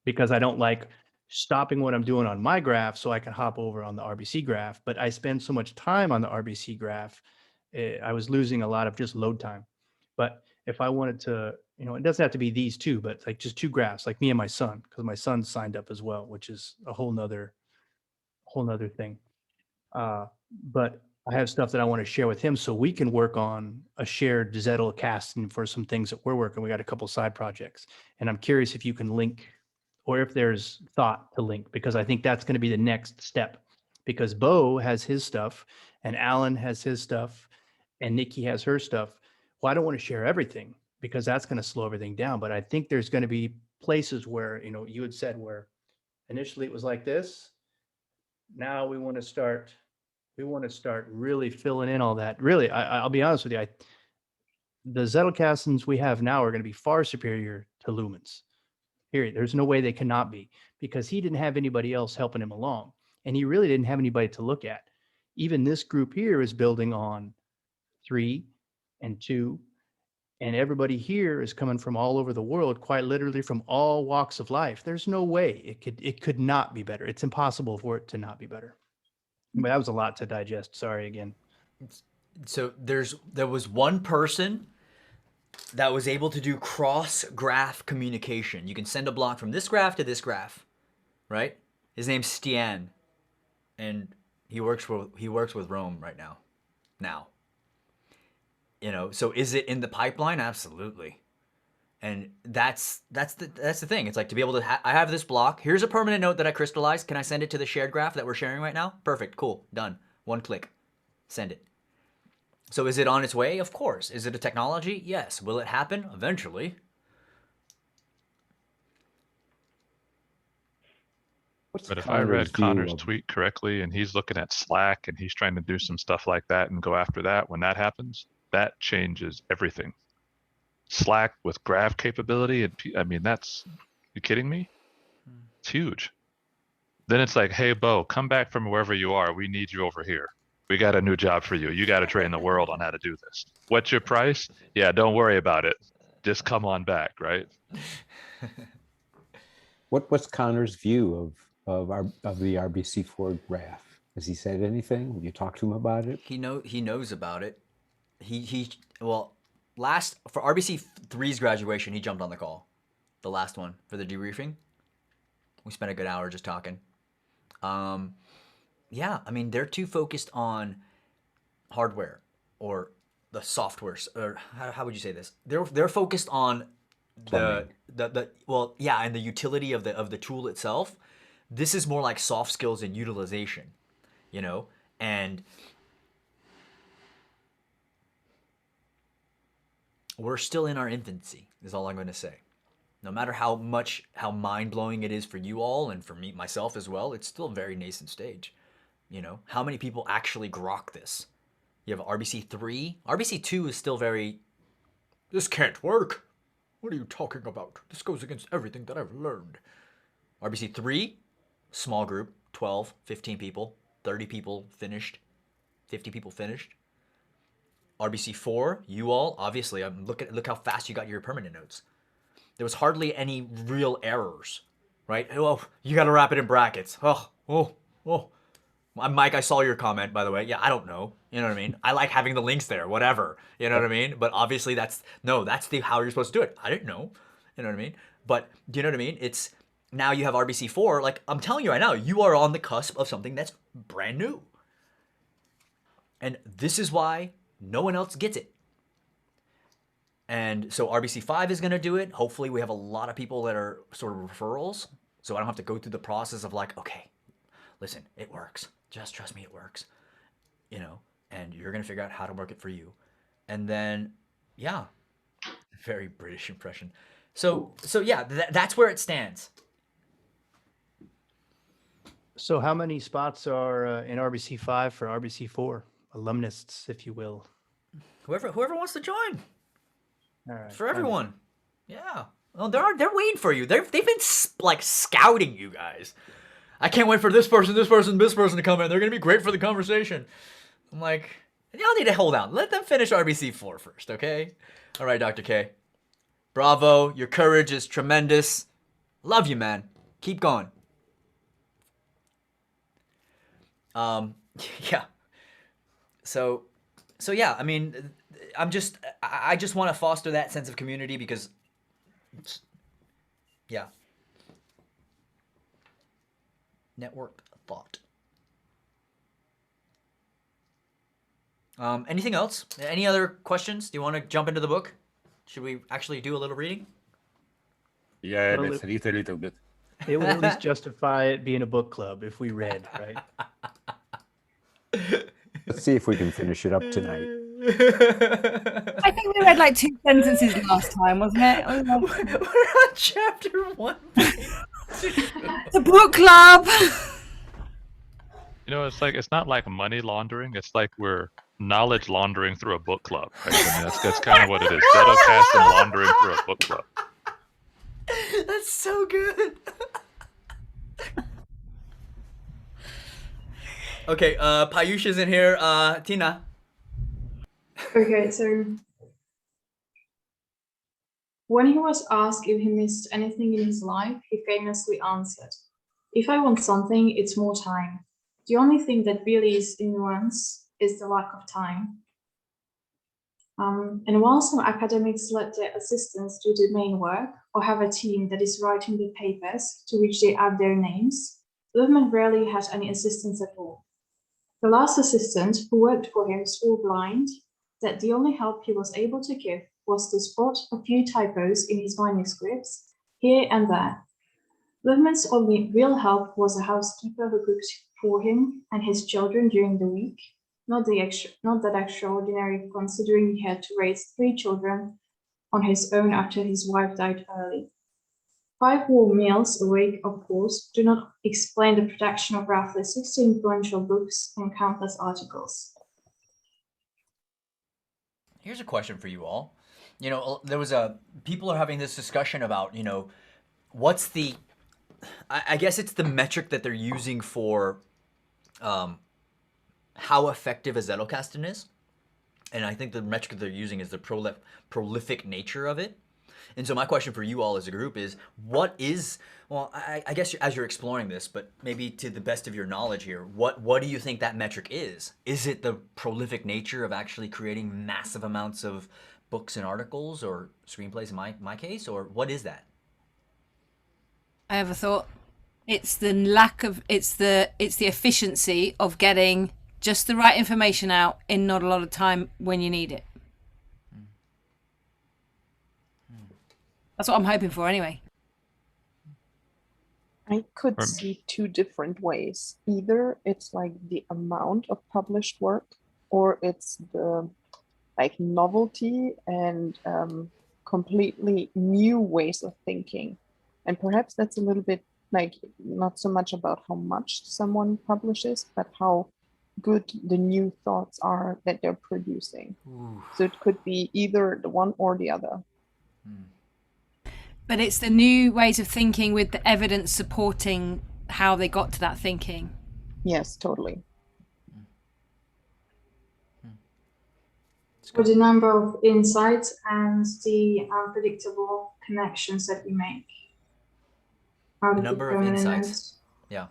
because I don't like stopping what I'm doing on my graph so I can hop over on the RBC graph. But I spend so much time on the RBC graph, I was losing a lot of just load time. But if I wanted to, you know, it doesn't have to be these two, but like just two graphs, like me and my son, because my son signed up as well, which is a whole nother thing. But I have stuff that I want to share with him so we can work on a shared Zettelkasten for some things that we're working. We got a couple side projects, and I'm curious if you can link, or if there's thought to link, because I think that's going to be the next step. Because Bo has his stuff, and Alan has his stuff, and Nikki has her stuff. Well, I don't want to share everything because that's going to slow everything down. But I think there's going to be places where, you know, you had said where initially it was like this. Now we want to start really filling in all that. Really, I'll be honest with you. The Zettelkastens we have now are going to be far superior to Lumens. Period. There's no way they cannot be, because he didn't have anybody else helping him along, and he really didn't have anybody to look at. Even this group here is building on 3 and 2, and everybody here is coming from all over the world, quite literally from all walks of life. There's no way it could not be better. It's impossible for it to not be better. But that was a lot to digest. Sorry again. So there was one person that was able to do cross-graph communication. You can send a block from this graph to this graph, right? His name's Stian, and he works with Rome right now. So is it in the pipeline? Absolutely. And that's the thing. It's like to be able to I have this block. Here's a permanent note that I crystallized. Can I send it to the shared graph that we're sharing right now? Perfect. Cool. Done. One click. Send it. So is it on its way? Of course. Is it a technology? Yes. Will it happen? Eventually. But if I read Connor's tweet correctly and he's looking at Slack and he's trying to do some stuff like that and go after that, when that happens, that changes everything. Slack with graph capability, and I mean, you kidding me? It's huge. Then it's like, hey, Bo, come back from wherever you are. We need you over here. We got a new job for you. You got to train the world on how to do this. What's your price? Yeah, don't worry about it. Just come on back, right? What's Connor's view of the RBC4 graph? Has he said anything? Have you talked to him about it? He knows about it. For RBC3's graduation, he jumped on the call. The last one for the debriefing. We spent a good hour just talking. Yeah, I mean, they're too focused on hardware or the software, or how would you say this? They're focused on and the utility of the tool itself. This is more like soft skills and utilization, and we're still in our infancy, is all I'm going to say. No matter how mind-blowing it is for you all and for myself as well, it's still a very nascent stage. How many people actually grok this? You have RBC3. RBC2 is still very, this can't work. What are you talking about? This goes against everything that I've learned. RBC3, small group, 12, 15 people, 30 people finished, 50 people finished. RBC4, you all, obviously, look how fast you got your permanent notes. There was hardly any real errors, right? Oh, you got to wrap it in brackets. Oh. Mike, I saw your comment, by the way. Yeah, I don't know. You know what I mean? I like having the links there, whatever. You know what I mean? But obviously that's how you're supposed to do it. I didn't know. You know what I mean? But do you know what I mean? It's now you have RBC4. Like I'm telling you right now, you are on the cusp of something that's brand new. And this is why no one else gets it. And so RBC5 is going to do it. Hopefully we have a lot of people that are sort of referrals. So I don't have to go through the process of like, okay, listen, it works. Just trust me, it works. And you're going to figure out how to work it for you. And then, yeah, very British impression. So yeah, that's where it stands. So how many spots are in RBC5 for RBC4? Alumnists, if you will. Whoever wants to join. All right. For everyone. Yeah. Well, they're waiting for you. They've been like scouting you guys. I can't wait for this person to come in. They're going to be great for the conversation. I'm like, y'all need to hold on. Let them finish RBC4 first, okay? All right, Dr. K. Bravo. Your courage is tremendous. Love you, man. Keep going. Yeah. So yeah, I mean, I just want to foster that sense of community because, yeah. Network thought. Anything else? Any other questions? Do you want to jump into the book? Should we actually do a little reading? Yeah, let's read a little bit. It would at least justify it being a book club if we read, right? Let's see if we can finish it up tonight. I think we read like 2 sentences last time, wasn't it? We're on chapter 1. The book club. It's not like money laundering. It's like we're knowledge laundering through a book club. Right? I mean, that's kind of what it is. Shadowcasting laundering through a book club. That's so good. Okay, Payush is in here. Tina. Okay, so when he was asked if he missed anything in his life, he famously answered, "If I want something, it's more time. The only thing that really is in nuance is the lack of time. And while some academics let their assistants do the main work or have a team that is writing the papers to which they add their names, Löwman rarely had any assistants at all. The last assistant who worked for him swore blind that the only help he was able to give was to spot a few typos in his manuscripts here and there. Löwman's only real help was a housekeeper who cooked for him and his children during the week, not that extraordinary considering he had to raise 3 children on his own after his wife died early. 5 whole meals a week, of course, do not explain the production of roughly 60 influential books and countless articles. Here's a question for you all. You know, people are having this discussion about, you know, what's the, I guess it's the metric that they're using for how effective a Zettelkasten is. And I think the metric that they're using is the prolific nature of it. And so my question for you all as a group is, what is, well, I guess as you're exploring this, but maybe to the best of your knowledge here, what do you think that metric is? Is it the prolific nature of actually creating massive amounts of books and articles or screenplays in my case, or what is that? I have a thought. It's the lack of, it's the efficiency of getting just the right information out in not a lot of time when you need it. That's what I'm hoping for anyway. I could see 2 different ways. Either it's like the amount of published work, or it's the like novelty and completely new ways of thinking. And perhaps that's a little bit like not so much about how much someone publishes, but how good the new thoughts are that they're producing. Ooh. So it could be either the one or the other. But it's the new ways of thinking with the evidence supporting how they got to that thinking. Yes, totally. For the number of insights and the unpredictable connections that we make. The number of insights. Yeah.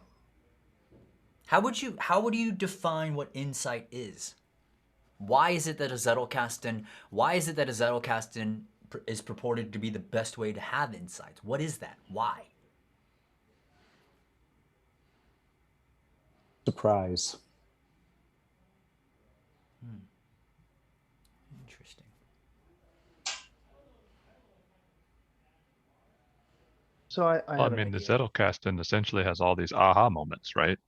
How would you define what insight is? Why is it that a Zettelkasten is purported to be the best way to have insights? What is that? Why? Surprise. Interesting. So I mean, the Zettelkasten essentially has all these aha moments, right?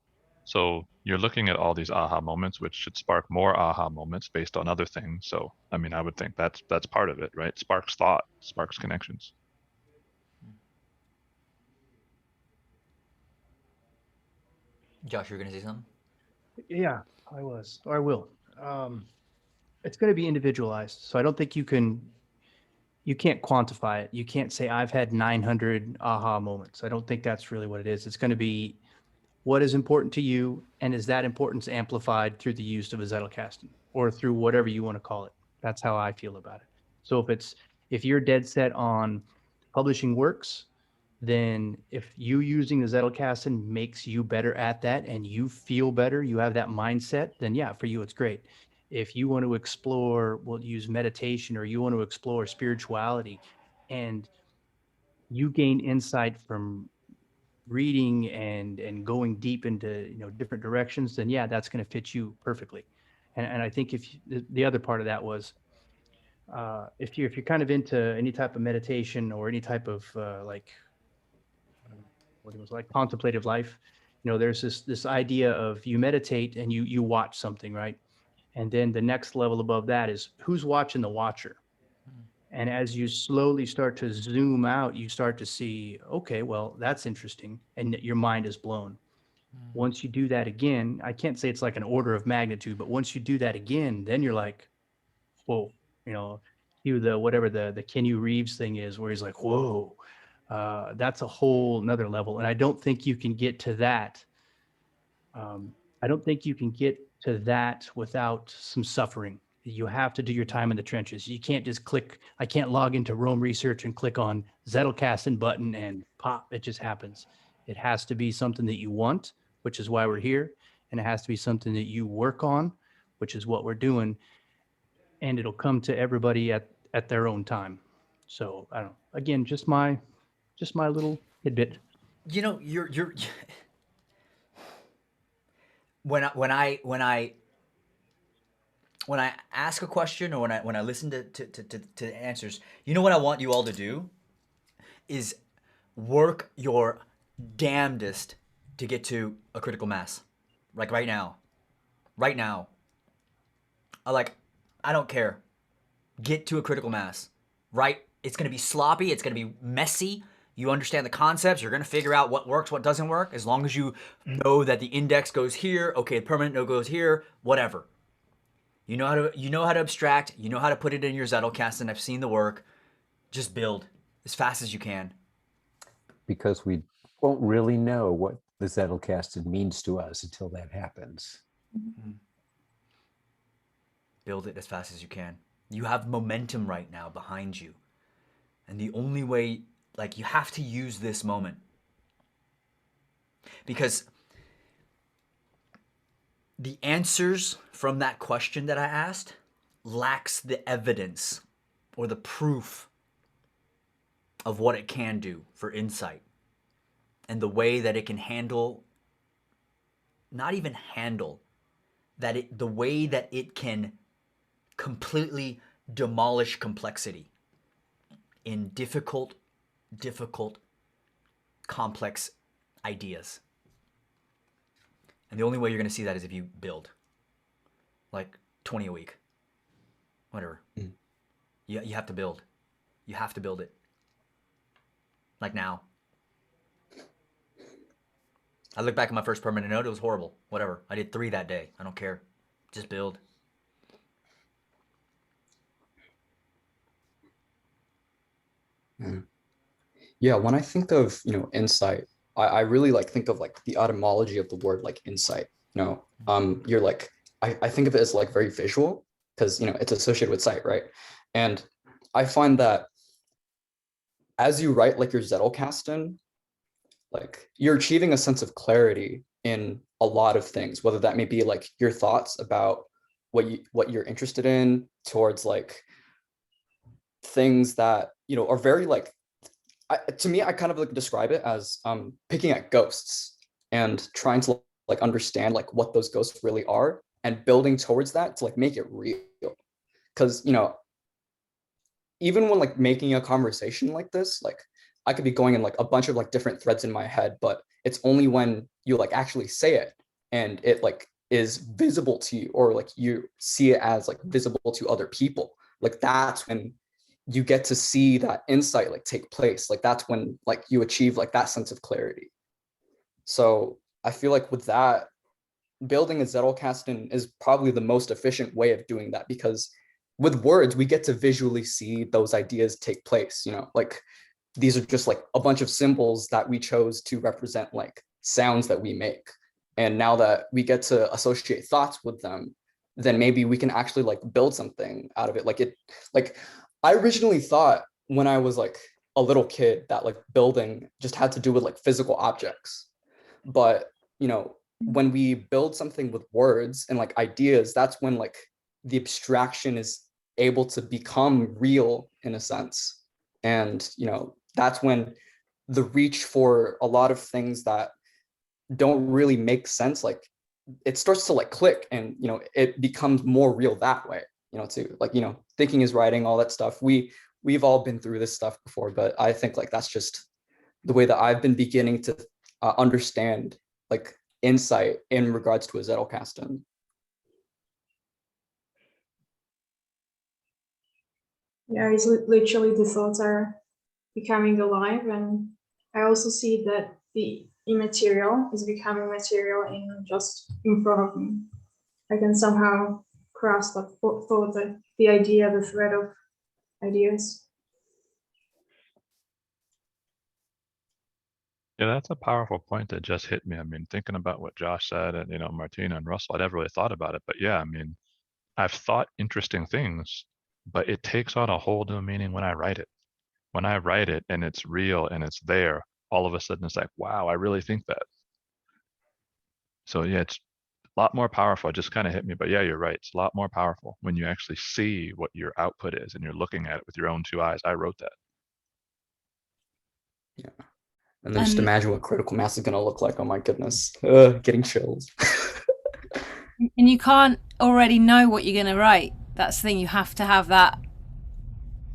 So you're looking at all these aha moments, which should spark more aha moments based on other things. So, I mean, I would think that's part of it, right? Sparks thought, sparks connections. Josh, you're going to say something? Yeah, I will. It's going to be individualized. So I don't think you can't quantify it. You can't say I've had 900 aha moments. I don't think that's really what it is. It's going to be what is important to you, and is that importance amplified through the use of a Zettelkasten or through whatever you want to call it. That's how I feel about it. So if you're dead set on publishing works, then if you using the Zettelkasten makes you better at that and you feel better, you have that mindset, then yeah, for you, it's great. If you want to explore, we'll use meditation, or you want to explore spirituality and you gain insight from reading and going deep into different directions, then yeah, that's going to fit you perfectly. And I think the other part of that was if you're kind of into any type of meditation or any type of what it was like contemplative life, there's this idea of you meditate and you watch something, right? And then the next level above that is who's watching the watcher. And as you slowly start to zoom out, you start to see, okay, well, that's interesting. And your mind is blown. Once you do that again, I can't say it's like an order of magnitude, but once you do that again, then you're like, whoa, whatever the Keanu Reeves thing is, where he's like, whoa, that's a whole nother level. And I don't think you can get to that. I don't think you can get to that without some suffering. You have to do your time in the trenches. You can't just click. I can't log into Rome Research and click on Zettelkasten button and pop, it just happens. It has to be something that you want, which is why we're here. And it has to be something that you work on, which is what we're doing. and it'll come to everybody at their own time. So I don't know. Again, just my little tidbit. You know, you're when I ask a question, or when I listen to answers, you know what I want you all to do is work your damnedest to get to a critical mass. Like right now. Right now. I don't care. Get to a critical mass. Right? It's going to be sloppy, it's going to be messy. You understand the concepts, you're going to figure out what works, what doesn't work, as long as you know that the index goes here, okay, the permanent node goes here, whatever. You know how to abstract, you know how to put it in your Zettelkasten, and I've seen the work. Just build as fast as you can. Because we won't really know what the Zettelkasten means to us until that happens. Build it as fast as you can. You have momentum right now behind you. And the only way, you have to use this moment. Because the answers from that question that I asked lacks the evidence or the proof of what it can do for insight and the way that it can handle, not even handle, the way that it can completely demolish complexity in difficult, complex ideas. And the only way you're going to see that is if you build. 20 a week. Whatever. You have to build. You have to build it. Now. I look back at my first permanent node, it was horrible. Whatever. I did 3 that day. I don't care. Just build. Yeah, when I think of, insight, I really think of the etymology of the word insight. You're I think of it as very visual because it's associated with sight, right? And I find that as you write your Zettelkasten, you're achieving a sense of clarity in a lot of things, whether that may be your thoughts about what you're interested in towards things that are very to me, I kind of describe it as picking at ghosts and trying to understand what those ghosts really are and building towards that to make it real. Because even when making a conversation like this, I could be going in a bunch of different threads in my head, but it's only when you actually say it and it is visible to you, or you see it as visible to other people. That's when you get to see that insight take place. That's when you achieve that sense of clarity. So I feel with that, building a Zettelkasten is probably the most efficient way of doing that, because with words we get to visually see those ideas take place. These are just a bunch of symbols that we chose to represent sounds that we make, and now that we get to associate thoughts with them, then maybe we can actually build something out of it. I originally thought when I was a little kid that building just had to do with physical objects. But, when we build something with words and ideas, that's when the abstraction is able to become real in a sense. And, that's when the reach for a lot of things that don't really make sense, it starts to click, and, it becomes more real that way. Too, thinking is writing, all that stuff. We've all been through this stuff before, but I think that's just the way that I've been beginning to understand insight in regards to a Zettelkasten. Yeah, it's literally the thoughts are becoming alive, and I also see that the immaterial is becoming material just in front of me. I can somehow grasp thought, the idea, the thread of ideas. Yeah, that's a powerful point that just hit me. I mean, thinking about what Josh said and, Martina and Russell, I never really thought about it. But yeah, I mean, I've thought interesting things, but it takes on a whole new meaning when I write it. When I write it and it's real and it's there, all of a sudden it's wow, I really think that. So yeah, it's lot more powerful. It just kind of hit me, but yeah, you're right. It's a lot more powerful when you actually see what your output is and you're looking at it with your own two eyes. I wrote that. Yeah. And then just And imagine what critical mass is going to look like. Oh my goodness. Getting chills. and you can't already know what you're going to write. That's the thing. You have to have that.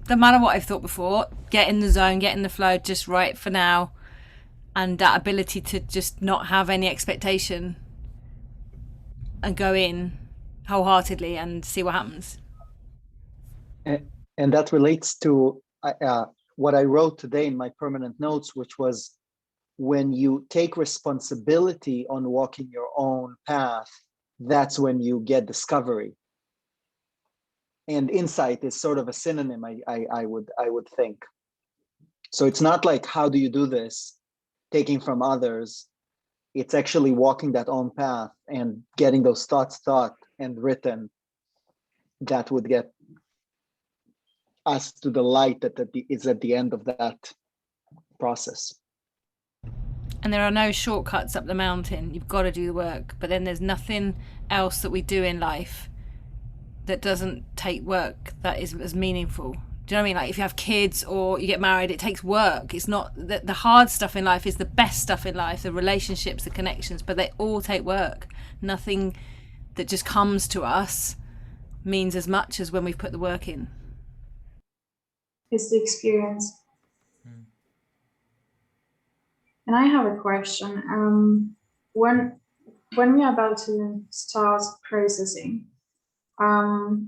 No matter what I've thought before, get in the zone, get in the flow, just write for now. And that ability to just not have any expectation and go in wholeheartedly and see what happens. And that relates to what I wrote today in my permanent notes, which was when you take responsibility on walking your own path, that's when you get discovery. And insight is sort of a synonym, I would think. So it's not like, how do you do this? Taking from others. It's actually walking that own path and getting those thoughts thought and written that would get us to the light that is at the end of that process. And there are no shortcuts up the mountain. You've got to do the work. But then there's nothing else that we do in life that doesn't take work that is as meaningful. Do you know what I mean? Like if you have kids or you get married, it takes work. It's not the hard stuff in life is the best stuff in life, the relationships, the connections, but they all take work. Nothing that just comes to us means as much as when we've put the work in. It's the experience. And I have a question. When we're about to start processing,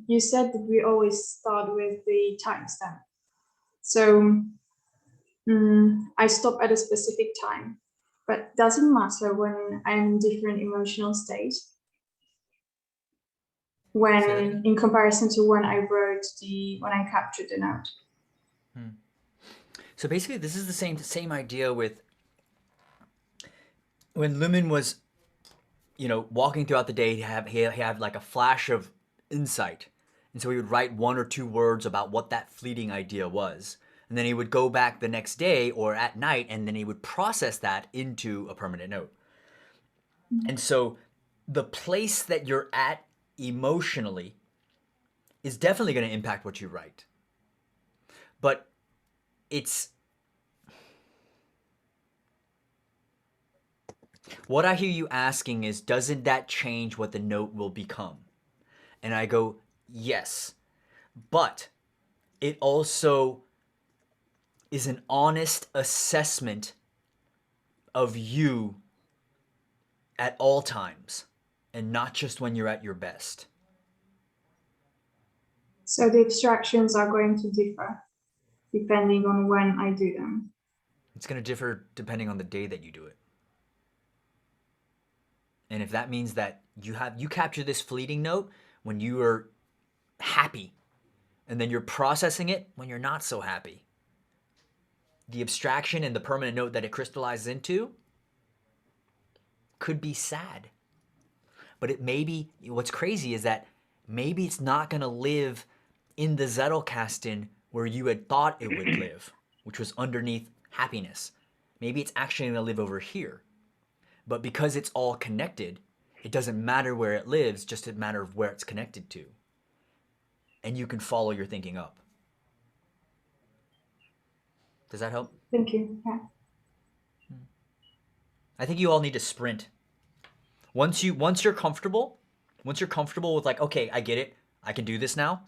you said that we always start with the timestamp. So I stop at a specific time, but does it matter when I'm in different emotional state? When in comparison to when I when I captured the note. So basically, this is the same idea with when Lumen was, walking throughout the day. He had like a flash of insight, and so he would write 1 or 2 words about what that fleeting idea was, and then he would go back the next day or at night, and then he would process that into a permanent note. And so, the place that you're at emotionally is definitely going to impact what you write, but it's what I hear you asking is, doesn't that change what the note will become? And I go, yes. But it also is an honest assessment of you at all times and not just when you're at your best. So the abstractions are going to differ depending on when I do them. It's going to differ depending on the day that you do it. And if that means that you capture this fleeting note when you are happy, and then you're processing it when you're not so happy, the abstraction and the permanent note that it crystallizes into could be sad. But what's crazy is that maybe it's not going to live in the Zettelkasten where you had thought it would live, which was underneath happiness. Maybe it's actually going to live over here. But because it's all connected, it doesn't matter where it lives, just a matter of where it's connected to. And you can follow your thinking up. Does that help? Thank you. Yeah. I think you all need to sprint. Once you're comfortable with like, okay, I get it, I can do this now,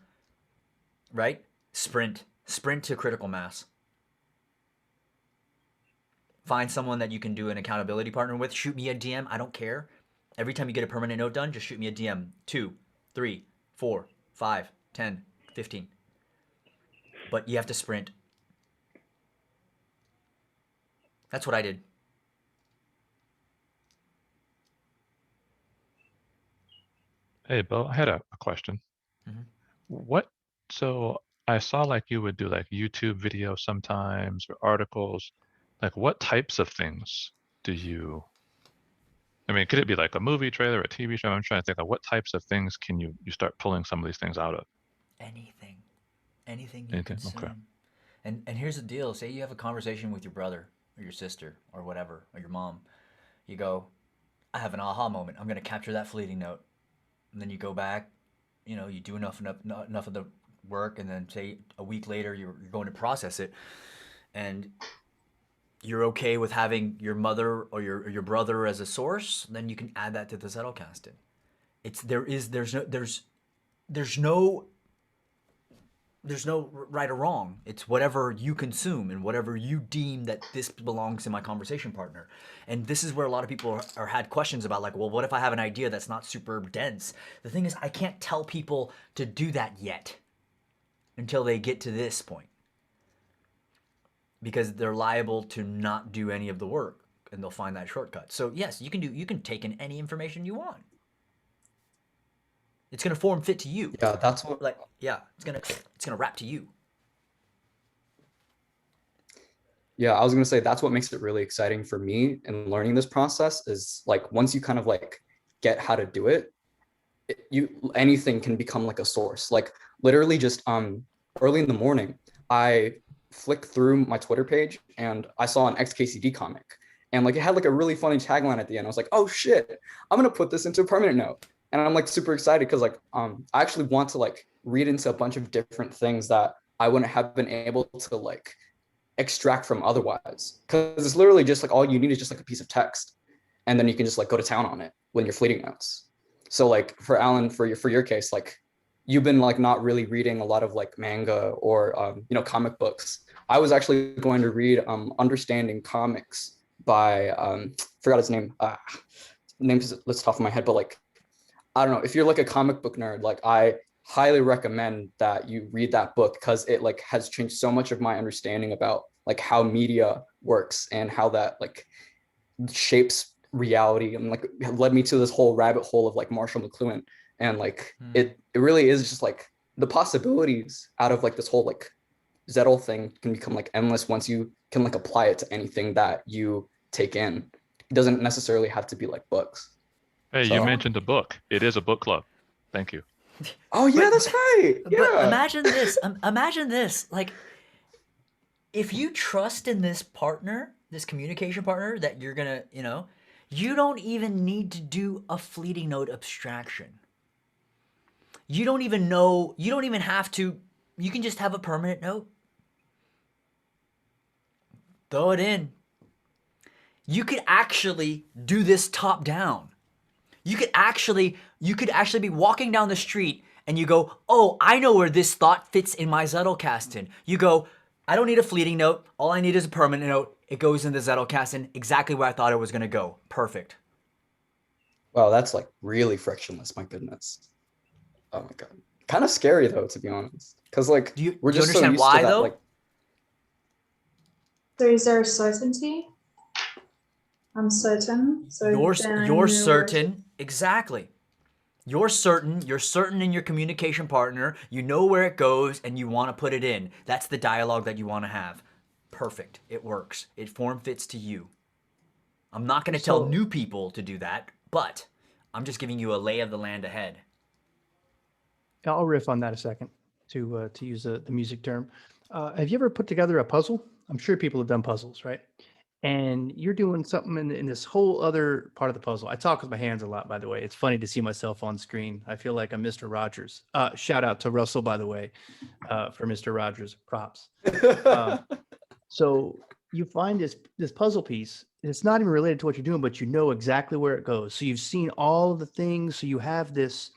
right? Sprint to critical mass. Find someone that you can do an accountability partner with. Shoot me a DM. I don't care. Every time you get a permanent note done, just shoot me a DM. 2, 3, 4, 5, 10, 15. But you have to sprint. That's what I did. Hey, Bill, I had a question. So I saw like you would do like YouTube videos sometimes or articles. Like what types of things do you, could it be like a movie trailer, a TV show? I'm trying to think of what types of things can you start pulling some of these things out of? Anything you Anything? consume. Okay. And here's the deal. Say you have a conversation with your brother or your sister or whatever, or your mom. You go, I have an aha moment. I'm gonna capture that fleeting note, and then you go back. You do enough of the work, and then say a week later you're going to process it, and you're okay with having your mother or your brother as a source. Then you can add that to the Zettelkasten. There's no right or wrong. It's whatever you consume and whatever you deem that this belongs to my conversation partner. And this is where a lot of people are had questions about, like, well, what if I have an idea that's not super dense? The thing is, I can't tell people to do that yet until they get to this point, because they're liable to not do any of the work and they'll find that shortcut. So yes, you can take in any information you want. It's gonna form fit to you. Yeah, that's what. It's gonna wrap to you. Yeah, I was gonna say that's what makes it really exciting for me in learning this process is like once you kind of like get how to do it, anything can become like a source. Like literally just early in the morning, I flicked through my Twitter page and I saw an XKCD comic. And like it had like a really funny tagline at the end. I was like, oh shit, I'm gonna put this into a permanent note. And I'm like super excited because like I actually want to like read into a bunch of different things that I wouldn't have been able to like extract from otherwise. Because it's literally just like all you need is just like a piece of text, and then you can just like go to town on it when you're fleeting notes. So like for Alan, for your case, like you've been like not really reading a lot of like manga or comic books. I was actually going to read Understanding Comics by forgot his name. Name's at the top of my head, but like I don't know, if you're like a comic book nerd, like I highly recommend that you read that book because it like has changed so much of my understanding about like how media works and how that like shapes reality, and like led me to this whole rabbit hole of like Marshall McLuhan. And like it really is just like the possibilities out of like this whole like Zettel thing can become like endless once you can like apply it to anything that you take in. It doesn't necessarily have to be like books. Hey, you mentioned a book. It is a book club. Thank you. Oh yeah, that's right. Yeah. But imagine this. Imagine this. Like, if you trust in this partner, this communication partner, that you're gonna, you don't even need to do a fleeting note abstraction. You don't even know. You don't even have to. You can just have a permanent note. Throw it in. You could actually do this top down. You could actually be walking down the street and you go, oh, I know where this thought fits in my Zettelkasten. You go, I don't need a fleeting note. All I need is a permanent note. It goes in the Zettelkasten exactly where I thought it was going to go. Perfect. Wow, that's like really frictionless. My goodness. Oh my God. Kind of scary though, to be honest. Because like we're just so used to that. Though? Like, so is there certainty? I'm certain. So you're certain. Exactly. You're certain in your communication partner, you know where it goes and you want to put it in. That's the dialogue that you want to have. Perfect. It works. It form fits to you. I'm not going to tell new people to do that, but I'm just giving you a lay of the land ahead. I'll riff on that a second to use the music term. Have you ever put together a puzzle? I'm sure people have done puzzles, right? And you're doing something in this whole other part of the puzzle. I talk with my hands a lot, by the way. It's funny to see myself on screen. I feel like I'm Mr. Rogers. Shout out to Russell, by the way, for Mr. Rogers. Props. So you find this puzzle piece. It's not even related to what you're doing, but you know exactly where it goes. So you've seen all of the things. So you have this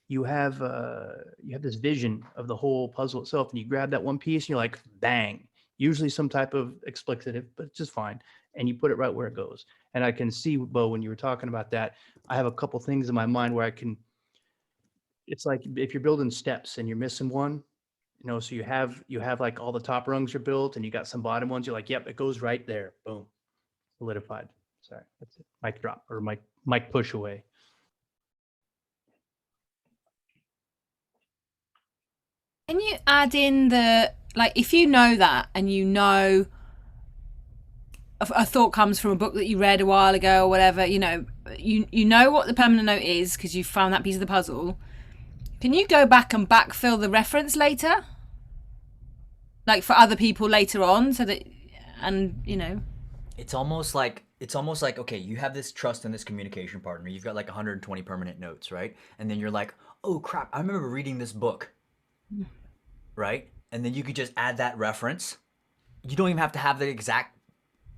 vision of the whole puzzle itself, and you grab that one piece and you're like, bang. Usually some type of explicative, but it's just fine. And you put it right where it goes. And I can see, Bo, when you were talking about that, I have a couple things in my mind where it's like if you're building steps and you're missing one, so you have like all the top rungs are built and you got some bottom ones. You're like, yep, it goes right there. Boom. Solidified. Sorry. That's it. Mic drop or mic push away. Can you add in if you know that and a thought comes from a book that you read a while ago or whatever, you know what the permanent note is because you found that piece of the puzzle. Can you go back and backfill the reference later? Like for other people later on, so that, It's almost like it's almost like, okay, you have this trust in this communication partner. You've got like 120 permanent notes, right? And then you're like, oh crap, I remember reading this book, right? And then you could just add that reference. You don't even have to have the exact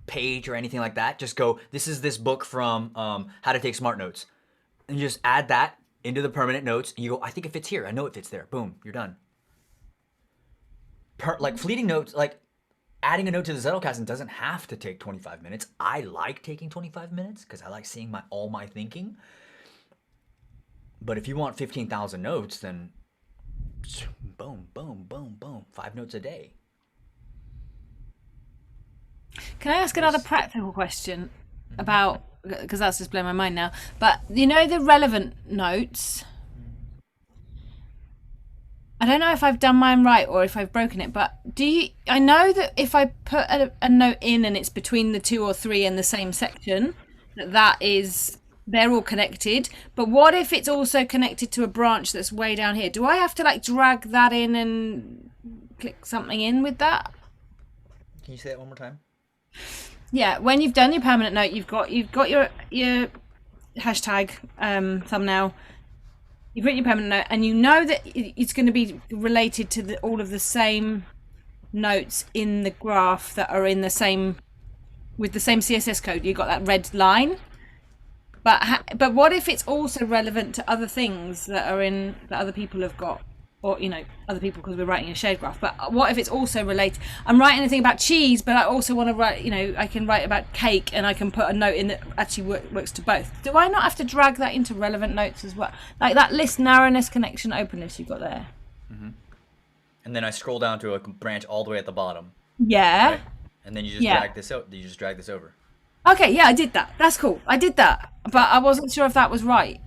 page or anything like that. Just go, this is this book from How to Take Smart Notes. And you just add that into the permanent notes. And you go, I think it fits here. I know it fits there. Boom, you're done. Like fleeting notes, like adding a note to the Zettelkasten doesn't have to take 25 minutes. I like taking 25 minutes because I like seeing all my thinking. But if you want 15,000 notes, then boom, boom, boom, boom, 5 notes a day. Can I ask another practical question about, because that's just blown my mind now, but you know the relevant notes, I don't know if I've done mine right or if I've broken it, but I know that if I put a note in and it's between the 2 or 3 in the same section, they're all connected. But what if it's also connected to a branch that's way down here? Do I have to like drag that in and click something in with that? Can you say that one more time? Yeah, when you've done your permanent note, you've got your hashtag thumbnail. You've written your permanent note, and you know that it's going to be related to all of the same notes in the graph that are in the same with the same CSS code. You've got that red line. But what if it's also relevant to other things that other people have got, or other people, because we're writing a shared graph. But what if it's also related? I'm writing a thing about cheese, but I also want to write, I can write about cake, and I can put a note in that actually works to both. Do I not have to drag that into relevant notes as well? Like that list narrowness connection open list you've got there. Mm-hmm. And then I scroll down to a branch all the way at the bottom. Yeah. Right? And then you just drag this out. You just drag this over. Okay, yeah, I did that. That's cool. I did that, but I wasn't sure if that was right.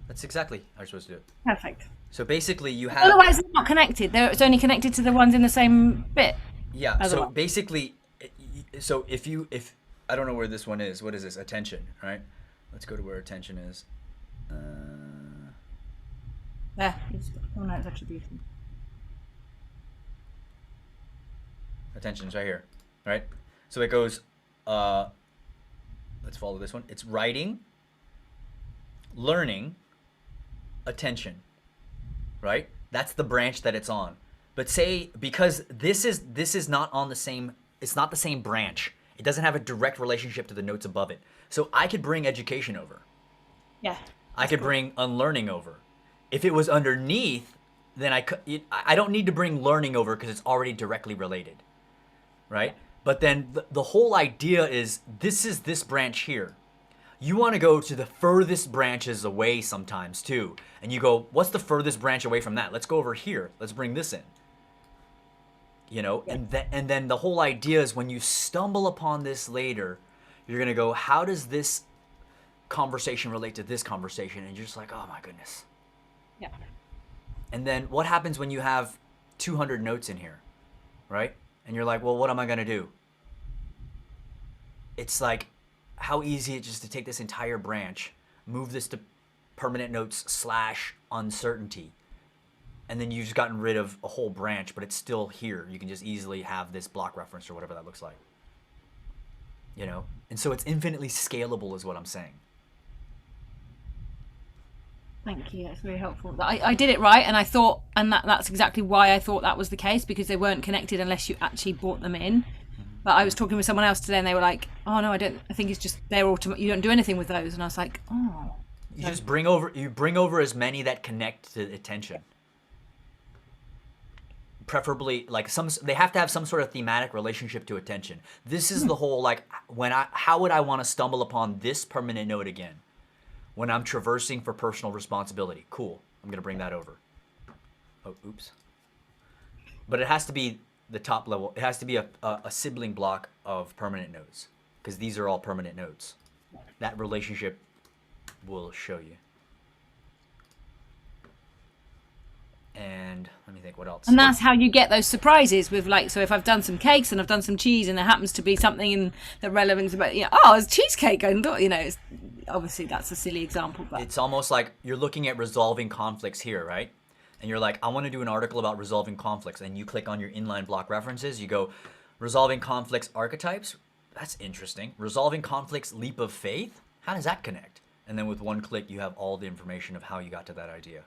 That's exactly how you're supposed to do it. Perfect. So basically you have... Otherwise it's not connected. It's only connected to the ones in the same bit. Yeah, so basically, so if I don't know where this one is. What is this? Attention, right? Let's go to where attention is. There. Oh no, it's attribution. Attention's right here, right? So it goes, let's follow this one. It's writing, learning, attention, right? That's the branch that it's on. But say, because this is not on the same, it's not the same branch. It doesn't have a direct relationship to the notes above it. So I could bring education over. Yeah. I could bring unlearning over. If it was underneath, then I don't need to bring learning over because it's already directly related, right? But then the whole idea is this branch here. You want to go to the furthest branches away sometimes too. And you go, what's the furthest branch away from that? Let's go over here. Let's bring this in. And then the whole idea is when you stumble upon this later, you're going to go, how does this conversation relate to this conversation? And you're just like, oh my goodness. Yeah. And then what happens when you have 200 notes in here, right? And you're like, well, what am I going to do? It's like, how easy it is to take this entire branch, move this to permanent notes / uncertainty. And then you've just gotten rid of a whole branch, but it's still here. You can just easily have this block reference or whatever that looks like. And so it's infinitely scalable is what I'm saying. Thank you. That's very helpful. I did it right, and I thought, and that's exactly why I thought that was the case, because they weren't connected unless you actually brought them in. But I was talking with someone else today, and they were like, "Oh no, I don't. I think it's just they're automatic. You don't do anything with those." And I was like, "Oh." You just bring over as many that connect to attention. Preferably, like they have to have some sort of thematic relationship to attention. This is the whole how would I want to stumble upon this permanent note again? When I'm traversing for personal responsibility. Cool. I'm going to bring that over. Oh, oops. But it has to be the top level. It has to be a sibling block of permanent notes, because these are all permanent notes. That relationship will show you. And let me think what else. And that's how you get those surprises with so if I've done some cakes and I've done some cheese and there happens to be something in the relevance about, it's cheesecake. And it's obviously that's a silly example, but it's almost like you're looking at resolving conflicts here, right? And you're like, I want to do an article about resolving conflicts. And you click on your inline block references. You go, resolving conflicts archetypes. That's interesting. Resolving conflicts, leap of faith? How does that connect? And then with one click, you have all the information of how you got to that idea.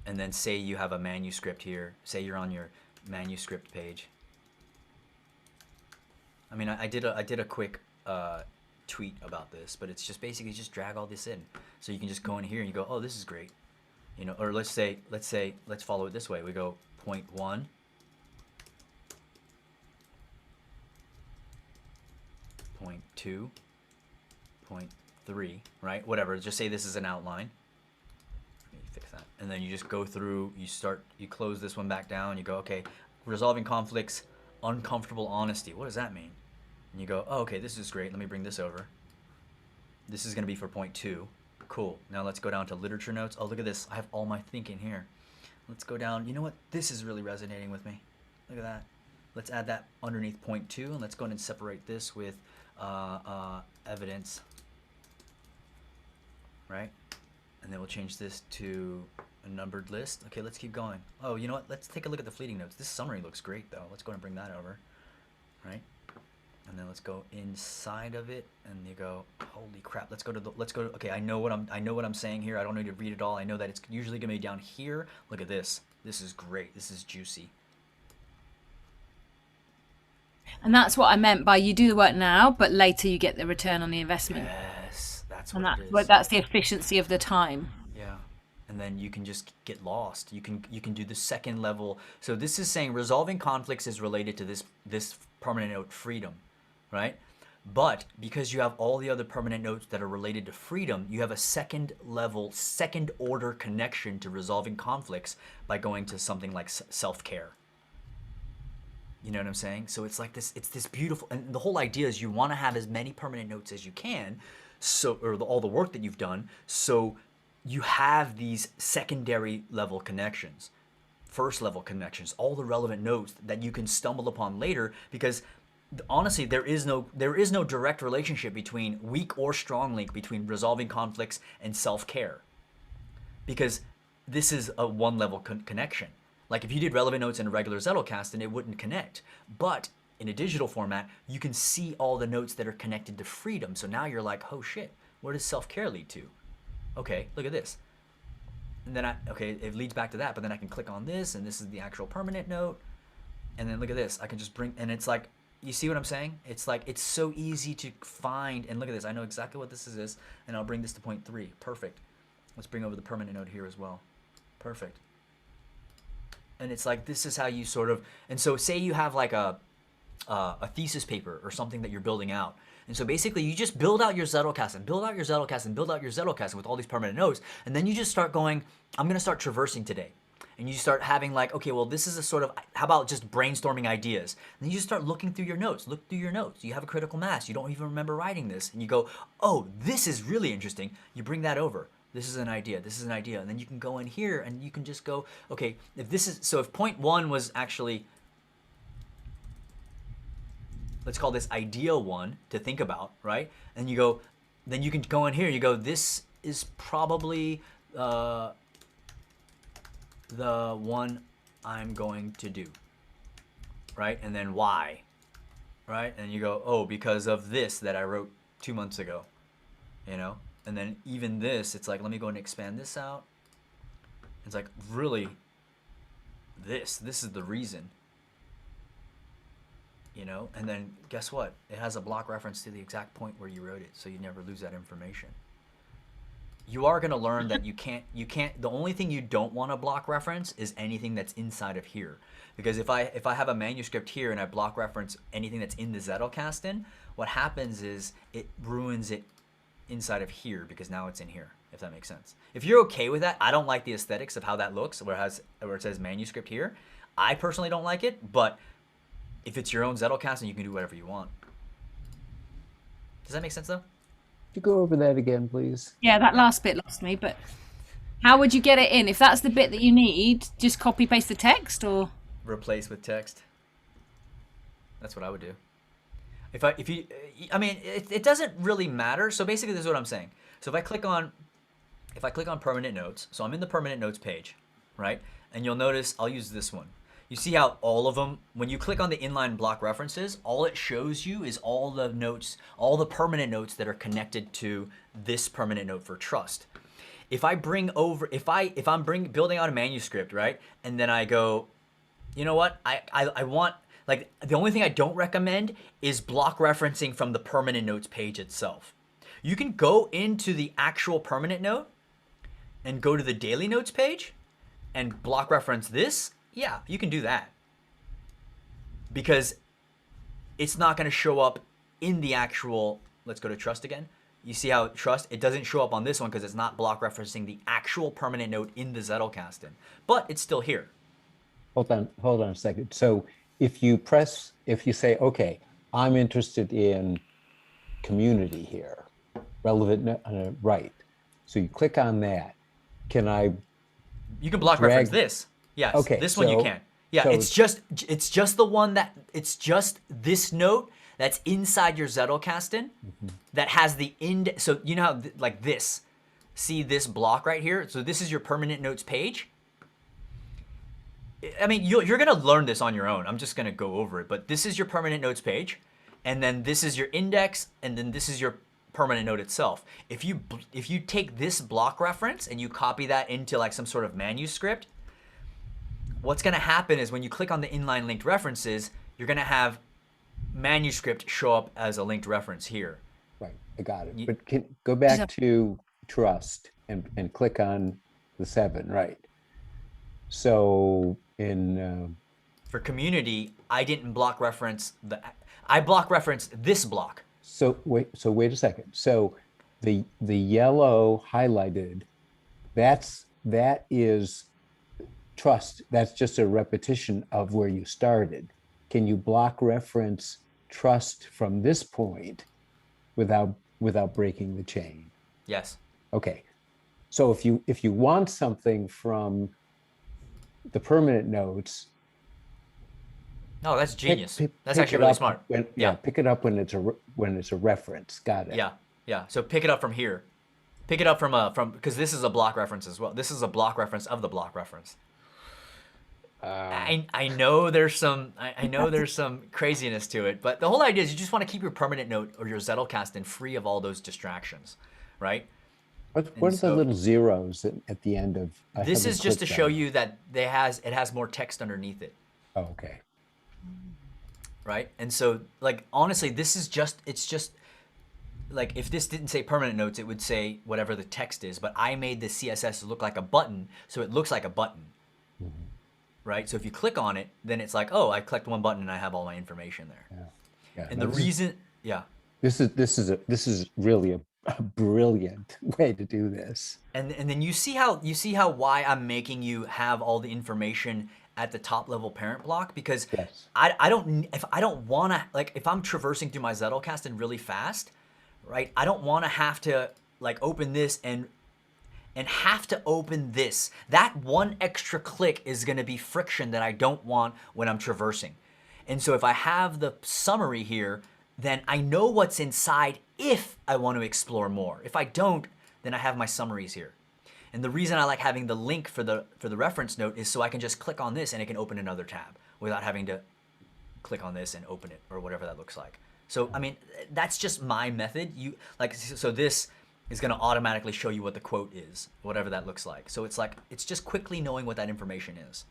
And then say you have a manuscript here. Say you're on your manuscript page. I mean, I did a quick tweet about this, but it's just basically just drag all this in. So you can just go in here and you go, oh, this is great. You know, or let's follow it this way. We go point 1. Point 2. Point 3, right? Whatever, just say this is an outline. Let me fix that. And then you just go through, you close this one back down, you go, okay, resolving conflicts, uncomfortable honesty. What does that mean? And you go, oh, okay, this is great. Let me bring this over. This is going to be for point 2. Cool. Now let's go down to literature notes. Oh, look at this. I have all my thinking here. Let's go down. You know what? This is really resonating with me. Look at that. Let's add that underneath point 2, and let's go ahead and separate this with evidence. Right? And then we'll change this to a numbered list. Okay, let's keep going. Oh, you know what? Let's take a look at the fleeting notes. This summary looks great, though. Let's go and bring that over. Right? And then let's go inside of it, and you go, holy crap! Let's go to. Okay, I know what I'm saying here. I don't need to read it all. I know that it's usually gonna be down here. Look at this. This is great. This is juicy. And that's what I meant by you do the work now, but later you get the return on the investment. Yes, that's and what that, it is. that's the efficiency of the time. Yeah, and then you can just get lost. You can do the second level. So this is saying resolving conflicts is related to this permanent note freedom, right? But because you have all the other permanent notes that are related to freedom, you have a second level, second order connection to resolving conflicts by going to something like self-care. You know what I'm saying? So it's like this, it's this beautiful, and the whole idea is you want to have as many permanent notes as you can, so, or all the work that you've done, so you have these secondary level connections, first level connections, all the relevant notes that you can stumble upon later, because honestly, there is no direct relationship between weak or strong link between resolving conflicts and self-care, because this is a one level connection. Like if you did relevant notes in a regular Zettelkasten, then it wouldn't connect. But in a digital format, you can see all the notes that are connected to freedom. So now you're like, oh shit, where does self-care lead to? Okay, look at this. And then it leads back to that, but then I can click on this, and this is the actual permanent note. And then look at this, I can just bring, and it's like, you see what I'm saying? It's like, it's so easy to find, and look at this, I know exactly what this is, and I'll bring this to point 3. Perfect. Let's bring over the permanent note here as well. Perfect. And it's like, this is how you sort of, and so say you have like a thesis paper or something that you're building out. And so basically you just build out your Zettelkasten, build out your Zettelkasten, build out your Zettelkasten with all these permanent notes. And then you just start going, I'm going to start traversing today. And you start having like, okay, well, this is a sort of, how about just brainstorming ideas? And then you just start looking through your notes, look through your notes. You have a critical mass. You don't even remember writing this. And you go, oh, this is really interesting. You bring that over. This is an idea, this is an idea. And then you can go in here and you can just go, okay, if this is, so if point 1 was actually, let's call this idea 1 to think about, right? And you go, then you can go in here, you go, this is probably the one I'm going to do, right? And then why, right? And you go, oh, because of this that I wrote 2 months ago, you know? And then even this, it's like, let me go and expand this out. It's like, really, this is the reason, you know? And then guess what? It has a block reference to the exact point where you wrote it, so you never lose that information. You are going to learn that you can't, the only thing you don't want to block reference is anything that's inside of here. Because if I have a manuscript here and I block reference anything that's in the Zettelkasten, what happens is it ruins it inside of here, because now it's in here, if that makes sense. If you're okay with that, I don't like the aesthetics of how that looks, where it says manuscript here. I personally don't like it, but if it's your own Zettelkasten, you can do whatever you want. Does that make sense though? Could you go over that again, please? Yeah, that last bit lost me, but how would you get it in? If that's the bit that you need, just copy paste the text or? Replace with text. That's what I would do. It doesn't really matter. So basically this is what I'm saying. So if I click on permanent notes, so I'm in the permanent notes page, right? And you'll notice, I'll use this one. You see how all of them, when you click on the inline block references, all it shows you is all the notes, all the permanent notes that are connected to this permanent note for trust. If I bring over, if I'm building out a manuscript, right, and then I go, you know what, I want, like, the only thing I don't recommend is block referencing from the permanent notes page itself. You can go into the actual permanent note and go to the daily notes page and block reference this. Yeah, you can do that. Because it's not going to show up in the actual, let's go to trust again. You see how trust, it doesn't show up on this one because it's not block referencing the actual permanent note in the Zettelkasten, but it's still here. Hold on a second. So if you say, okay, I'm interested in community here, relevant, right. So you click on that. Can I? You can block reference this. Yes. Okay. This one you can. Yeah. So it's just the one that, it's just this note that's inside your Zettelkasten that has the so you know how like this, see this block right here? So this is your permanent notes page. I mean, you're going to learn this on your own. I'm just going to go over it, but this is your permanent notes page, and then this is your index, and then this is your permanent note itself. If you take this block reference and you copy that into like some sort of manuscript, what's going to happen is when you click on the inline linked references, you're going to have manuscript show up as a linked reference here. Right, I got it. But go back to trust and click on the 7, right? So in for community, I didn't block reference I block reference this block. So wait a second. So the yellow highlighted, that is trust. That's just a repetition of where you started. Can you block reference trust from this point without breaking the chain? Yes. Okay. So if you want something from the permanent notes. No, that's genius. That's actually really smart. Pick it up when it's a reference. Got it. Yeah. So pick it up from here. Pick it up from because this is a block reference as well. This is a block reference of the block reference. I know there's some craziness to it, but the whole idea is you just want to keep your permanent note or your Zettelkasten free of all those distractions, right? What are the little zeros at the end of? This is just to show you that it has more text underneath it. Oh, okay. Right, and so like honestly, it's just like if this didn't say permanent notes, it would say whatever the text is. But I made the CSS look like a button, so it looks like a button. Mm-hmm. Right, so if you click on it, then it's like, oh, I clicked one button and I have all my information there. Yeah. And the reason, this is really a brilliant way to do this. And then you see how why I'm making you have all the information at the top level parent block, because yes. I don't want to, like, if I'm traversing through my Zettelkasten really fast, right? I don't want to have to like open this and have to open this. That one extra click is going to be friction that I don't want when I'm traversing. And so if I have the summary here, then I know what's inside if I want to explore more. If I don't, then I have my summaries here. And the reason I like having the link for the reference note is so I can just click on this and it can open another tab without having to click on this and open it or whatever that looks like. So, I mean, that's just my method. So this is going to automatically show you what the quote is, whatever that looks like. So it's just quickly knowing what that information is.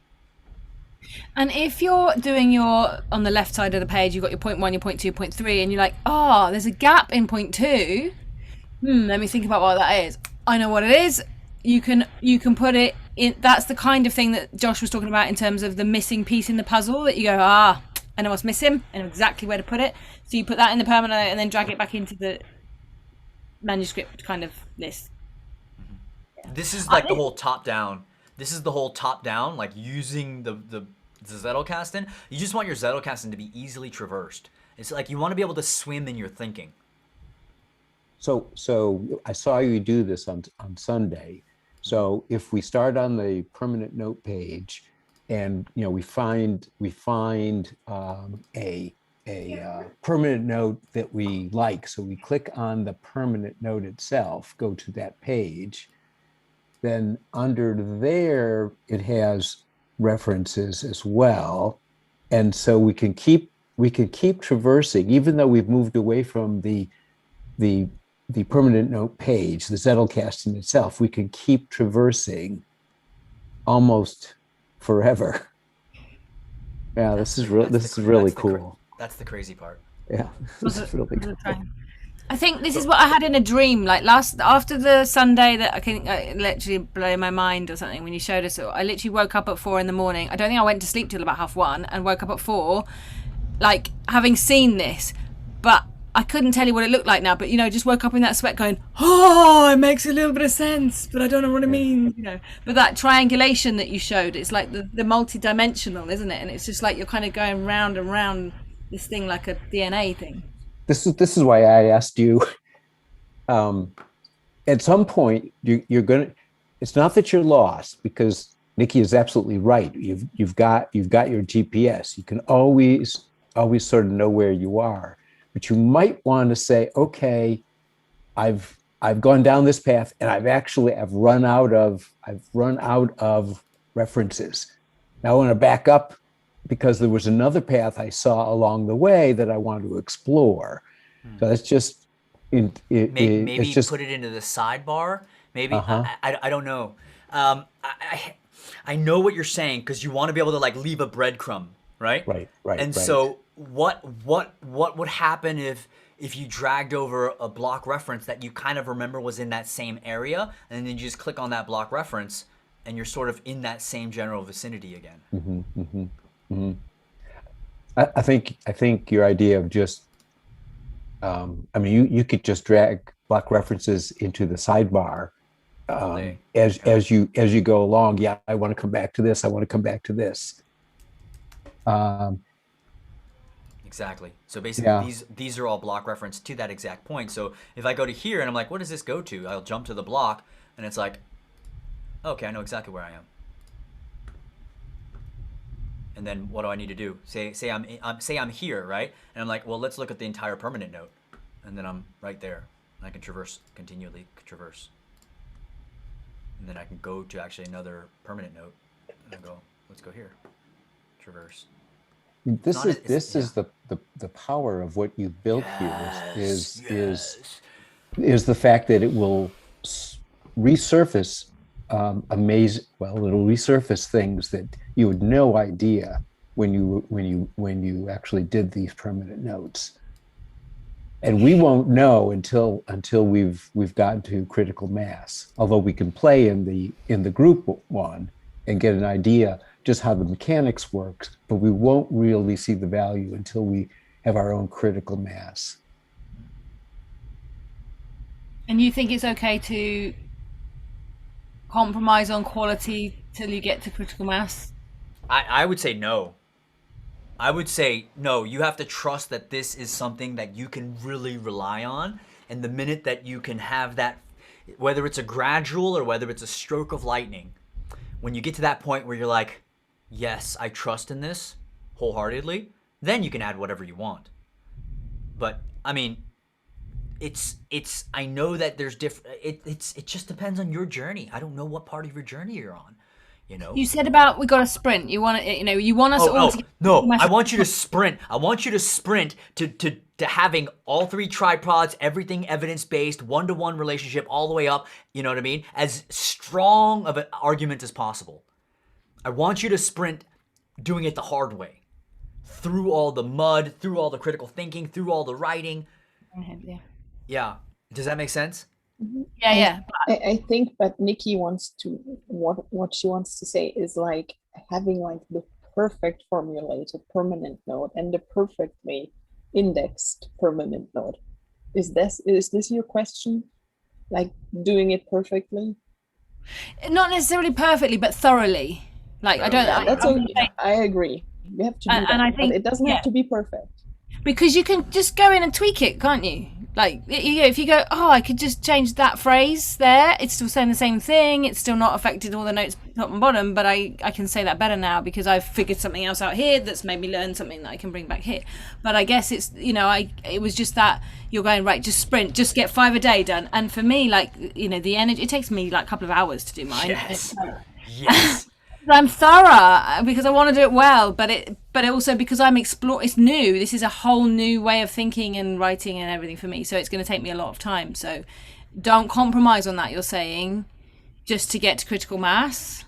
And if you're doing on the left side of the page, you've got your point 1, your point 2, point 3, and you're like, oh, there's a gap in point 2. Let me think about what that is. I know what it is. You can put it in. That's the kind of thing that Josh was talking about in terms of the missing piece in the puzzle, that you go, I know what's missing. I know exactly where to put it. So you put that in the permanent and then drag it back into the manuscript kind of list. This is like the whole top down. This is the whole top down, like using the Zettelkasten. You just want your Zettelkasten to be easily traversed. It's like you want to be able to swim in your thinking. So I saw you do this on Sunday. So if we start on the permanent note page, and we find a permanent note that we like, so we click on the permanent note itself, go to that page, then under there it has references as well. And so we can keep traversing, even though we've moved away from the permanent note page, the Zettelkasten itself. We can keep traversing almost forever. Yeah, this is really cool. That's the crazy part. Yeah, this is really cool. I think this is what I had in a dream, like after the Sunday that I think literally blew my mind or something when you showed us. I literally woke up at 4 a.m. I don't think I went to sleep till about 1:30 and woke up at 4, like having seen this, but I couldn't tell you what it looked like now. But just woke up in that sweat, going, "Oh, it makes a little bit of sense, but I don't know what it means." But that triangulation that you showed, it's like the multi-dimensional, isn't it? And it's just like you're kind of going round and round this thing like a DNA thing. This is why I asked you. At some point, you're gonna. It's not that you're lost, because Nikki is absolutely right. You've got your GPS. You can always sort of know where you are. But you might want to say, okay, I've gone down this path, and I've run out of references. Now I want to back up, because there was another path I saw along the way that I want to explore. So that's just maybe it's just, put it into the sidebar. Maybe I don't know. I know what you're saying, because you want to be able to like leave a breadcrumb, right? Right. And so what would happen if you dragged over a block reference that you kind of remember was in that same area, and then you just click on that block reference, and you're sort of in that same general vicinity again. I think your idea of just, you could just drag block references into the sidebar as you go along. Yeah, I want to come back to this. I want to come back to this. Exactly. So basically, these are all block reference to that exact point. So if I go to here and I'm like, what does this go to? I'll jump to the block, and it's like, okay, I know exactly where I am. And then what do I need to do? Say I'm here, right? And I'm like, well, let's look at the entire permanent note, and then I'm right there. And I can continually traverse, and then I can go to actually another permanent note, and I go, let's go here, traverse. This is the power of what you've built here is the fact that it will resurface it'll resurface things that you had no idea when you actually did these permanent notes. And we won't know until we've gotten to critical mass. Although we can play in the group one and get an idea just how the mechanics works, but we won't really see the value until we have our own critical mass. And you think it's okay to compromise on quality till you get to critical mass? I would say no. I would say no. You have to trust that this is something that you can really rely on, and the minute that you can have that, whether it's a gradual or whether it's a stroke of lightning, when you get to that point where you're like, yes, I trust in this wholeheartedly, then you can add whatever you want. But I mean, I know that there's different. It just depends on your journey. I don't know what part of your journey you're on. You said about we got to sprint. You want to, you want us all to. No, I want you to sprint. I want you to sprint to having all three tripods, everything evidence-based, one-to-one relationship all the way up. You know what I mean? As strong of an argument as possible. I want you to sprint doing it the hard way, through all the mud, through all the critical thinking, through all the writing. Yeah. Does that make sense? Yeah. I think, but Nikki wants to, what she wants to say is like having like the perfect formulated permanent node and the perfectly indexed permanent node. Is this your question? Like doing it perfectly? Not necessarily perfectly, but thoroughly. Like I agree. You have to do that, I think, but it doesn't have to be perfect. Because you can just go in and tweak it, can't you? Like, if you go, I could just change that phrase there, it's still saying the same thing, it's still not affected all the notes top and bottom, but I can say that better now because I've figured something else out here that's made me learn something that I can bring back here. But I guess it's, it was just that you're going, right, just sprint, just get 5 a day done. And for me, like, the energy, it takes me like a couple of hours to do mine. Yes. I'm thorough because I want to do it well, but also because I'm it's new. This is a whole new way of thinking and writing and everything for me. So it's going to take me a lot of time. So don't compromise on that, you're saying, just to get to critical mass.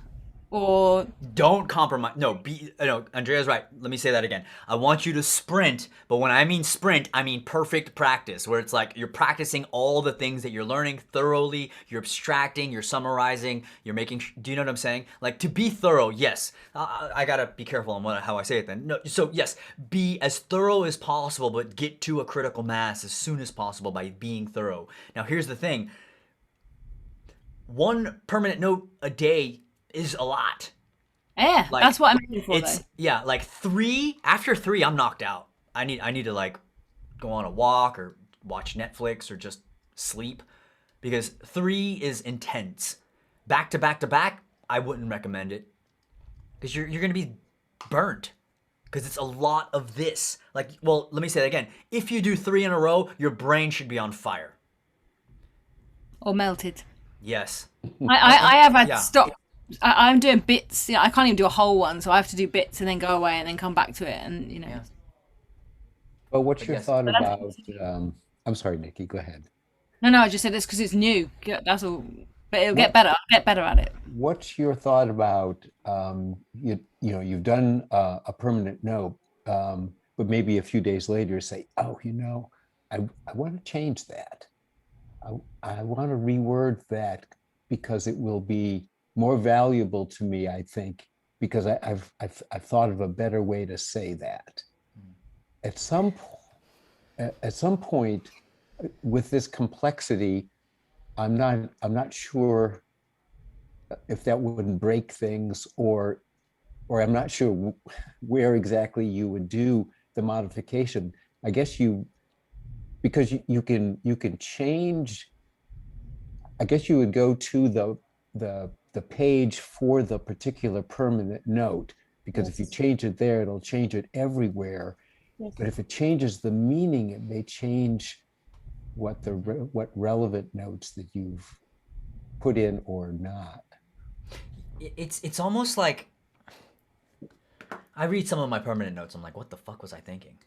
Or don't compromise. No, Andrea's right. Let me say that again. I want you to sprint, but when I mean sprint, I mean perfect practice, where it's like you're practicing all the things that you're learning thoroughly, you're abstracting, you're summarizing, you're making, do you know what I'm saying? Like, to be thorough, yes. I gotta be careful on how I say it then. No, so yes, be as thorough as possible, but get to a critical mass as soon as possible by being thorough. Now, here's the thing. One permanent note a day is a lot. Yeah, like, that's what I'm looking for. It's yeah, like after 3 I'm knocked out. I need to like go on a walk or watch Netflix or just sleep, because 3 is intense. Back to back to back, I wouldn't recommend it, because you're going to be burnt, because it's a lot of this. Like, well, let me say that again. If you do 3 in a row, your brain should be on fire. Or melted. Yes. I have had to stop. I'm doing bits. I can't even do a whole one, so I have to do bits and then go away and then come back to it, and Well, what's your thought about? I'm sorry, Nikki. Go ahead. No, I just said this because it's new. That's all. But it'll get better. I'll get better at it. What's your thought about you've done a permanent note, but maybe a few days later say, oh, I want to change that. I want to reword that because it will be more valuable to me, I think, because I've thought of a better way to say that. At some point, with this complexity, I'm not sure if that wouldn't break things, or I'm not sure where exactly you would do the modification. I guess because you can change. I guess you would go to the page for the particular permanent note, because if you change it there, it'll change it everywhere. Yes. But if it changes the meaning, it may change what relevant notes that you've put in or not. It's almost like I read some of my permanent notes. I'm like, what the fuck was I thinking?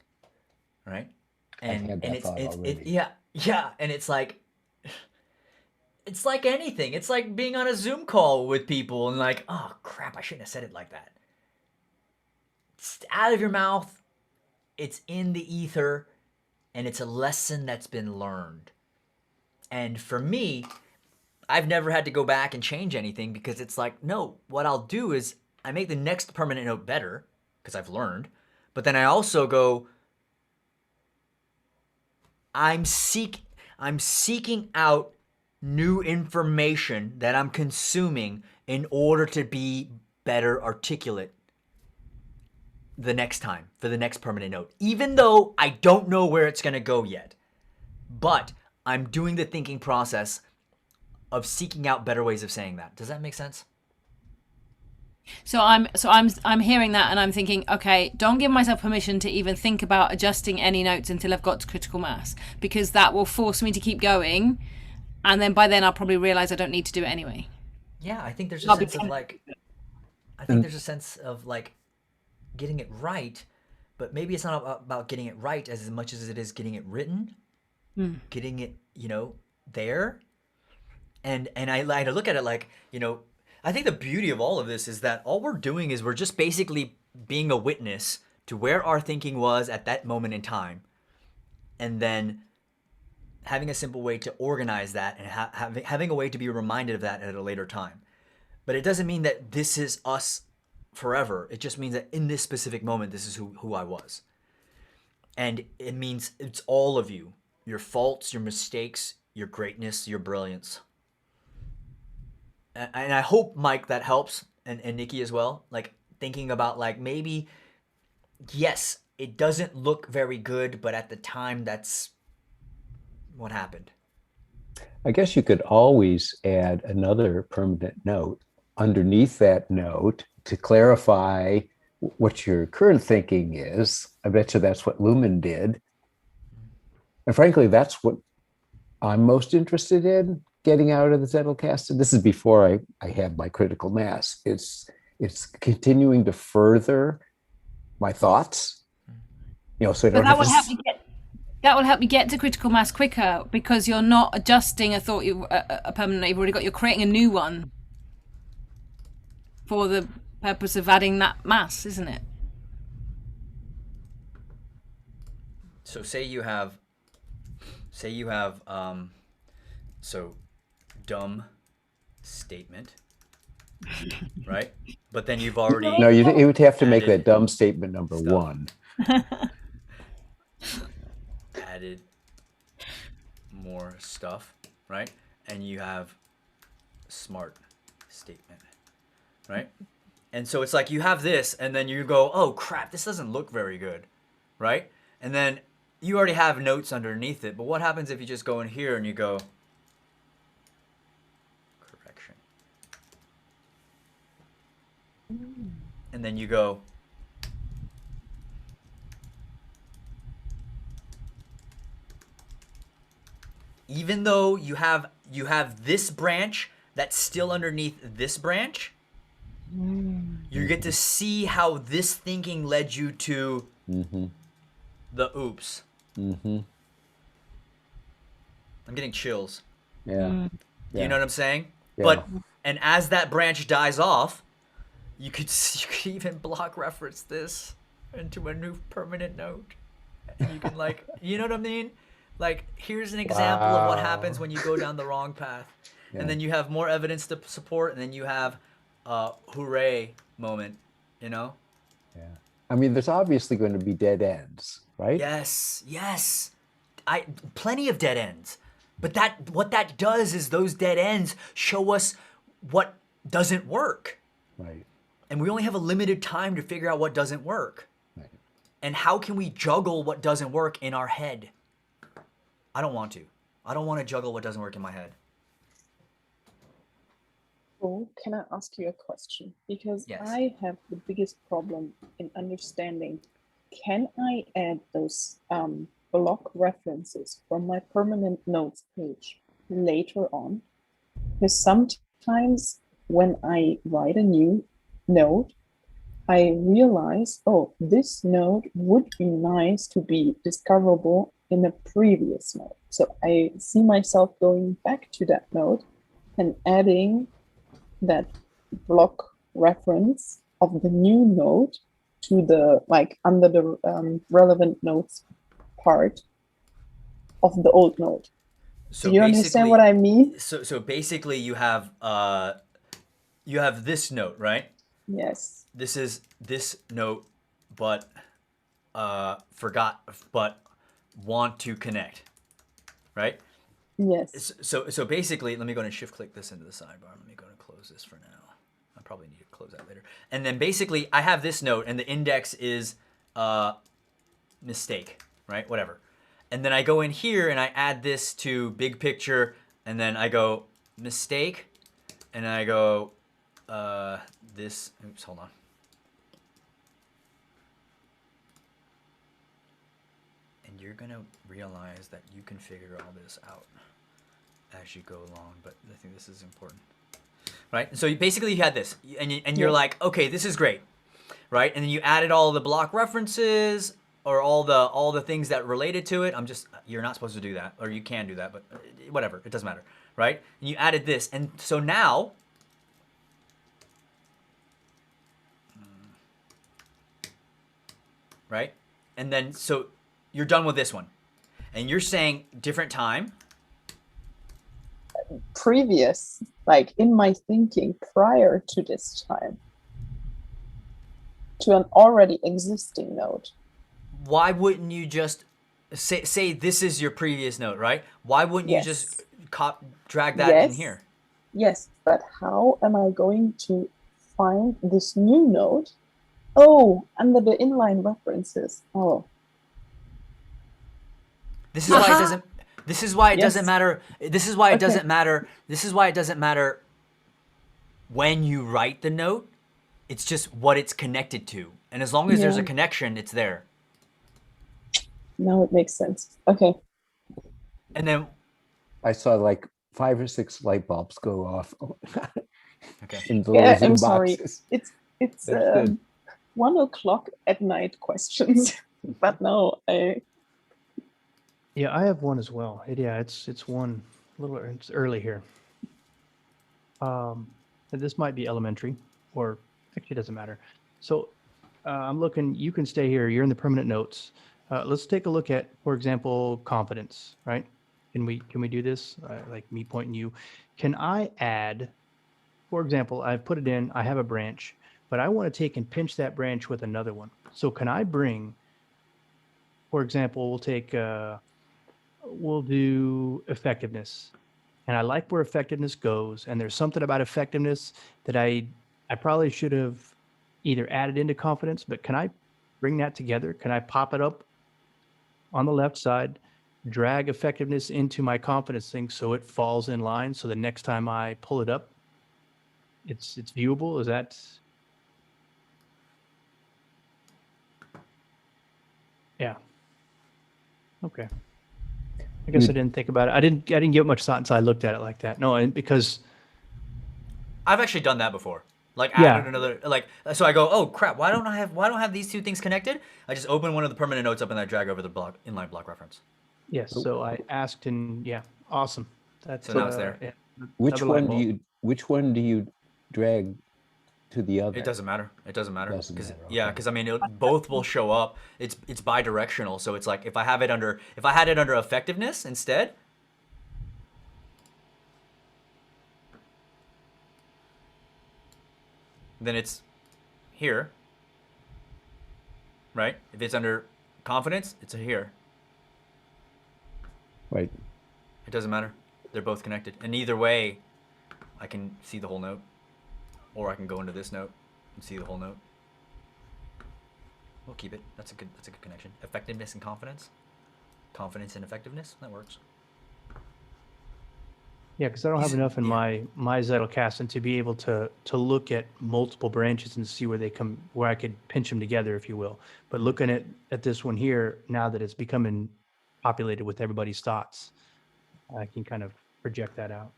Right? And yeah, and it's like anything. It's like being on a Zoom call with people and like, oh crap, I shouldn't have said it like that. It's out of your mouth. It's in the ether, and it's a lesson that's been learned. And for me, I've never had to go back and change anything, because it's like, no, what I'll do is I make the next permanent note better because I've learned, but then I also go, I'm seeking out new information that I'm consuming in order to be better articulate the next time for the next permanent note, even though I don't know where it's going to go yet. But I'm doing the thinking process of seeking out better ways of saying that. Does that make sense? So I'm hearing that, and I'm thinking, okay, don't give myself permission to even think about adjusting any notes until I've got to critical mass, because that will force me to keep going, and then by then I'll probably realize I don't need to do it anyway. Yeah, I think there's a sense of like, getting it right, but maybe it's not about getting it right as much as it is getting it written, getting it, there. And I like to look at it like, I think the beauty of all of this is that all we're doing is we're just basically being a witness to where our thinking was at that moment in time, and then having a simple way to organize that, and having a way to be reminded of that at a later time. But it doesn't mean that this is us forever. It just means that in this specific moment, this is who I was. And it means it's all of you. Your faults, your mistakes, your greatness, your brilliance. And I hope, Mike, that helps, and Nikki as well. Like, thinking about, like, maybe, yes, it doesn't look very good, but at the time, that's what happened. I guess you could always add another permanent note underneath that note to clarify what your current thinking is. I bet you that's what Lumen did. And frankly, that's what I'm most interested in getting out of the Zettelkasten. This is before I had my critical mass. It's it's continuing to further my thoughts. You know, so I But don't that have will to. help you get. That will help you get to critical mass quicker because you're not adjusting a thought a permanent. You've already got. You're creating a new one for the purpose of adding that mass, isn't it? So say you have so dumb statement, right? But then you've already No, you would have to make added that dumb statement number stuff. one. Added more stuff, right? And you have smart statement, right? And so it's like you have this and then you go, oh crap, this doesn't look very good, right? And then you already have notes underneath it, but what happens if you just go in here and you go correction, and then you go even though you have this branch that's still underneath this branch, you get to see how this thinking led you to the oops. I'm getting chills. Yeah. Do you know what I'm saying? Yeah. But and as that branch dies off, you could even block reference this into a new permanent note. And you can like, you know what I mean? Like, here's an example of what happens when you go down the wrong path. Yeah. And then you have more evidence to support, and then you have hooray moment, you know? Yeah. I mean, there's obviously going to be dead ends, right? Yes. Plenty of dead ends. But what that does is those dead ends show us what doesn't work. Right. And we only have a limited time to figure out what doesn't work. Right. And how can we juggle what doesn't work in our head? I don't want to. I don't want to juggle what doesn't work in my head. Oh, can I ask you a question? Because Yes. I have the biggest problem in understanding, can I add those block references from my permanent notes page later on? Because sometimes when I write a new note, I realize, oh, this note would be nice to be discoverable in a previous note. So I see myself going back to that note and adding that block reference of the new note to the, like, under the relevant notes part of the old note. So do you understand what I mean? So basically you have this note, right? Yes. This is this note, but want to connect, right? Yes. So basically, let me go and shift click this into the sidebar. Let me go and close this for now. I probably need to close that later. And then basically, I have this note, and the index is mistake, right? Whatever. And then I go in here and I add this to big picture, and then I go mistake, and I go this. Oops, hold on. And you're gonna realize that you can figure all this out as you go along, but I think this is important, right? So basically you had this, and you're like, okay, this is great, right? And then you added all the block references or all the things that related to it. You're not supposed to do that, or you can do that, but whatever, it doesn't matter, right? And you added this, and so now, right? And then so you're done with this one, and you're saying different time. Previous, like in my thinking prior to this time, to an already existing note. Why wouldn't you just say this is your previous note, right? Why wouldn't you just drag that in here? Yes, but how am I going to find this new note? Oh, under the inline references. Oh. This is why it doesn't. This is why it doesn't matter. This is why it doesn't matter. This is why it doesn't matter when you write the note. It's just what it's connected to, and as long as there's a connection, it's there. Now it makes sense. Okay. And then I saw like 5 or 6 light bulbs go off. Okay. In the Yeah, little I'm Zoom sorry. boxes. It's That's good. 1 o'clock at night questions, but no, Yeah, I have one as well. It's one a little. It's early here. And this might be elementary, or actually it doesn't matter. So I'm looking. You can stay here. You're in the permanent notes. Let's take a look at, for example, confidence. Right? Can we do this? Like me pointing you. Can I add? For example, I've put it in. I have a branch, but I want to take and pinch that branch with another one. So can I bring? For example, we'll do effectiveness. And I like where effectiveness goes. And there's something about effectiveness that I probably should have either added into confidence, but can I bring that together? Can I pop it up on the left side, drag effectiveness into my confidence thing so it falls in line, so the next time I pull it up, it's viewable? Is that? Yeah. Okay. I guess I didn't think about it. I didn't give much thought until I looked at it like that. No, and because I've actually done that before. Like Yeah. added another, like, so I go, oh crap, why don't I have these two things connected? I just open one of the permanent notes up and I drag over the block inline block reference. yes, so I asked, and yeah, awesome. That's So now it's there. Yeah, Which another light one do you drag to the other? It doesn't matter. It doesn't matter. Doesn't Cause, matter, yeah, okay. because I mean, both will show up. It's bi-directional. So it's like if I had it under effectiveness instead, then it's here, right? If it's under confidence, it's here. Right. It doesn't matter. They're both connected. And either way, I can see the whole note. Or I can go into this note and see the whole note. We'll keep it. That's a good connection. Effectiveness and confidence. Confidence and effectiveness. That works. Yeah, because I don't have enough in my Zettelkasten to be able to look at multiple branches and see where I could pinch them together, if you will. But looking at this one here, now that it's becoming populated with everybody's thoughts, I can kind of project that out.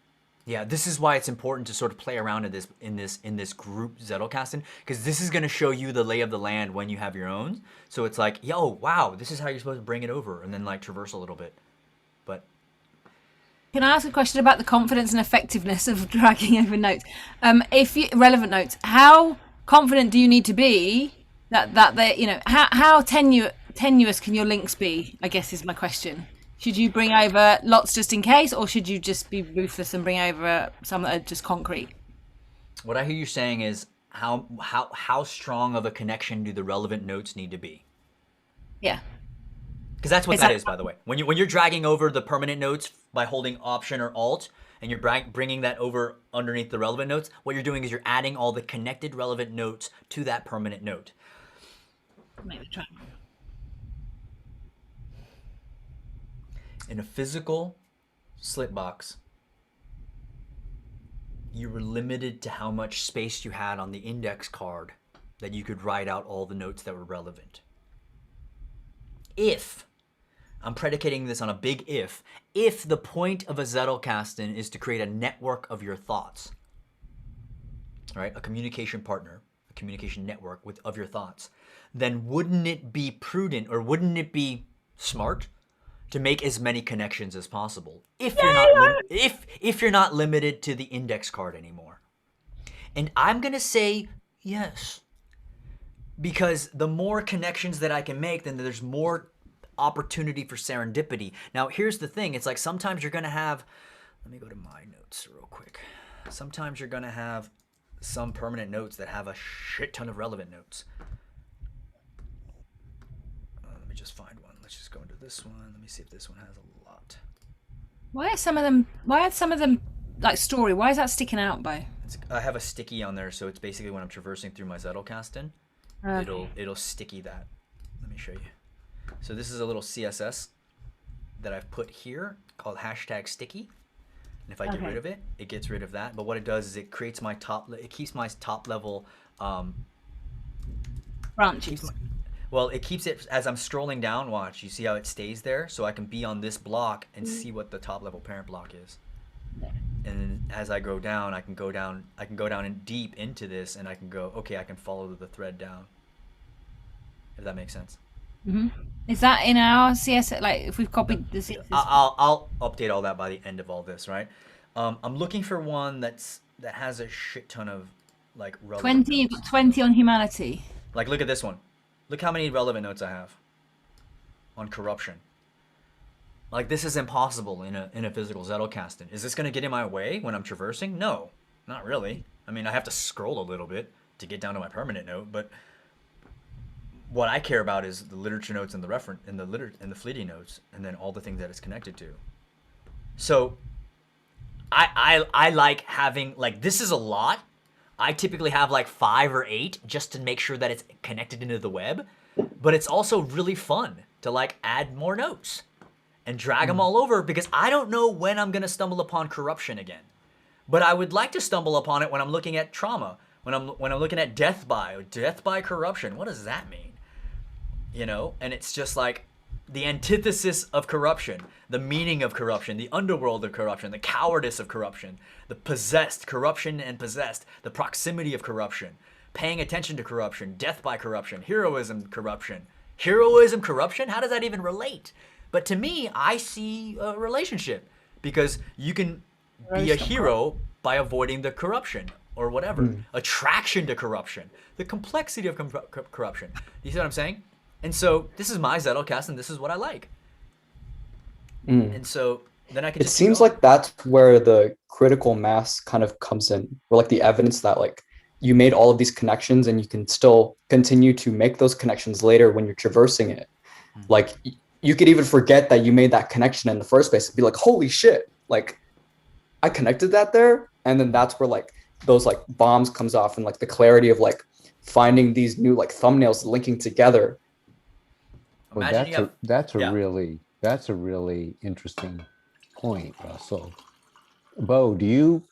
Yeah, this is why it's important to sort of play around in this group Zettelkasten, because this is going to show you the lay of the land when you have your own. So it's like, yo, wow, this is how you're supposed to bring it over, and then like traverse a little bit. But can I ask a question about the confidence and effectiveness of dragging over notes? Relevant notes, how confident do you need to be that they, how tenuous can your links be? I guess is my question. Should you bring over lots just in case, or should you just be ruthless and bring over some that are just concrete? What I hear you saying is how strong of a connection do the relevant notes need to be? Yeah. Because that's what that is, by the way. When you're dragging over the permanent notes by holding Option or Alt, and you're bringing that over underneath the relevant notes, what you're doing is you're adding all the connected relevant notes to that permanent note. Maybe try. In a physical slit box, you were limited to how much space you had on the index card that you could write out all the notes that were relevant. If, I'm predicating this on a big if the point of a Zettelkasten is to create a network of your thoughts, right? A communication partner, a communication network of your thoughts, then wouldn't it be prudent, or wouldn't it be smart to make as many connections as possible if you're not limited to the index card anymore? And I'm gonna say yes, because the more connections that I can make, then there's more opportunity for serendipity. Now here's the thing, it's like sometimes you're gonna have, let me go to my notes real quick. Sometimes you're gonna have some permanent notes that have a shit ton of relevant notes. Let me just find one. Let's just go into this one. Let me see if this one has a lot. Why are some of them like story? Why is that sticking out, Bo? I have a sticky on there, so it's basically when I'm traversing through my Zettelkasten, it'll sticky that. Let me show you. So this is a little CSS that I've put here called #sticky. And if I get rid of it, it gets rid of that. But what it does is it creates my it keeps my top level branches. It keeps it as I'm scrolling down. Watch, you see how it stays there, so I can be on this block and see what the top level parent block is. And as I go down, I can go down in deep into this, and I can go, okay, I can follow the thread down. If that makes sense. Mm-hmm. Is that in our CSS? Like, if we've copied the CSS? I'll update all that by the end of all this, right? I'm looking for one that has a shit ton of like relevant 20. You've notes. got 20 on humanity. Like, look at this one. Look how many relevant notes I have on corruption. Like, this is impossible in a physical Zettelkasten. Is this going to get in my way when I'm traversing? No, not really. I mean, I have to scroll a little bit to get down to my permanent note, but what I care about is the literature notes and the reference and the fleeting notes, and then all the things that it's connected to. So I like having, like, this is a lot. I typically have like 5 or 8 just to make sure that it's connected into the web, but it's also really fun to like add more notes and drag them all over, because I don't know when I'm gonna stumble upon corruption again. But I would like to stumble upon it when I'm looking at trauma, when I'm looking at death by corruption. What does that mean? You know, and it's just like the antithesis of corruption, the meaning of corruption, the underworld of corruption, the cowardice of corruption, the possessed, corruption and possessed, the proximity of corruption, paying attention to corruption, death by corruption, heroism, corruption. Heroism, corruption? How does that even relate? But to me, I see a relationship, because you can be a hero by avoiding the corruption or whatever. Attraction to corruption, the complexity of corruption. You see what I'm saying? And so this is my Zettelkasten, and this is what I like. And so then I can. It seems like that's where the critical mass kind of comes in, or like the evidence that like you made all of these connections and you can still continue to make those connections later when you're traversing it. Like you could even forget that you made that connection in the first place and be like, holy shit, like I connected that there. And then that's where like those like bombs comes off, and like the clarity of like finding these new like thumbnails linking together. Well, that's a really interesting point, Russell. Bo, do you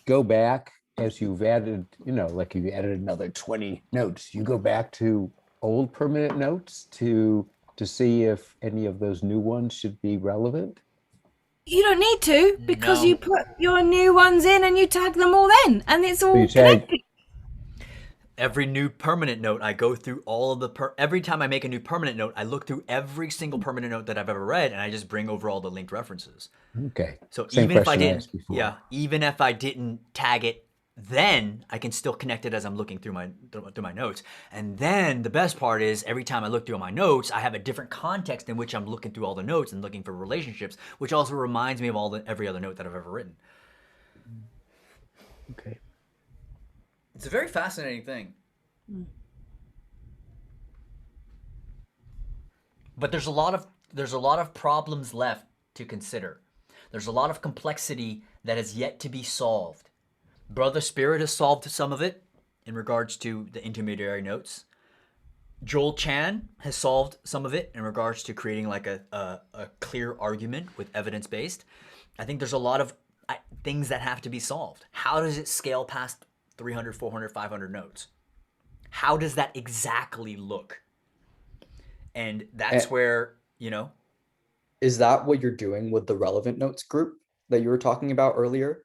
go back as you've added, like you added another 20 notes? You go back to old permanent notes to see if any of those new ones should be relevant? You don't need to, because you put your new ones in and you tag them all in, and it's all connected. Every new permanent note, I go through all of the every time I make a new permanent note, I look through every single permanent note that I've ever read, and I just bring over all the linked references. Okay. So Same even if I question didn't, asked before. yeah, even if I didn't tag it, then I can still connect it as I'm looking through my notes. And then the best part is, every time I look through my notes, I have a different context in which I'm looking through all the notes and looking for relationships, which also reminds me of every other note that I've ever written. Okay. It's a very fascinating thing. But there's a lot of problems left to consider. There's a lot of complexity that has yet to be solved. Brother Spirit has solved some of it in regards to the intermediary notes. Joel Chan has solved some of it in regards to creating like a clear argument with evidence-based. I think there's a lot of things that have to be solved. How does it scale past 300, 400, 500 notes? How does that exactly look? And that's where, Is that what you're doing with the relevant notes group that you were talking about earlier?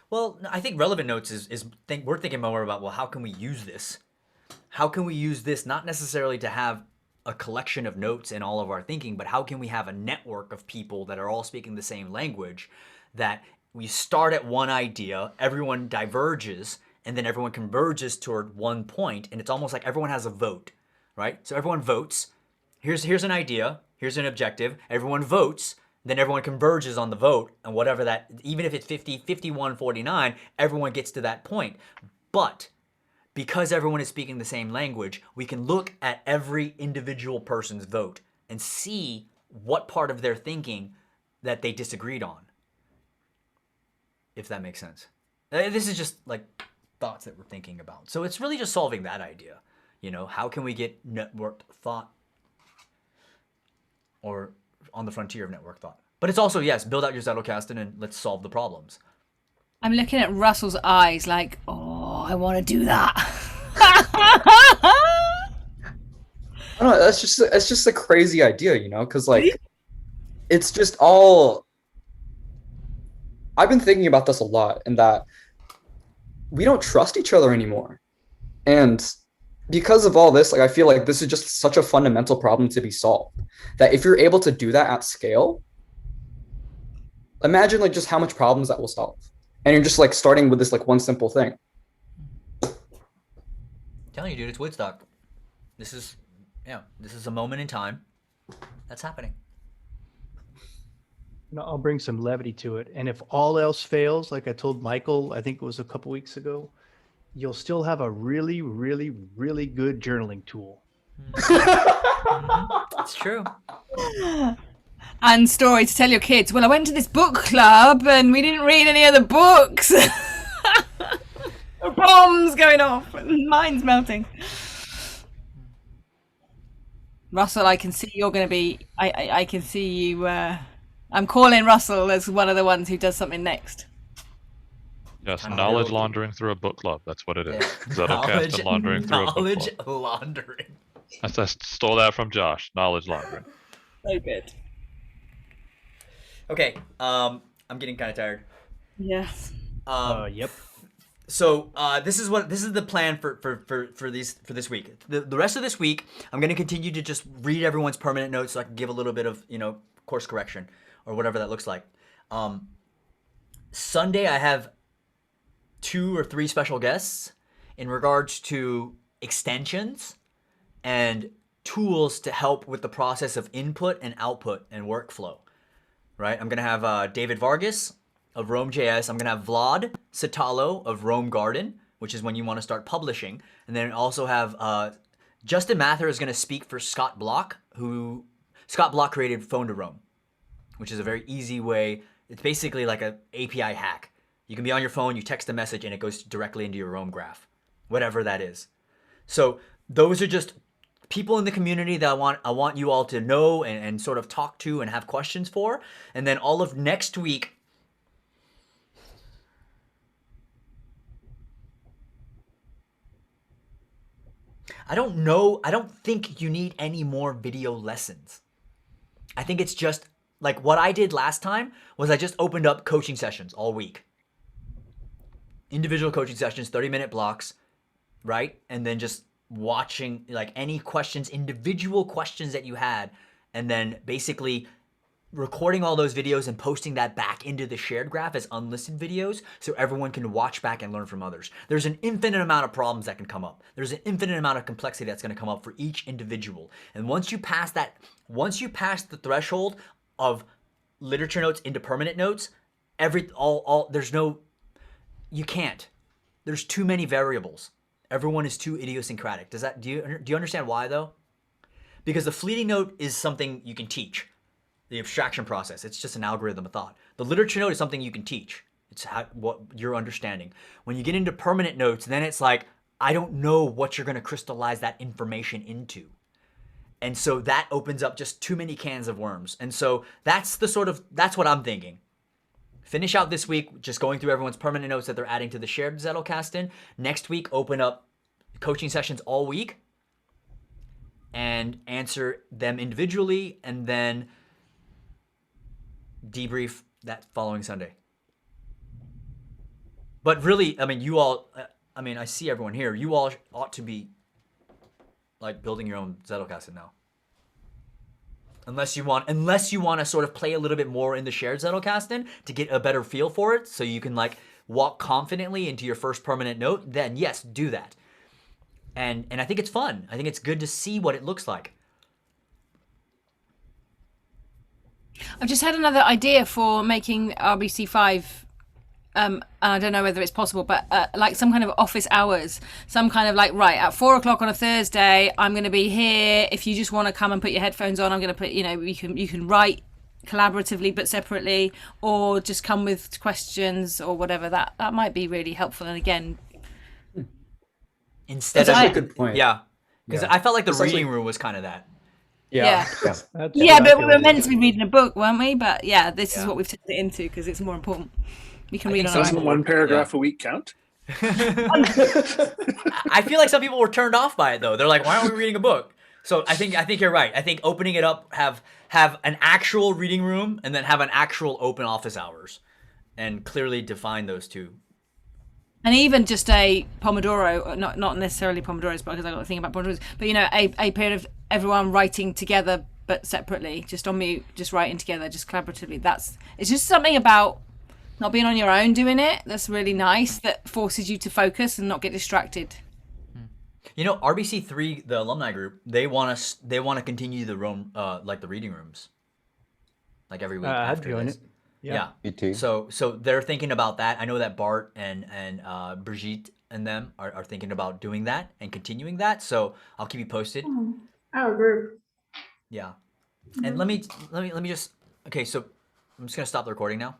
Well, I think relevant notes we're thinking more about, well, how can we use this? How can we use this not necessarily to have a collection of notes in all of our thinking, but how can we have a network of people that are all speaking the same language, that we start at one idea, everyone diverges, and then everyone converges toward one point, and it's almost like everyone has a vote, right? So everyone votes. Here's an idea, here's an objective, everyone votes, then everyone converges on the vote, and whatever that, even if it's 50, 51, 49, everyone gets to that point. But because everyone is speaking the same language, we can look at every individual person's vote and see what part of their thinking that they disagreed on, if that makes sense. This is just like thoughts that we're thinking about. So it's really just solving that idea. How can we get networked thought, or on the frontier of network thought? But it's also, yes, build out your Zettelkasten and let's solve the problems. I'm looking at Russell's eyes like, oh, I want to do that. I don't know, it's just a crazy idea, because like it's just all, I've been thinking about this a lot, and that we don't trust each other anymore. And because of all this, like, I feel like this is just such a fundamental problem to be solved, that if you're able to do that at scale, imagine like just how much problems that will solve. And you're just like starting with this like one simple thing. I'm telling you, dude, it's Woodstock. This is a moment in time that's happening. I'll bring some levity to it. And if all else fails, like I told Michael, I think it was a couple weeks ago, you'll still have a really, really, really good journaling tool. It's true. And story to tell your kids. Well, I went to this book club and we didn't read any other books. Bombs going off. Mine's melting. Russell, I can see you're going to be. I can see you. I'm calling Russell as one of the ones who does something next. Yes, knowledge laundering through a book club. That's what it is. Zettelkasten Knowledge laundering through a book knowledge club. laundering. I stole that from Josh. Knowledge laundering. So good. Okay, I'm getting kind of tired. Yes. Yep. So this is the plan for this week. The rest of this week, I'm going to continue to just read everyone's permanent notes so I can give a little bit of course correction or whatever that looks like. Sunday I have 2 or 3 special guests in regards to extensions and tools to help with the process of input and output and workflow. Right? I'm gonna have David Vargas of Rome.js. I'm gonna have Vlad Sitalo of Rome Garden, which is when you want to start publishing. And then also have Justin Mather is gonna speak for Scott Block, Scott Block created Phone to Rome, which is a very easy way. It's basically like an API hack. You can be on your phone, you text a message, and it goes directly into your Rome graph, whatever that is. So those are just people in the community that I want you all to know and sort of talk to and have questions for. And then all of next week, I don't think you need any more video lessons. I think it's just like what I did last time was I just opened up coaching sessions all week. Individual coaching sessions, 30-minute blocks, right? And then just watching like any questions, individual questions that you had, and then basically recording all those videos and posting that back into the shared graph as unlisted videos so everyone can watch back and learn from others. There's an infinite amount of problems that can come up. There's an infinite amount of complexity that's going to come up for each individual. And once you pass the threshold of literature notes into permanent notes, you can't. There's too many variables. Everyone is too idiosyncratic. Do you understand why though? Because the fleeting note is something you can teach. The abstraction process, it's just an algorithm of thought. The literature note is something you can teach. It's what you're understanding. When you get into permanent notes, then it's like, I don't know what you're going to crystallize that information into. And so that opens up just too many cans of worms. And so that's what I'm thinking. Finish out this week just going through everyone's permanent notes that they're adding to the shared Zettelkasten. Next week, open up coaching sessions all week and answer them individually, and then debrief that following Sunday. But really, I mean, I see everyone here. You all ought to be like building your own Zettelkasten now. Unless you want to sort of play a little bit more in the shared Zettelkasten to get a better feel for it, so you can like walk confidently into your first permanent note, then yes, do that. And I think it's fun. I think it's good to see what it looks like. I've just had another idea for making RBC5. And I don't know whether it's possible, but like some kind of office hours, some kind of like, right, at 4 o'clock on a Thursday, I'm going to be here. If you just want to come and put your headphones on, I'm going to put, you can write collaboratively but separately, or just come with questions or whatever. That might be really helpful. And again, instead that's a good point. Yeah, because I felt like the It's reading actually- room was kind of that. Yeah. That's Yeah, but we exactly were what it meant is. to be reading a book, weren't we? But yeah, this is Yeah. what we've turned it into because it's more important. We can I read think on our so. own. Doesn't one paragraph a week count? I feel like some people were turned off by it though. They're like, why aren't we reading a book? So I think you're right. I think opening it up, have an actual reading room, and then have an actual open office hours. and clearly define those two. And even just a Pomodoro, not necessarily Pomodoros, because I got to think about Pomodoros, but you know, a period of everyone writing together but separately, just on mute, just writing together, just collaboratively. It's just something about not being on your own doing it that's really nice, that forces you to focus and not get distracted. You know, RBC3, the alumni group, they want to continue the room, like the reading rooms, like every week I'd after join this. it. Yeah. Me too. So they're thinking about that. I know that Bart and Brigitte and them are thinking about doing that and continuing that. So I'll keep you posted. Our group. Yeah. And let me just, okay, so I'm just gonna stop the recording now.